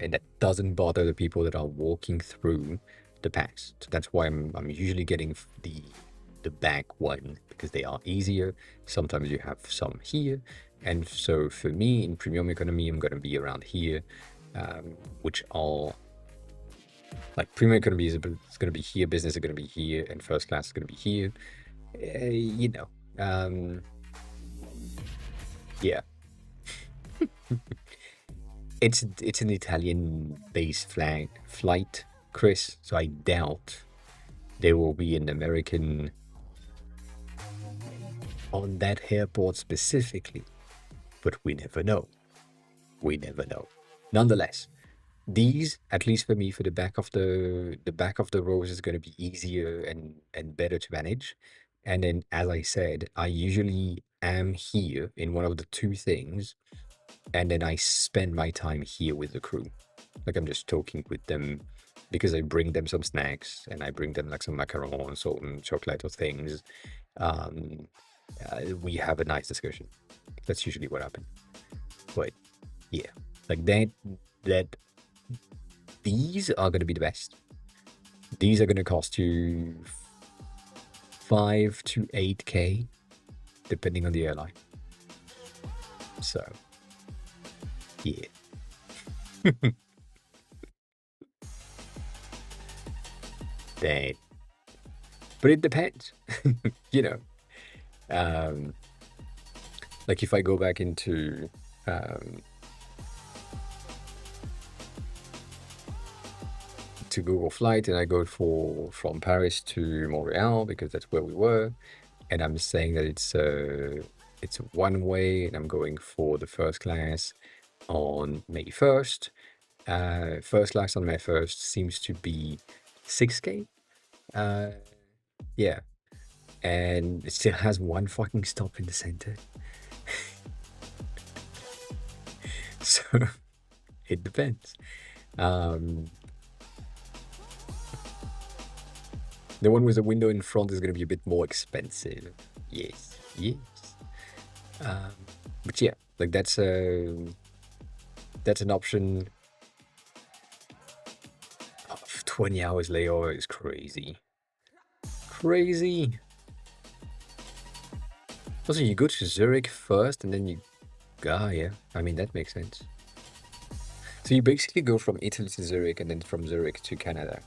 And that doesn't bother the people that are walking through the pass. So that's why I'm usually getting the back one, because they are easier. Sometimes you have some here. And so for me, in premium economy, I'm going to be around here, which are like premium economy is going to be here, business is going to be here, and first class is going to be here. Yeah. It's an Italian-based flight, Chris, so I doubt there will be an American on that airport specifically, but we never know. We never know. Nonetheless, these, at least for me, for the back of the rows is going to be easier and better to manage. And then, as I said, I usually am here in one of the two things, and then I spend my time here with the crew. Like I'm just talking with them because I bring them some snacks and I bring them like some macarons or chocolate or things. We have a nice discussion. That's usually what happens. But yeah, like that these are going to be the best. These are going to cost you 5 to 8K, depending on the airline. So, yeah. That, but it depends, like if I go back into to Google Flight and I go from Paris to Montreal because that's where we were, and I'm saying that it's one way and I'm going for the first class on May 1st. First class on May 1st seems to be 6K. Yeah, and it still has one fucking stop in the center. So it depends. The one with the window in front is going to be a bit more expensive. Yes. But yeah, like that's an option. 20 hours layover is crazy. Also, you go to Zurich first and then you... yeah. I mean, that makes sense. So you basically go from Italy to Zurich and then from Zurich to Canada.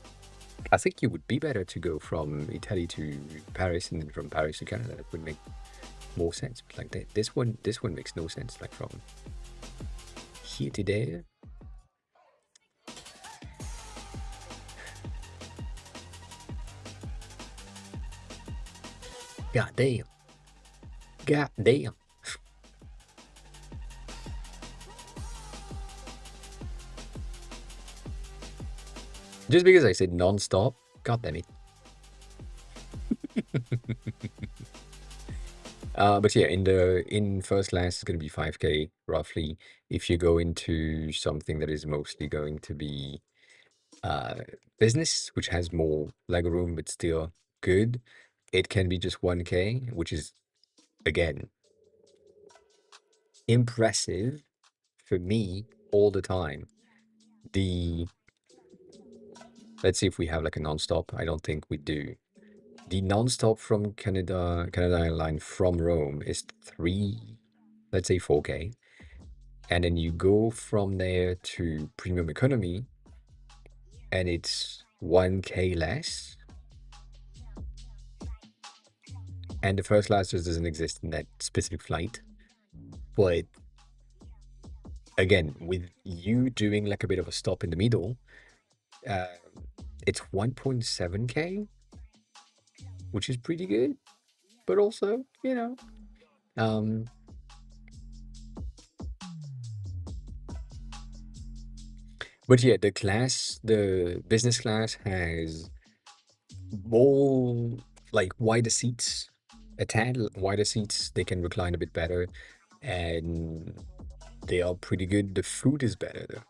I think it would be better to go from Italy to Paris and then from Paris to Canada. That would make more sense. But like this one makes no sense. Like from here to there. God damn. God damn. Just because I said non-stop, god damn it. But yeah, in first class it's gonna be 5K roughly. If you go into something that is mostly going to be business, which has more leg room but still good, it can be just 1K, which is again impressive for me all the time. Let's see if we have like a non-stop. I don't think we do. The non-stop from Canada Airline from Rome is let's say 4K. And then you go from there to premium economy and it's 1K less. And the first class just doesn't exist in that specific flight. But again, with you doing like a bit of a stop in the middle, it's 1.7K, which is pretty good. But also, but yeah, the business class has more like wider seats, a tad wider seats. They can recline a bit better, and they are pretty good. The food is better though.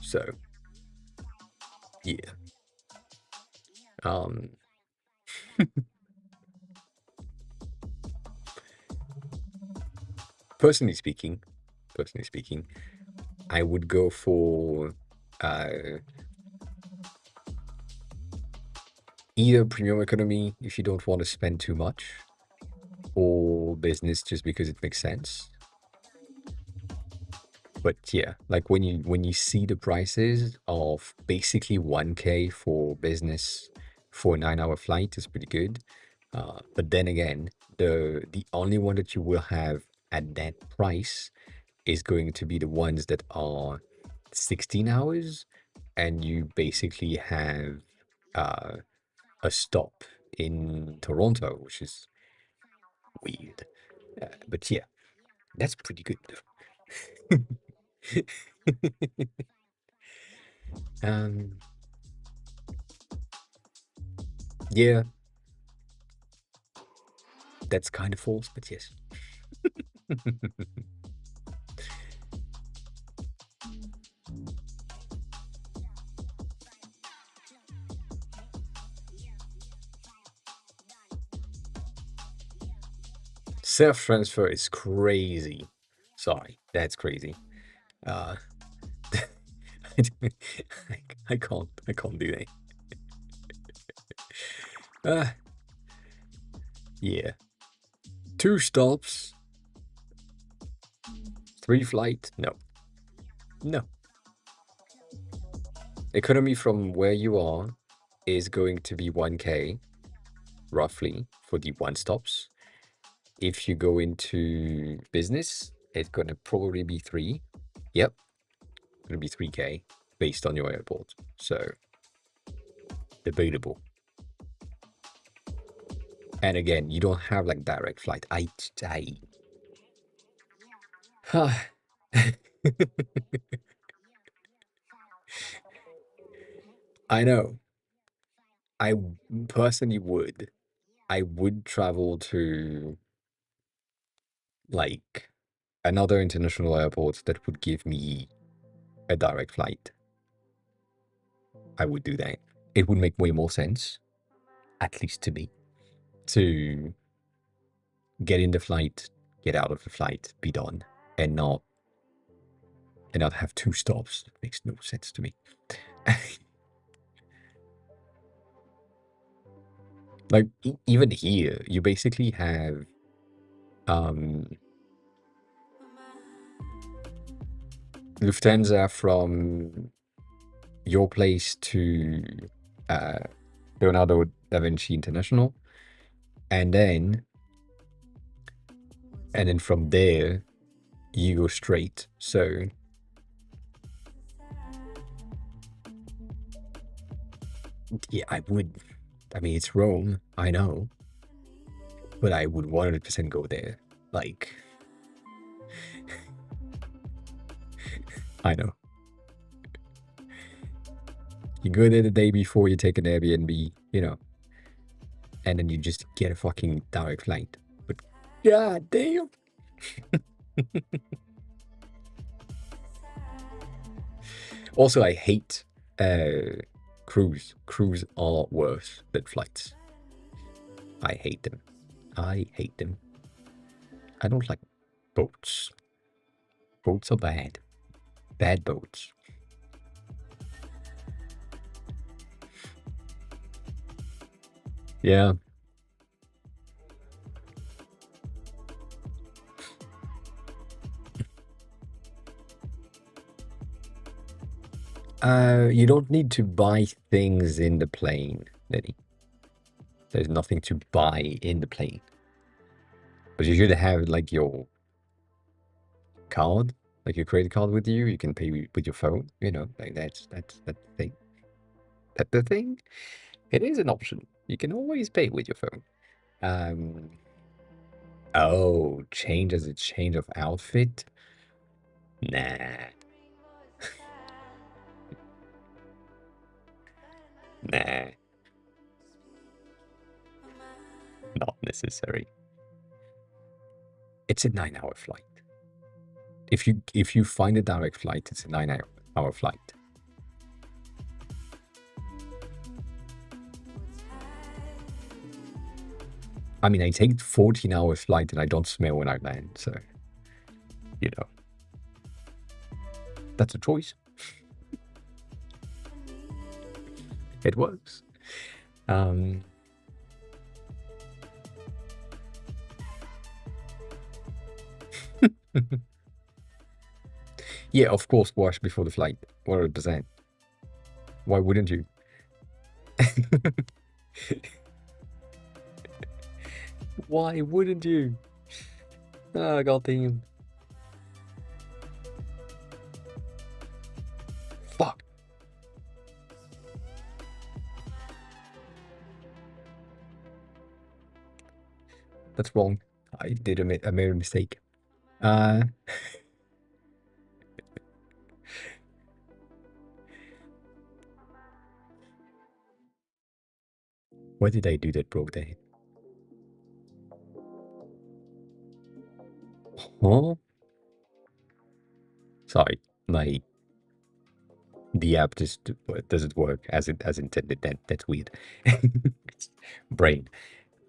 So yeah. Um personally speaking, I would go for either premium economy if you don't want to spend too much, or business just because it makes sense. But yeah, like when you see the prices of basically 1K for business for a 9-hour flight is pretty good. But then again, the only one that you will have at that price is going to be the ones that are 16 hours, and you basically have a stop in Toronto, which is weird. But yeah, that's pretty good though. um, yeah, that's kind of false, but yes. Self-transfer is crazy. Sorry, that's crazy. Uh, I can't do that. Yeah. 2 stops, 3 flight. No. No. Economy from where you are is going to be 1K, roughly, for the 1 stops. If you go into business, it's gonna probably be 3. Yep. Gonna be 3K based on your airport. So debatable. And again, you don't have like direct flight. I know. I personally would. I would travel to like another international airport that would give me a direct flight. I would do that. It would make way more sense, at least to me, to get in the flight, get out of the flight, be done, and not have 2 stops. It makes no sense to me. Like even here, you basically have Lufthansa from your place to Leonardo da Vinci International, and then And then from there, you go straight. So yeah, I mean, it's Rome, I know, but I would 100% go there. Like, I know. You go there the day before you take an Airbnb, you know, and then you just get a fucking direct flight. But god damn. Also, I hate cruise. Cruise are worse than flights. I hate them. I hate them. I don't like boats. Boats are bad. Bad boats. Yeah. You don't need to buy things in the plane, Lenny. There's nothing to buy in the plane. But you should have like your card, like your credit card with you. You can pay with your phone, you know, like that's the thing. That's the thing. It is an option. You can always pay with your phone. Oh, change as a change of outfit? Nah. Nah. Not necessary. It's a 9-hour flight. If you find a direct flight, it's a 9-hour flight. I mean, I take 14-hour flight and I don't smell when I land, so you know, that's a choice. It works. Yeah, of course, wash before the flight, 100%. Why wouldn't you? Why wouldn't you? Ah, goddamn. Fuck. That's wrong. I did I made a mistake. Why did I do that, bro? Huh? Sorry, the app just doesn't work as intended. That's weird. Brain.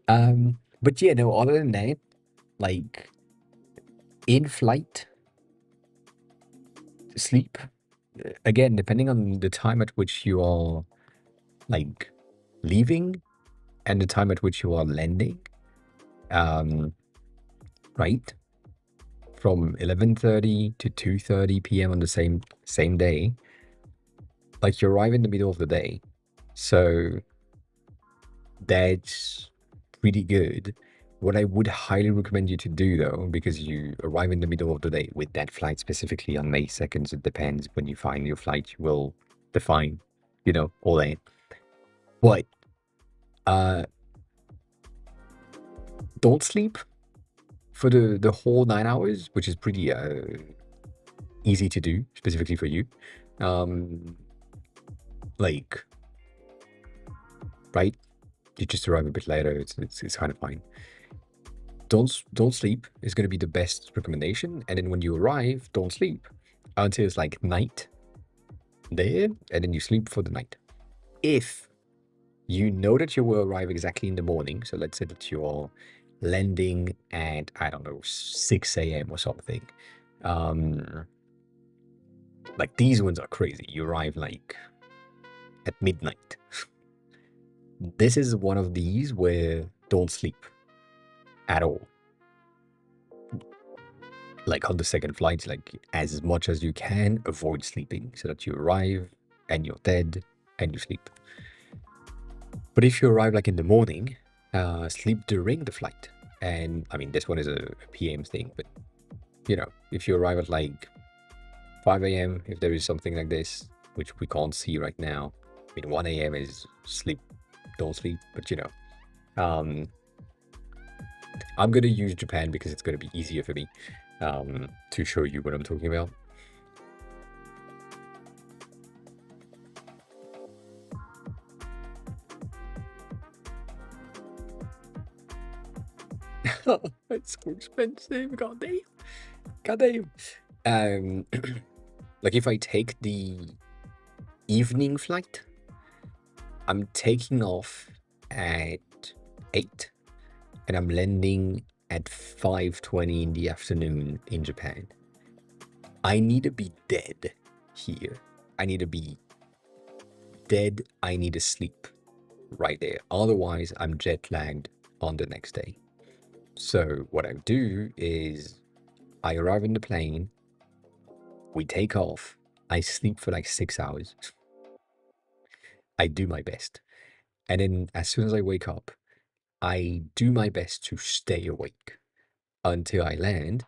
But yeah, no, other than that, like in flight sleep, again, depending on the time at which you are like leaving and the time at which you are landing, right? From 11:30 to 2:30 p.m. on the same day, like you arrive in the middle of the day. So that's pretty good. What I would highly recommend you to do, though, because you arrive in the middle of the day with that flight specifically on May 2nd, it depends when you find your flight, you will define, you know, all that. But don't sleep for the whole 9 hours, which is pretty easy to do, specifically for you. Like, right? You just arrive a bit later. It's kind of fine. Don't sleep is going to be the best recommendation. And then when you arrive, don't sleep until it's like night there, and then you sleep for the night. If you know that you will arrive exactly in the morning, so let's say that you're landing at, I don't know, 6 a.m. or something. Like these ones are crazy. You arrive like at midnight. This is one of these where don't sleep at all. Like on the second flight, like as much as you can, avoid sleeping so that you arrive and you're dead and you sleep. But if you arrive like in the morning, sleep during the flight. And I mean, this one is a PM thing, but you know, if you arrive at like 5 a.m., if there is something like this, which we can't see right now, I mean, 1 a.m. is sleep, don't sleep, but you know, I'm gonna use Japan because it's gonna be easier for me to show you what I'm talking about. It's so expensive, goddamn. Goddamn. Like if I take the evening flight, I'm taking off at 8 and I'm landing at 5:20 in the afternoon in Japan. I need to be dead here. I need to be dead. I need to sleep right there. Otherwise, I'm jet lagged on the next day. So what I do is I arrive in the plane, we take off, I sleep for like 6 hours. I do my best. And then as soon as I wake up, I do my best to stay awake until I land.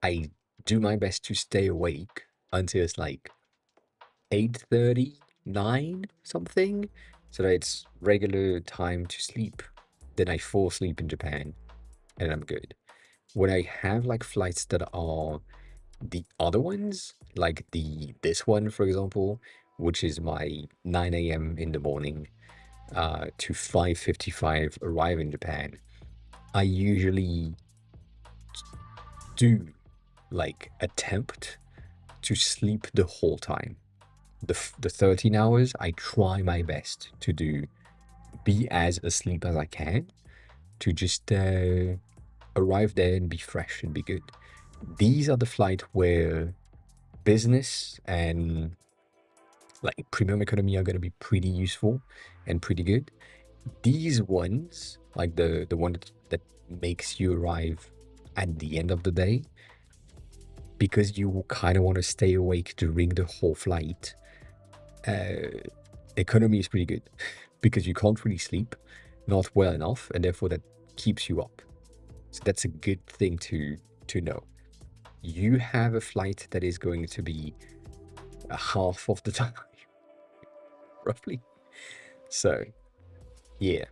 I do my best to stay awake until it's like 8:30, 9 something, so that it's regular time to sleep. Then I fall asleep in Japan and I'm good. When I have like flights that are the other ones, like this one, for example, which is my 9 a.m. in the morning to 5:55 arrive in Japan, I usually do like attempt to sleep the whole time. The 13 hours, I try my best to be as asleep as I can to just arrive there and be fresh and be good. These are the flights where business and like premium economy are going to be pretty useful and pretty good. These ones, like the one that makes you arrive at the end of the day, because you kind of want to stay awake during the whole flight, economy is pretty good because you can't really sleep, not well enough, and therefore that keeps you up. So that's a good thing to know. You have a flight that is going to be a half of the time, roughly. So, yeah.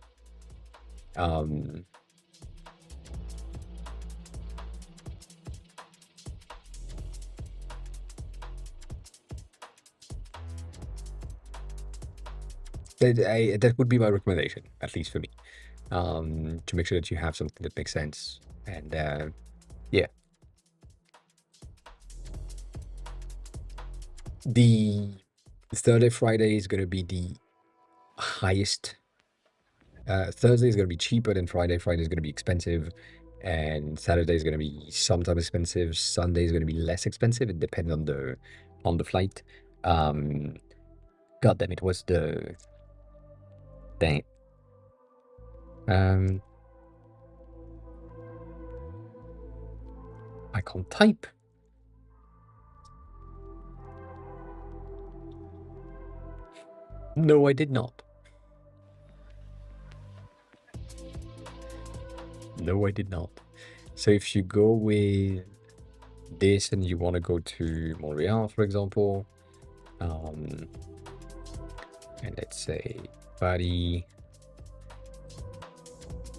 That would be my recommendation, at least for me, to make sure that you have something that makes sense. And yeah, the Thursday, Friday is going to be the highest. Thursday is going to be cheaper than Friday. Friday is going to be expensive, and Saturday is going to be sometimes expensive. Sunday is going to be less expensive. It depends on the flight. God damn, it was the dang. I can't type. No, I did not. No, I did not. So if you go with this and you want to go to Montreal, for example, and let's say Paris,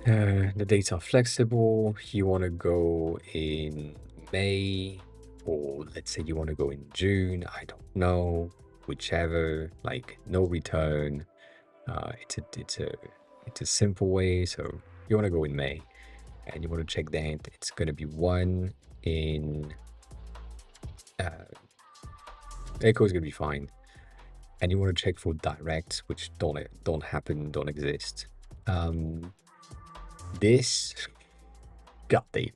the dates are flexible. You want to go in May, or let's say you want to go in June. I don't know, whichever. Like no return. It's a simple way. So you want to go in May, and you want to check that it's going to be one in. Echo is going to be fine, and you want to check for directs, which don't happen, don't exist. This, god damn.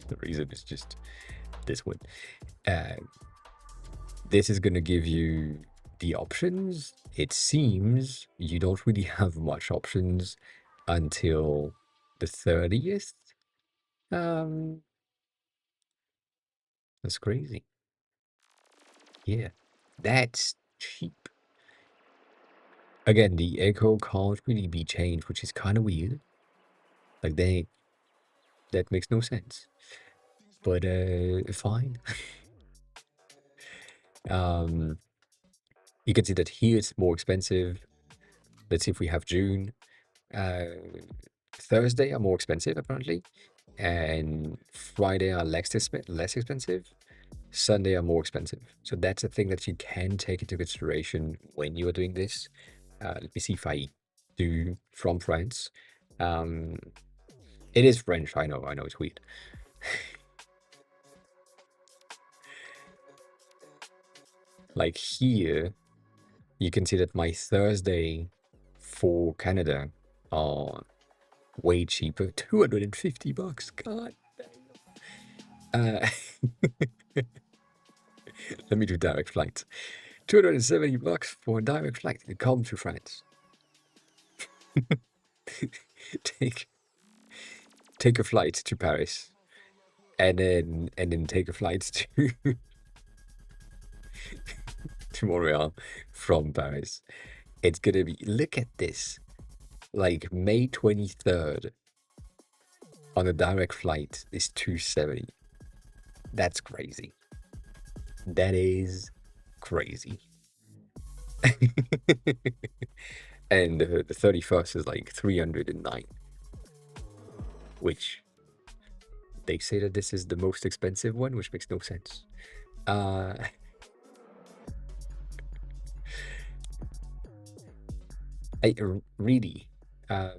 The reason is just this one. This is going to give you the options. It seems you don't really have much options until the 30th. That's crazy. Yeah, that's cheap. Again, the echo can't really be changed, which is kind of weird. Like that makes no sense. But fine. You can see that here it's more expensive. Let's see if we have June. Thursday are more expensive apparently, and Friday are less expensive. Sunday are more expensive. So that's a thing that you can take into consideration when you are doing this. Let me see if I do from France. It is French. I know it's weird. Like here, you can see that my Thursday for Canada are way cheaper. $250. God damn. Let me do direct flights. $270 for a direct flight to come to France. take a flight to Paris, and then take a flight to to Montreal from Paris. It's gonna be, look at this, like May 23rd on a direct flight is 270. That's crazy. That is crazy. And the 31st is like 309, which they say that this is the most expensive one, which makes no sense. Really, I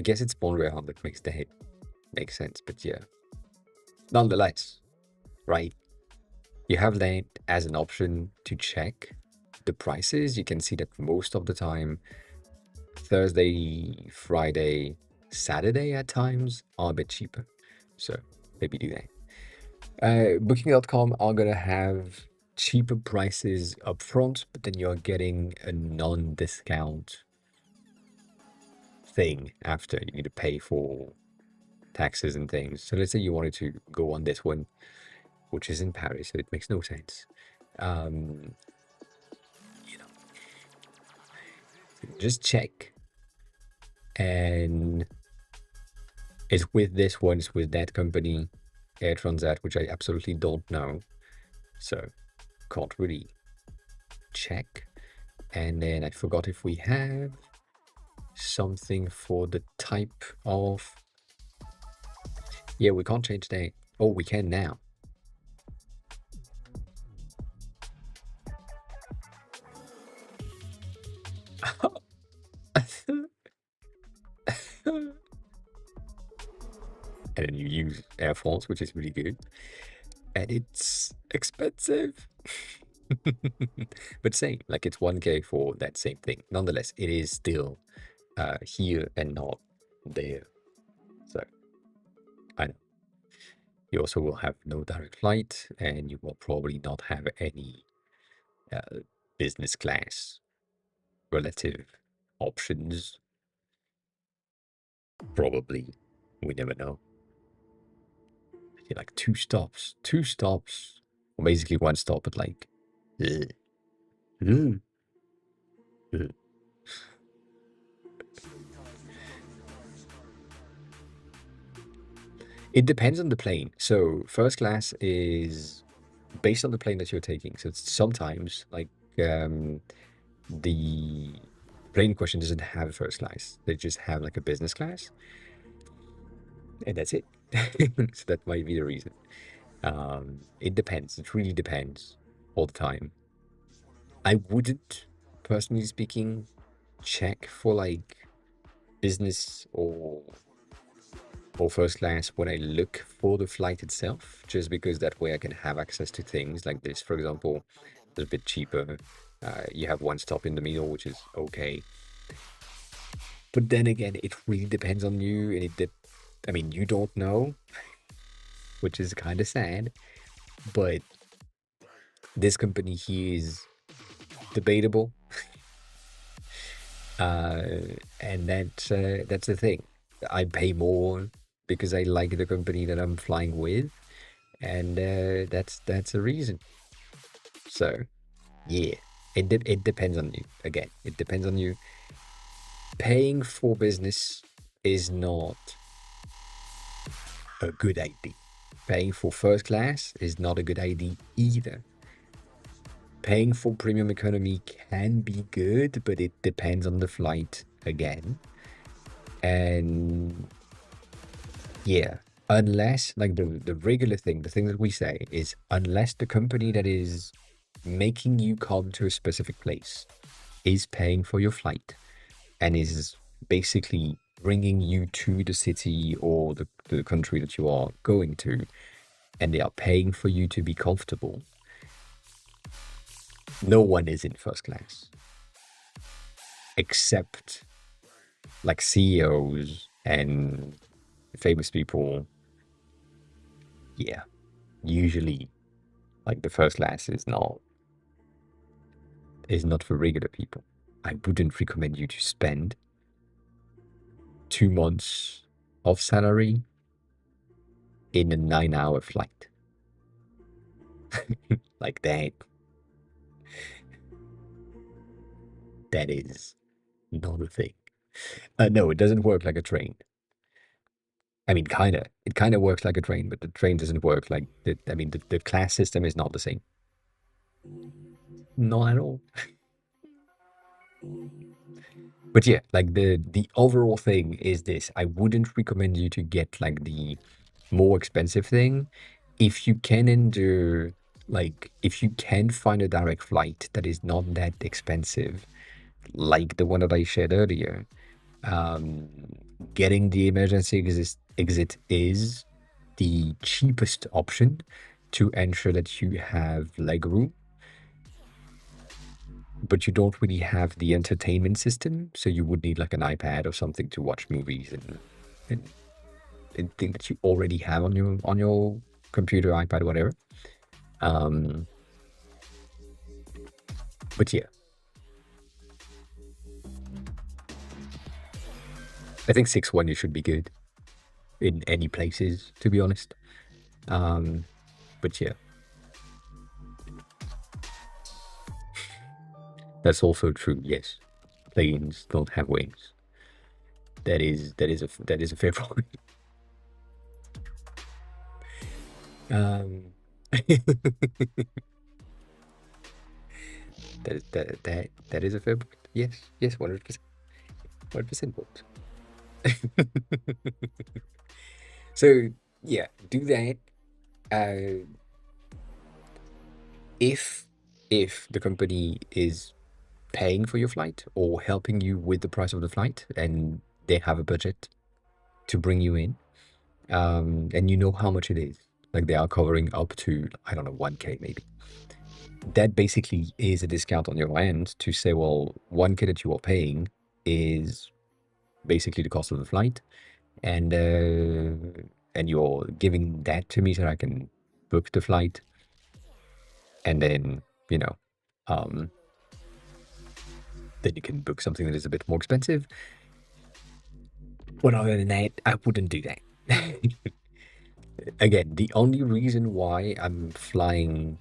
guess it's Montreal that makes the hit make sense, but yeah. Nonetheless, right? You have that as an option to check the prices. You can see that most of the time, Thursday, Friday, Saturday at times are a bit cheaper. So maybe do that. Booking.com are gonna have cheaper prices up front, but then you're getting a non-discount thing after. You need to pay for taxes and things. So let's say you wanted to go on this one, which is in Paris, so it makes no sense. You know, just check. And it's with this one, it's with that company, Air Transat, which I absolutely don't know. So can't really check. And then I forgot if we have something for the type of, yeah, we can't change that. Oh, we can now. And then you use Air France, which is really good. And it's expensive. But same, like it's 1K for that same thing. Nonetheless, it is still here and not there. So I know. You also will have no direct flight, and you will probably not have any business class relative options. Probably. We never know. Like two stops, or basically one stop, but like, ugh. Ugh. Ugh. It depends on the plane. So first class is based on the plane that you're taking. So it's sometimes like the plane in question doesn't have a first class. They just have like a business class, and that's it. So that might be the reason. It depends. It really depends all the time. I wouldn't, personally speaking, check for like business or first class when I look for the flight itself, just because that way I can have access to things like this. For example, it's a bit cheaper. You have one stop in the middle, which is okay. But then again, it really depends on you, and I mean, you don't know, which is kind of sad. But this company here is debatable, and that's the thing. I pay more because I like the company that I'm flying with, and that's a reason. So, yeah, it depends on you. Again, it depends on you. paying for business is not a good idea. Paying for first class is not a good idea either. Paying for premium economy can be good, but it depends on the flight again. And yeah, unless like the regular thing, the thing that we say is unless the company that is making you come to a specific place is paying for your flight and is basically bringing you to the city or the country that you are going to, and they are paying for you to be comfortable, no one is in first class except like CEOs and famous people. Yeah, usually like the first class is not for regular people. I wouldn't recommend you to spend 2 months of salary in a 9-hour flight like that. That is not a thing. No, it doesn't work like a train. I mean, kinda. It kinda works like a train, but the train doesn't work like the. I mean, the class system is not the same. Not at all. But yeah, like the overall thing is this: I wouldn't recommend you to get like the more expensive thing. If you can endure, like, if you can find a direct flight that is not that expensive, like the one that I shared earlier, um, getting the emergency exit is the cheapest option to ensure that you have leg room, but you don't really have the entertainment system, so you would need like an iPad or something to watch movies and things that you already have on your computer, iPad, whatever. Um, but yeah, I think 6-1 you should be good in any places, to be honest. But yeah, that's also true. Yes, planes don't have wings. That is a fair point. Um, that is a fair point. Yes, 100%, 100% point. So yeah, do that. Uh, if the company is paying for your flight or helping you with the price of the flight, and they have a budget to bring you in, and you know how much it is, like they are covering up to, I don't know, 1K maybe. That basically is a discount on your end to say, well, 1K that you are paying is basically the cost of the flight, and you're giving that to me so that I can book the flight, and then you know, um, then you can book something that is a bit more expensive. But other than that, I wouldn't do that. Again, the only reason why I'm flying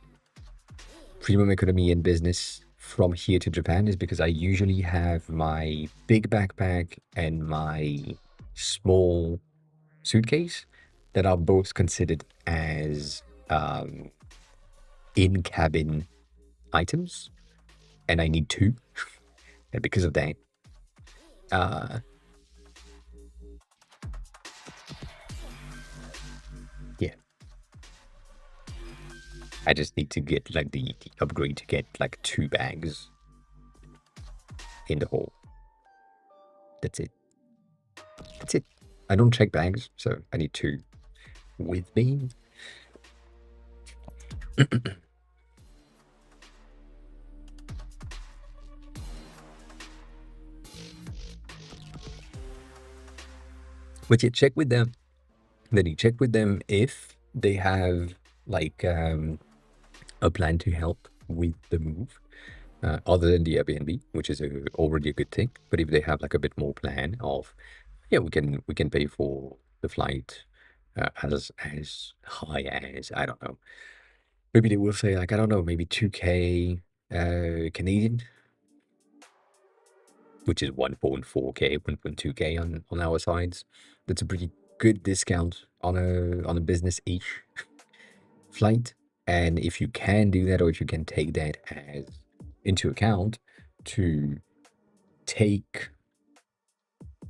premium economy and business from here to Japan is because I usually have my big backpack and my small suitcase that are both considered as in-cabin items, and I need two. And because of that, uh, yeah, I just need to get like the upgrade to get like 2 bags in the hole. That's it. That's it. I don't check bags, so I need two with me. But you check with them. Then you check with them if they have like a plan to help with the move, other than the Airbnb, which is already a good thing. But if they have like a bit more plan of, yeah, we can pay for the flight as high as, I don't know. Maybe they will say like, I don't know, maybe 2K Canadian. which is 1.4K, 1.2K on our sides. That's a pretty good discount on a business each flight. And if you can do that, or if you can take that as into account to take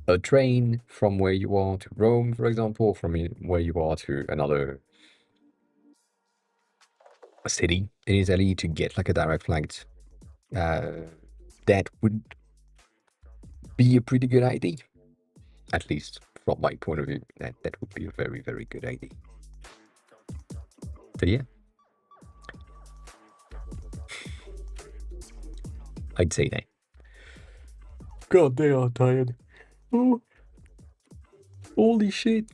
a train from where you are to Rome, for example, from where you are to another city in Italy to get like a direct flight, that would be a pretty good idea. At least from my point of view, that would be a very, very good idea. So yeah, I'd say that. God, they are tired. Oh, holy shit.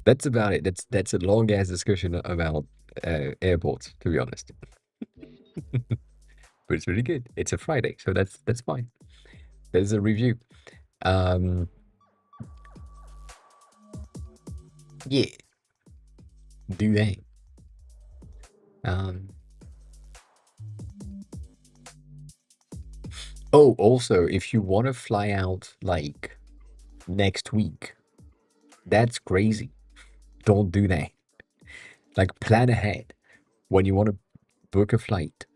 That's about it. That's a long ass discussion about airports, to be honest. But it's really good. It's a Friday, so that's fine. There's a review. Yeah. Do that. Um. Oh, also, if you want to fly out like next week, that's crazy. Don't do that. Like, plan ahead when you want to book a flight.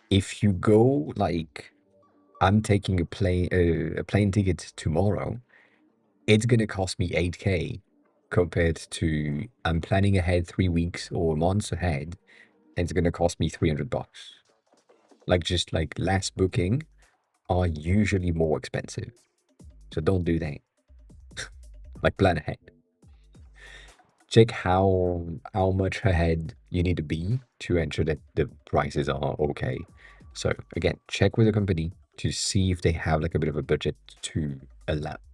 If you go like, I'm taking a plane ticket tomorrow, it's gonna cost me 8K compared to I'm planning ahead 3 weeks or months ahead, and it's gonna cost me $300. Like, just like last booking are usually more expensive, so don't do that. Like, plan ahead. Check how much ahead you need to be to ensure that the prices are okay. So again, check with the company to see if they have like a bit of a budget to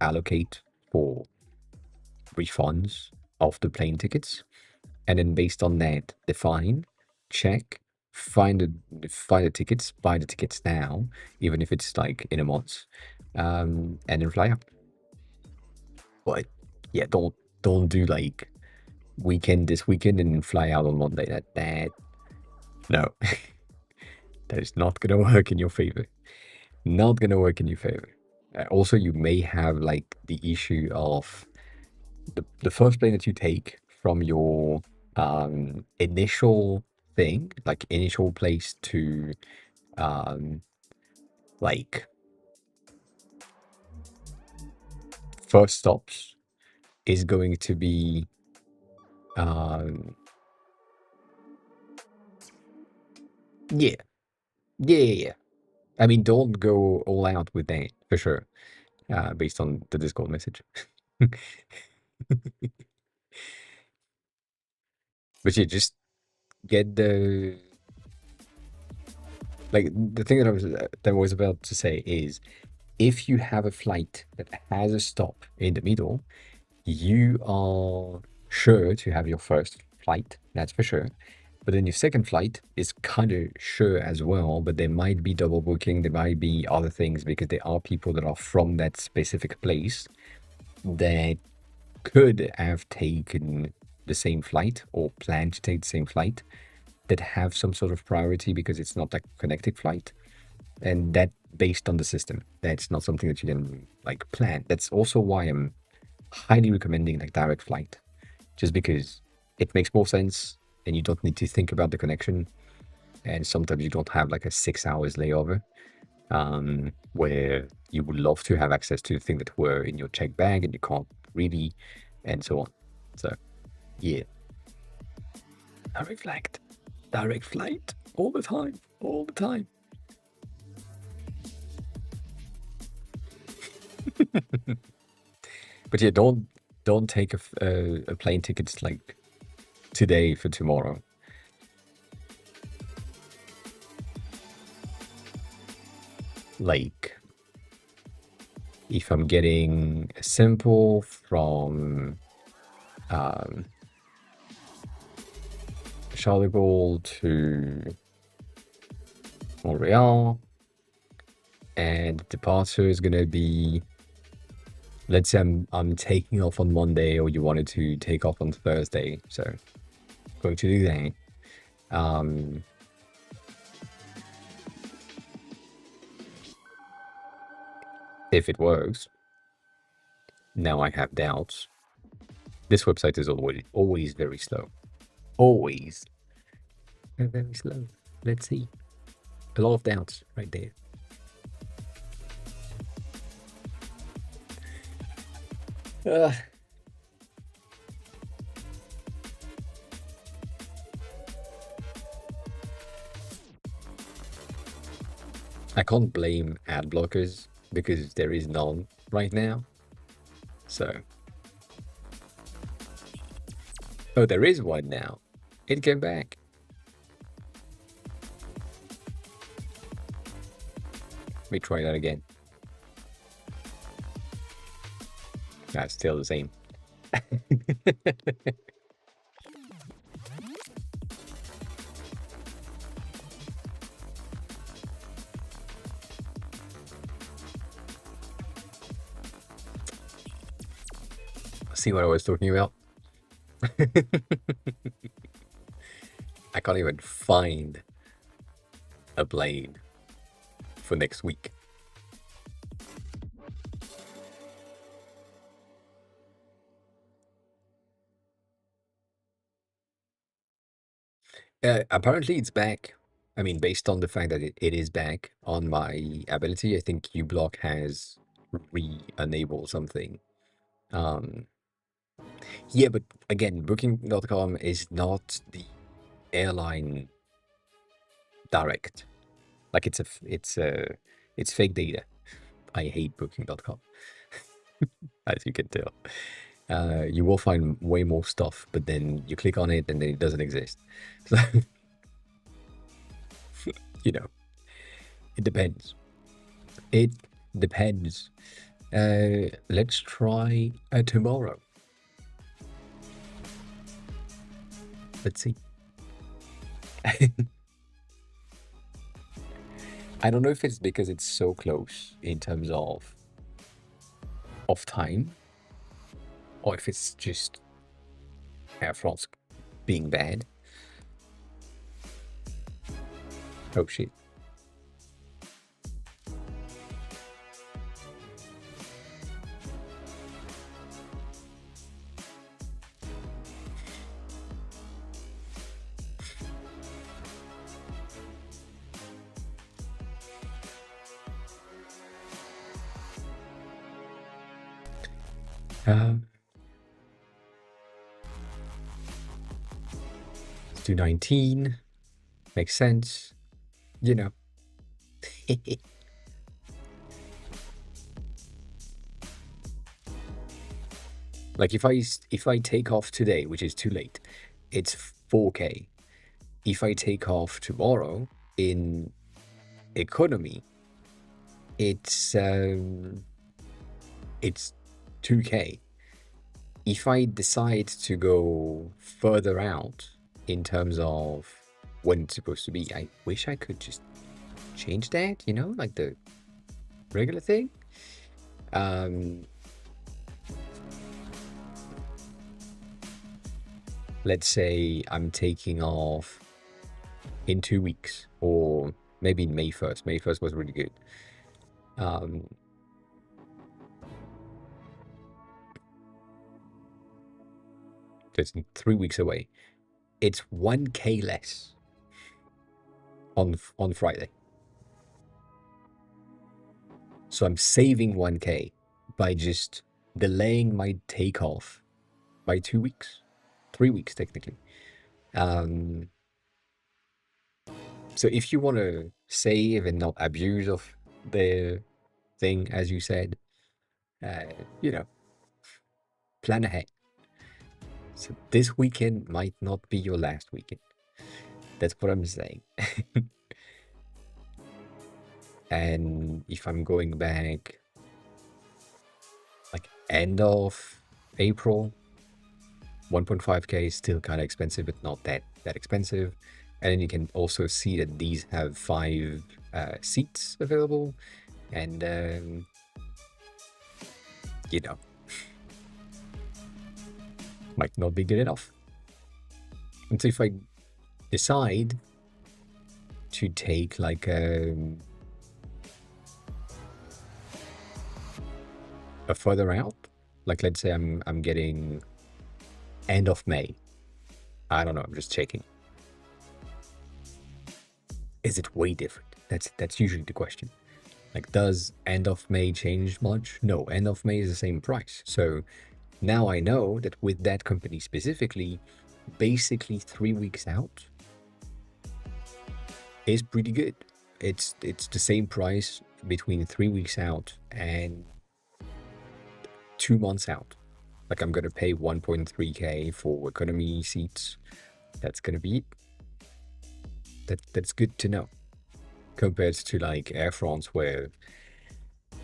allocate for refunds of the plane tickets, and then based on that, define, check, find the tickets, buy the tickets now, even if it's like in a month, and then fly out. But yeah, don't do like this weekend and fly out on Monday. That no, that is not gonna work in your favor. Not gonna work in your favor. Also, you may have like the issue of the first plane that you take from your initial thing, like initial place to like first stops is going to be yeah, yeah. I mean, don't go all out with that for sure, based on the Discord message. But yeah, just get the like the thing that I was about to say is, if you have a flight that has a stop in the middle, you are sure to have your first flight, that's for sure. But then your second flight is kind of sure as well, but there might be double booking, there might be other things, because there are people that are from that specific place that could have taken the same flight or plan to take the same flight, that have some sort of priority because it's not like a connected flight. And that based on the system, that's not something that you can like plan. That's also why I'm highly recommending like direct flight, just because it makes more sense and you don't need to think about the connection. And sometimes you don't have like a 6 hours layover, where you would love to have access to the thing that were in your check bag and you can't really, and so on. So yeah, direct flight all the time, all the time. But yeah, don't take a plane ticket like today for tomorrow. Like, if I'm getting a simple from Charles de Gaulle to Montreal, and the departure is gonna be, let's say I'm taking off on Monday, or you wanted to take off on Thursday, so going to do that. if it works. Now I have doubts. This website is always very slow. Always very slow. Let's see. A lot of doubts right there. I can't blame ad blockers because there is none right now. So. Oh, there is one now. It came back. Let me try that again. That's still the same. See what I was talking about? I can't even find a plane for next week. Apparently it's back. I mean, based on the fact that it is back on my ability, I think uBlock has re-enabled something. Yeah, but again, Booking.com is not the airline direct. Like it's fake data. I hate Booking.com, as you can tell. You will find way more stuff, but then you click on it and then it doesn't exist. So, you know, it depends. It depends. Let's try tomorrow. Let's see. I don't know if it's because it's so close in terms of time, or if it's just Air France being bad. Oh shit. Let's do 19. Makes sense. You know. Like if I take off today, which is too late, it's 4K. If I take off tomorrow in economy, it's 2K. If I decide to go further out in terms of when it's supposed to be, I wish I could just change that, you know, like the regular thing. Let's say I'm taking off in 2 weeks, or maybe May 1st. May 1st was really good. It's 3 weeks away. It's 1K less on Friday. So I'm saving 1K by just delaying my takeoff by 2 weeks, 3 weeks technically. So if you want to save and not abuse of the thing, as you said, you know, plan ahead. So this weekend might not be your last weekend. That's what I'm saying. And if I'm going back like end of April, 1.5K is still kind of expensive, but not that expensive. And then you can also see that these have 5 seats available, and you know, might not be good enough. And so if I decide to take like further out, like let's say I'm getting end of May. I don't know. I'm just checking. Is it way different? That's usually the question. Like, does end of May change much? No, end of May is the same price. So now I know that with that company specifically, basically 3 weeks out is pretty good. It's the same price between 3 weeks out and 2 months out. Like, I'm gonna pay 1.3k for economy seats. That's gonna be it. That's good to know. Compared to like Air France, where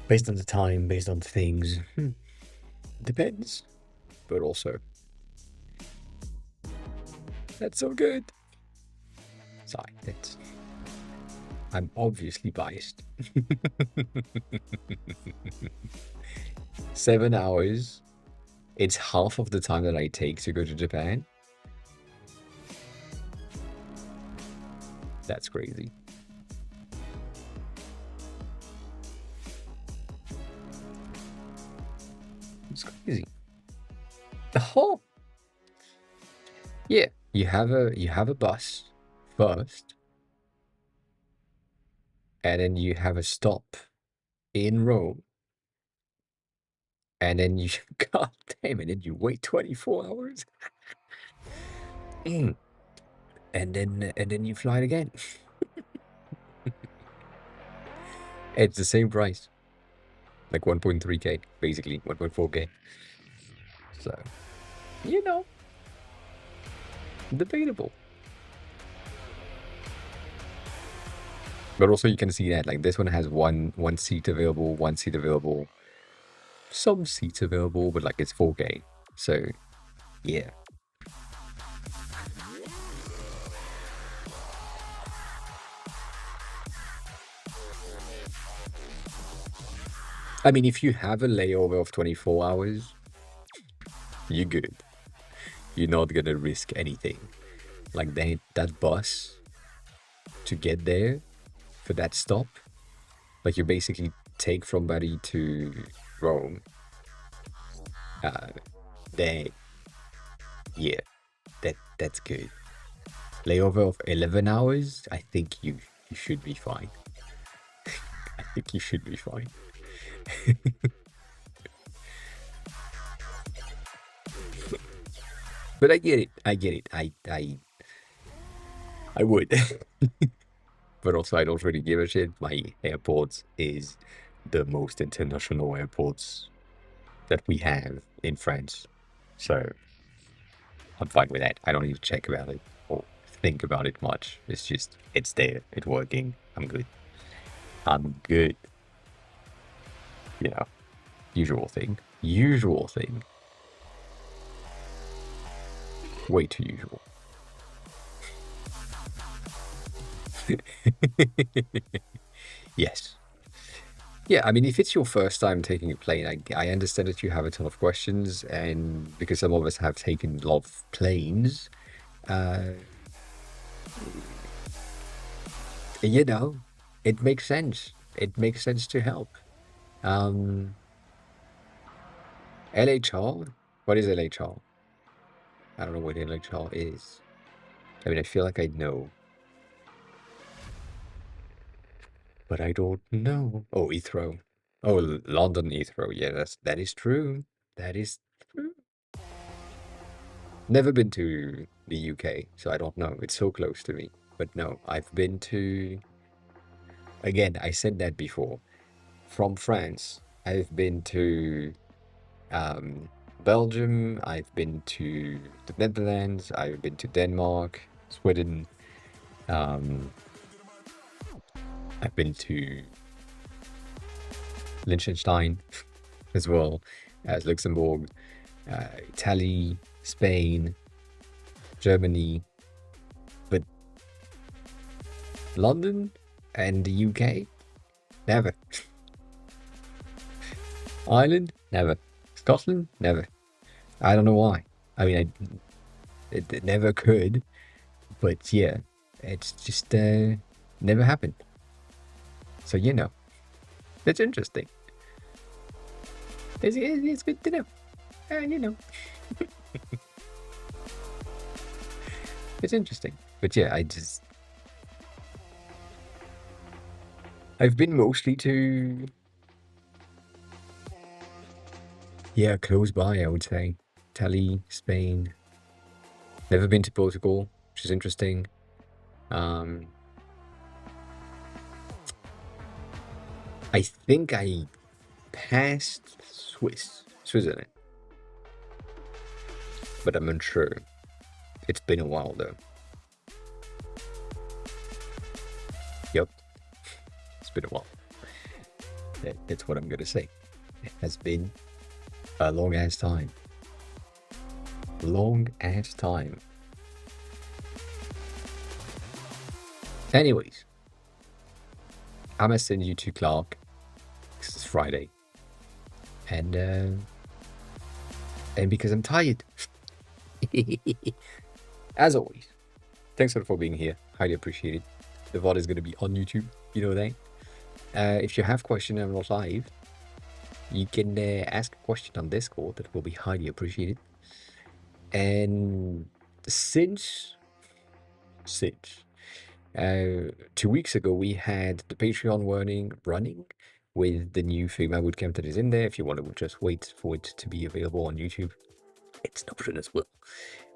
based on the time, based on things, depends. But also, that's so good. Sorry, I'm obviously biased. 7 hours. It's half of the time that I take to go to Japan. That's crazy. It's crazy. Oh, yeah. You have a bus first, and then you have a stop in Rome, and then you god damn it, and you wait 24 hours. And then you fly it again. It's the same price. Like 1.3k, basically 1.4k. So, you know, debatable. But also you can see that like this one has one seat available, some seats available, but like it's 4k. So, yeah. I mean, if you have a layover of 24 hours, you're good. You're not gonna risk anything. Like that bus to get there for that stop, like you basically take from Bari to Rome. Then, yeah, that's good. Layover of 11 hours, I think you should be fine. I think you should be fine. But I get it. I would. But also I don't really give a shit. My airport is the most international airports that we have in France. So I'm fine with that. I don't need to check about it or think about it much. It's just, it's there. It's working. I'm good. I'm good. You know, usual thing. Usual thing. Way too usual. Yes. Yeah, I mean, if it's your first time taking a plane, I understand that you have a ton of questions, and because some of us have taken a lot of planes, you know, it makes sense. It makes sense to help. LHR? What is LHR? I don't know what LHR is. I mean, I feel like I know. But I don't know. Oh, Heathrow. Oh, London Heathrow. Yeah, that is true. That is true. Never been to the UK, so I don't know. It's so close to me. But no, I've been to... Again, I said that before. From France, I've been to Belgium, I've been to the Netherlands, I've been to Denmark, Sweden, I've been to Liechtenstein as well as Luxembourg, Italy, Spain, Germany, but London and the UK, never. Ireland, never. Scotland, never. I don't know why. I mean, it never could, but yeah, it's just never happened. So, you know, it's interesting. It's good to know. You know. It's interesting. But yeah, I've been mostly to, yeah, close by, I would say. Italy, Spain. Never been to Portugal, which is interesting. I think I passed Switzerland, but I'm unsure. It's been a while though. Yep, it's been a while. That's what I'm gonna say. It has been a long ass time. Long ass time. Anyways, I'm gonna send you to Clark. It's Friday, and because I'm tired. As always, thanks for being here. Highly appreciated. The VOD is going to be on YouTube. You know that. If you have questions and I'm not live, you can ask a question on Discord. That will be highly appreciated. And since 2 weeks ago, we had the Patreon running with the new Figma bootcamp that is in there. If you want to just wait for it to be available on YouTube, it's an option as well.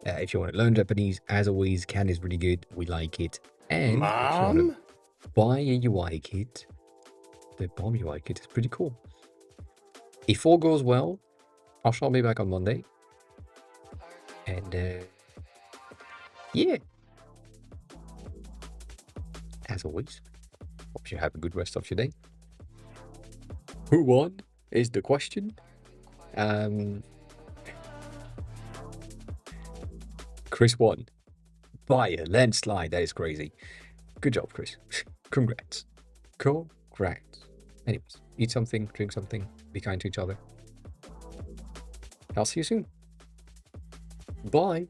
If you want to learn Japanese, as always, Can is really good. We like it. And if you want to buy a UI kit, the Bomb UI kit is pretty cool. If all goes well, I shall be back on Monday. And yeah. As always, hope you have a good rest of your day. Who won is the question. Chris won by a landslide. That is crazy. Good job, Chris. Congrats. Congrats. Anyways, eat something, drink something, be kind to each other. I'll see you soon. Bye.